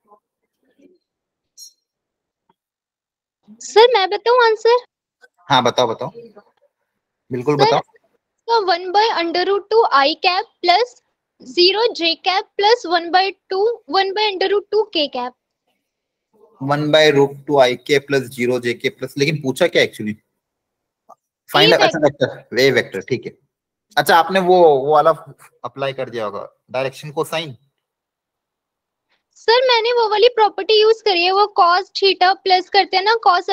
Speaker 11: सर मैं बताऊं आंसर?
Speaker 1: हाँ बताओ बताओ, बिल्कुल
Speaker 11: सर
Speaker 1: बताओ।
Speaker 11: 1/√2 I cap plus 0 J cap plus 1/√2 K cap.
Speaker 1: 1/√2 IK plus 0 JK plus, लेकिन पूछा क्या एक्चुअली? फाइंड अच्छा वेक्टर, वे वेक्टर, ठीक है। अच्छा आपने वो वाला अप्लाई कर दिया होगा, डायरेक्शन कोसाइन।
Speaker 11: सर मैंने वो वाली प्रॉपर्टी यूज करी है, वो cos थीटा प्लस करते हैं ना, cos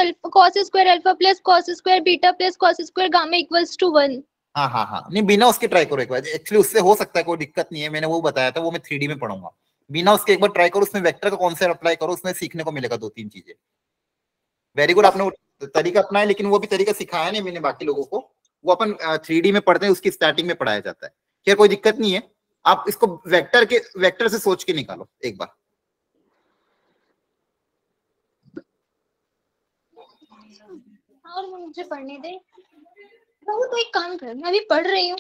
Speaker 11: square alpha plus cos square beta plus cos square gamma equals to 1।
Speaker 1: हाँ हाँ हाँ, नहीं बिना उसके ट्राई करो एक बार, एक्चुअली उससे हो सकता है, कोई दिक्कत नहीं है, मैंने वो बताया था, वो मैं 3D में पढ़ूंगा। बिना उसके एक बार ट्राई करो, उसमें वेक्टर का कॉन्सेप्ट अप्लाई करो, उसमें सीखने को मिलेगा 2-3 चीजें। वेरी गुड, आपने वो तरीका अपनाया, लेकिन वो भी तरीका सिखाया नहीं मैंने बाकी लोगों को, वो अपन 3D में पढ़ते हैं, उसकी स्टार्टिंग में पढ़ाया जाता है। खैर कोई दिक्कत नहीं है, आप इसको वेक्टर से सोच के निकालो एक बार।
Speaker 11: और मुझे पढ़ने दे। बहू तो एक काम कर, मैं अभी पढ़ रही हूँ।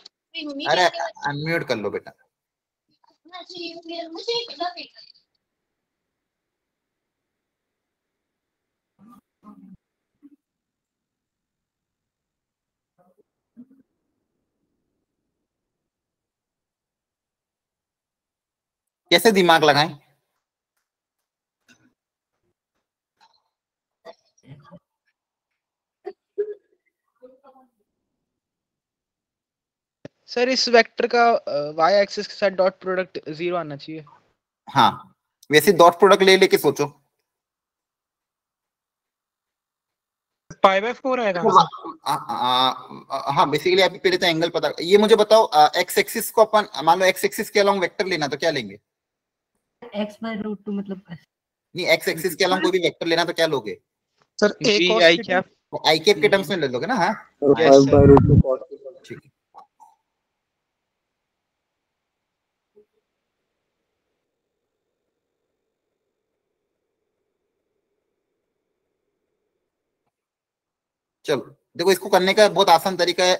Speaker 1: अरे अनम्यूट कर लो बेटा।
Speaker 11: मुझे
Speaker 1: कैसे दिमाग लगाएं?
Speaker 5: सर इस वेक्टर का y एक्सिस के साथ डॉट प्रोडक्ट 0 आना चाहिए।
Speaker 1: हाँ वैसे डॉट प्रोडक्ट ले लेके सोचो।
Speaker 9: π/4 आएगा।
Speaker 1: हाँ बेसिकली अभी पहले तो एंगल पता, ये मुझे बताओ एक्स एक्सिस को अपन मान लो एक्स एक्सिस के अलोंग वेक्टर लेना तो क्या लेंगे?
Speaker 2: x/√2 मतलब
Speaker 1: नहीं एक्स एक्सिस के अलोंग कोई भी वेक्टर लेना तो क्या लोगे?
Speaker 9: Sir
Speaker 5: v i cap.
Speaker 1: I cap के टर्म्स में ले लोगे ना? हाँ
Speaker 10: 5/√2 cos थीटा।
Speaker 1: ठीक है। चलो देखो, इसको करने का बहुत आसान तरीका है,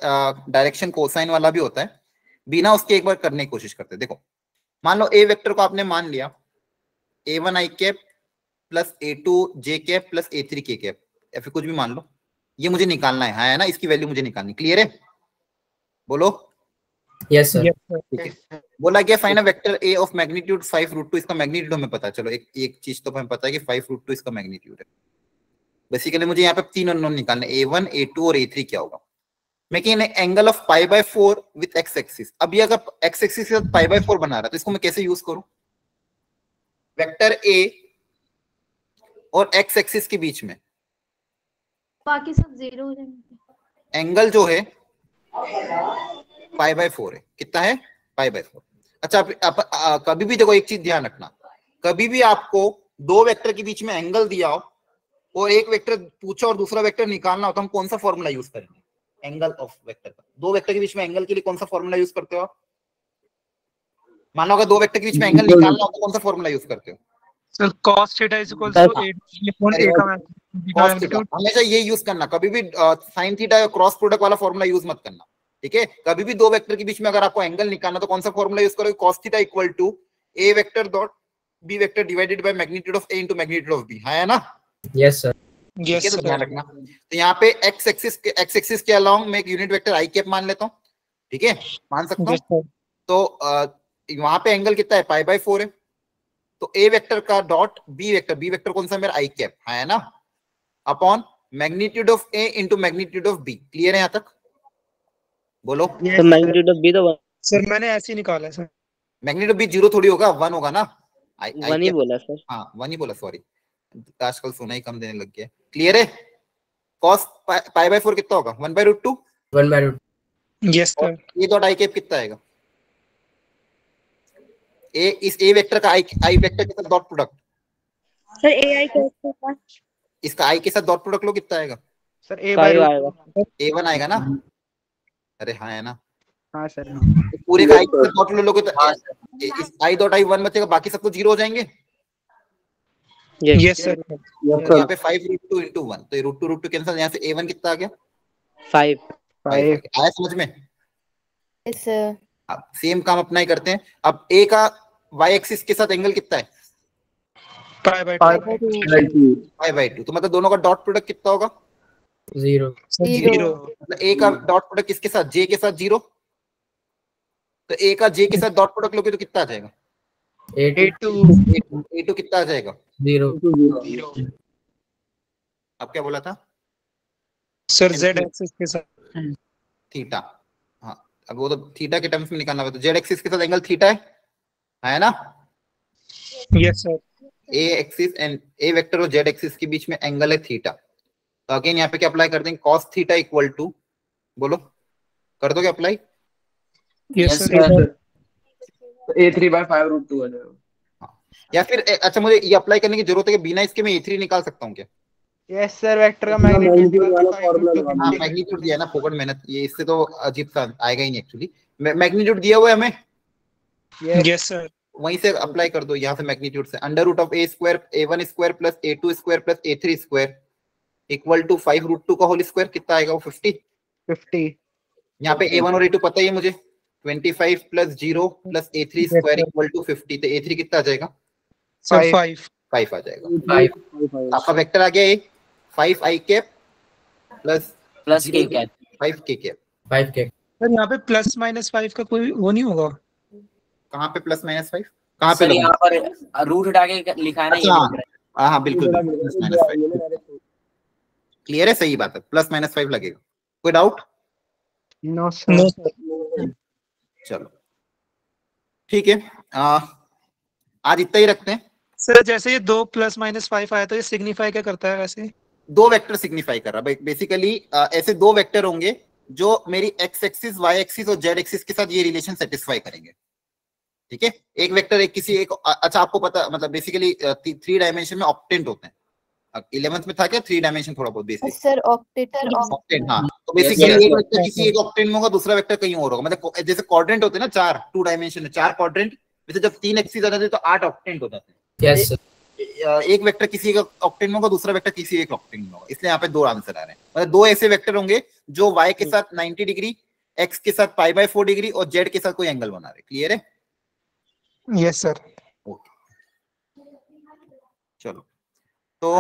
Speaker 1: डायरेक्शन कोसाइन वाला भी होता है, बिना उसके एक बार करने की कोशिश करते हैं। देखो मान लो ए वेक्टर को आपने मान लिया a1 i cap plus a2 j cap plus a3 k cap, या फिर कुछ भी मान लो, ये मुझे निकालना है, हाँ है ना, इसकी वैल्यू मुझे निकालनी। क्लियर है? बोलो।
Speaker 3: Yes sir.
Speaker 1: ठीक है, बोला गया find a vector a of magnitude 5√2, इसका मैग्नीट्यूड हमें पता है। चलो एक चीज तो हमें पता है कि 5√2 इसका मैग्नीट्यूड है। बेसिकली मुझे यहाँ पे 3 अननोन निकालने, a1 a2 और a3 क्या होगा। Making an angle of π/4 with x axis. अब ये अगर x एक्सिस के साथ π/4 बना रहा है तो इसको मैं कैसे यूज करूं? वेक्टर a और x एक्सिस के बीच में
Speaker 11: बाकी सब 0 हो जाएंगे।
Speaker 1: एंगल जो है π/4 है। कितना है? π/4। अच्छा कभी भी देखो एक चीज ध्यान रखना, कभी भी आपको दो वेक्टर के बीच में एंगल दिया हो और एक वेक्टर पूछा और दूसरा वेक्टर निकालना हो तो हम कौन सा फॉर्मूला यूज करेंगे? एंगल ऑफ वेक्टर का। दो वेक्टर के बीच में एंगल के लिए कौन सा फॉर्मूला यूज करते हो आप? मानो अगर दो वेक्टर के बीच में एंगल निकालना हो तो कौन सा फॉर्मूला यूज करते हो?
Speaker 9: Sir cos theta is equals to a का
Speaker 1: cos थीटा। हमेशा ये यूज करना, कभी भी sin थीटा या क्रॉस प्रोडक्ट वाला फॉर्मूला यूज मत करना, ठीक है? कभी भी दो वेक्टर के बीच में अगर आपको एंगल निकालना तो कौन सा फॉर्मूला यूज करोगे? cos theta equal to a vector dot b vector divided by magnitude of a into magnitude of b, है ना?
Speaker 3: Yes sir.
Speaker 1: ठीक है, तो ध्यान रखना। तो यहाँ पे x एक्सिस के अलोंग मैं एक यूनिट वेक्टर i कैप मान लेता हूँ, ठीक है? मान सकता हूँ। तो वहां पे एंगल कितना है, पाई बाय 4 है। तो ए वेक्टर का डॉट बी वेक्टर कौन सा मेरा आई कैप है ना, upon magnitude of A into magnitude of B. Clear है यहाँ तक? बोलो।
Speaker 12: तो मैग्नीट्यूड ऑफ बी तो
Speaker 9: सर मैंने ऐसे ही निकाला है सर।
Speaker 1: मैग्नीट्यूड ऑफ बी 0 थोड़ी होगा, 1 होगा ना।
Speaker 12: 1 ही बोला सर।
Speaker 1: हाँ 1 ही बोला, सॉरी आजकल सोना ही कम देने लग गया। क्लियर है? cos पाई बाय 4 कितना होगा, 1/√2।
Speaker 9: 1/√2 यस सर।
Speaker 1: ये डॉट आई कैप कितना आएगा, ए इस ए वेक्टर का आई वेक्टर के साथ डॉट प्रोडक्ट।
Speaker 8: सर ए आई कैसे होगा?
Speaker 1: इसका आई के साथ डॉट प्रोडक्ट लो, कितना आएगा
Speaker 5: सर A/√2
Speaker 12: आएगा।
Speaker 1: A1 आएगा ना। अरे हाँ है ना।
Speaker 5: हाँ सर।
Speaker 1: तो पूरे का आई के साथ डॉट लोगे तो इस आई डॉट आई 1 बचेगा, बाकी सब तो 0 हो जाएंगे।
Speaker 9: Yes sir.
Speaker 1: यहाँ पे 5√2 × 1, तो ये √2 कैंसिल, यहाँ से A1 कितना आ गया
Speaker 12: 5
Speaker 1: आया समझ में?
Speaker 6: Yes sir.
Speaker 1: अब सेम काम अपना ही करते हैं। अब ए का वाई एक्सिस के साथ एंगल कितना है, π/2। तो मतलब दोनों का डॉट प्रोडक्ट कितना होगा,
Speaker 9: 0।
Speaker 1: मतलब ए का डॉट प्रोडक्ट किसके साथ, जे के साथ 0। तो ए का जे के साथ डॉट प्रोडक्ट लोगे तो कितना आ जाएगा, A2 कितना आ जाएगा,
Speaker 9: 0।
Speaker 1: अब क्या बोला था
Speaker 9: सर z एक्सिस के साथ
Speaker 1: थीटा। हाँ अब वो तो थीटा के टर्म्स में निकालना है, तो जेड एक्सिस के साथ एंगल थीटा है ना।
Speaker 9: Yes sir.
Speaker 1: A axis and A vector और जेड एक्सिस के बीच में एंगल है थीटा। तो अगेन यहाँ पे क्या अप्लाई कर देंगे, cos थीटा इक्वल टू, बोलो कर दोगे अप्लाई।
Speaker 9: Yes sir.
Speaker 10: A3/5√2 आ जाएगा।
Speaker 1: या फिर अच्छा मुझे ये अप्लाई करने की जरूरत है कि बिना इसके मैं A3 निकाल सकता हूँ क्या?
Speaker 5: Yes sir. वेक्टर का मैग्नीट्यूड
Speaker 10: वाला फॉर्मूला लगा
Speaker 1: हाँ मैग्नीट्यूड दिया है ना, फोकट मेहनत, ये इससे तो अजीब सा आएगा ही नहीं एक्चुअली। मैग्नीट्यूड दिया हुआ है हमें,
Speaker 9: यस सर।
Speaker 1: वहीं से अप्लाई कर दो, यहाँ से मैग्नीट्यूड से √(a², a1² + a2² + a3² equal to 5√2 का होल स्क्वायर, कितना आएगा वो 50। यहाँ पे a1 और a2 पता ही है मुझे, 25 + 0 + a3² इक्वल टू 50। तो a3 कितना आ जाएगा, 5 आ जाएगा। आपका वेक्टर आ गया ये 5i cap plus
Speaker 3: k cap
Speaker 1: 5k।
Speaker 9: Sir यहाँ पे +-5 का कोई वो नहीं होगा?
Speaker 1: कहाँ पे +-5 कहाँ पे
Speaker 3: सर यहाँ पर रूट हटा के लिखा है ना ये।
Speaker 1: हाँ बिल्कुल +-5 क्लियर है, सही बात है, +-5 लगेगा। कोई डाउट?
Speaker 5: No sir.
Speaker 1: चलो ठीक है, आज इतना ही रखते हैं।
Speaker 9: सर जैसे ये 2 +-5 आया तो ये सिग्निफाई क्या करता है वैसे?
Speaker 1: दो वेक्टर सिग्निफाई कर रहा है बेसिकली। ऐसे दो वेक्टर होंगे जो मेरी एक्स एक्सिस, वाई एक्सिस और जेड एक्सिस के साथ ये रिलेशन सेटिस्फाई करेंगे। ठीक है, एक वेक्टर एक किसी एक, अच्छा आपको पता मतलब बेसिकली 3 डायमेंशन में ऑक्टेंट होते हैं। 11th में था क्या 3 डायमेंशन थोड़ा बहुत बेसिक?
Speaker 6: Sir ऑक्टेटर
Speaker 1: octant. हाँ तो बेसिकली एक वेक्टर किसी एक ऑक्टेंट में होगा, दूसरा वेक्टर कहीं और होगा। मतलब जैसे क्वाड्रेंट होते हैं ना 4 2 डायमेंशन में 4 क्वाड्रेंट, वैसे जब 3 एक्सिस आ जाते हैं तो 8 ऑक्टेंट हो जाते हैं।
Speaker 3: यस
Speaker 1: एक वेक्टर किसी का ऑक्टेंट में होगा, दूसरा वेक्टर किसी एक ऑक्टेंट में होगा, इसलिए यहाँ पे 2 आंसर आ रहे हैं। मतलब 2 ऐसे वेक्टर होंगे जो y के साथ 90 डिग्री, x के साथ π/4 डिग्री और z के साथ कोई एंगल बना रहे। क्लियर है?
Speaker 9: Yes sir.
Speaker 1: चलो तो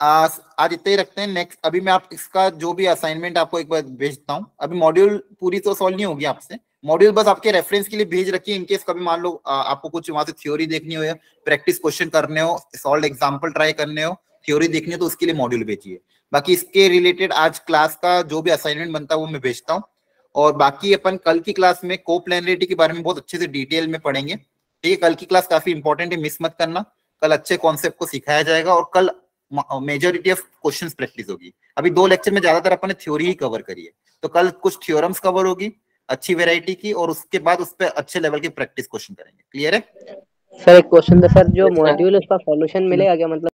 Speaker 1: आज इतना ही रखते हैं। नेक्स्ट अभी मैं आप इसका जो भी असाइनमेंट आपको एक बार भेजता हूँ। अभी मॉड्यूल पूरी तो सॉल्व नहीं होगी आपसे, मॉड्यूल बस आपके रेफरेंस के लिए भेज रखिए। इनकेस कभी मान लो आपको कुछ वहां से थ्योरी देखनी हो या प्रैक्टिस क्वेश्चन करने हो, सॉल्व एग्जांपल ट्राई करने हो, थ्योरी देखनी हो तो उसके लिए मॉड्यूल भेजिए। बाकी इसके रिलेटेड आज क्लास का जो भी असाइनमेंट बनता है वो मैं भेजता हूँ। और बाकी अपन कल की क्लास में कोप्लेनरिटी के बारे में बहुत अच्छे से डिटेल में पढ़ेंगे। ठीक है, कल की क्लास काफी इंपॉर्टेंट है, मिस मत करना। कल अच्छे कॉन्सेप्ट को सिखाया जाएगा और कल मेजॉरिटी ऑफ क्वेश्चंस प्रैक्टिस होगी। अभी 2 लेक्चर में ज्यादातर अपन ने थ्योरी ही कवर करी है, तो कल कुछ थ्योरम्स कवर होगी अच्छी वैरायटी की, और उसके बाद उस पर अच्छे लेवल के प्रैक्टिस क्वेश्चन करेंगे। क्लियर है?
Speaker 12: सर एक क्वेश्चन था सर, जो मॉड्यूल उसका सॉल्यूशन मिलेगा क्या? मतलब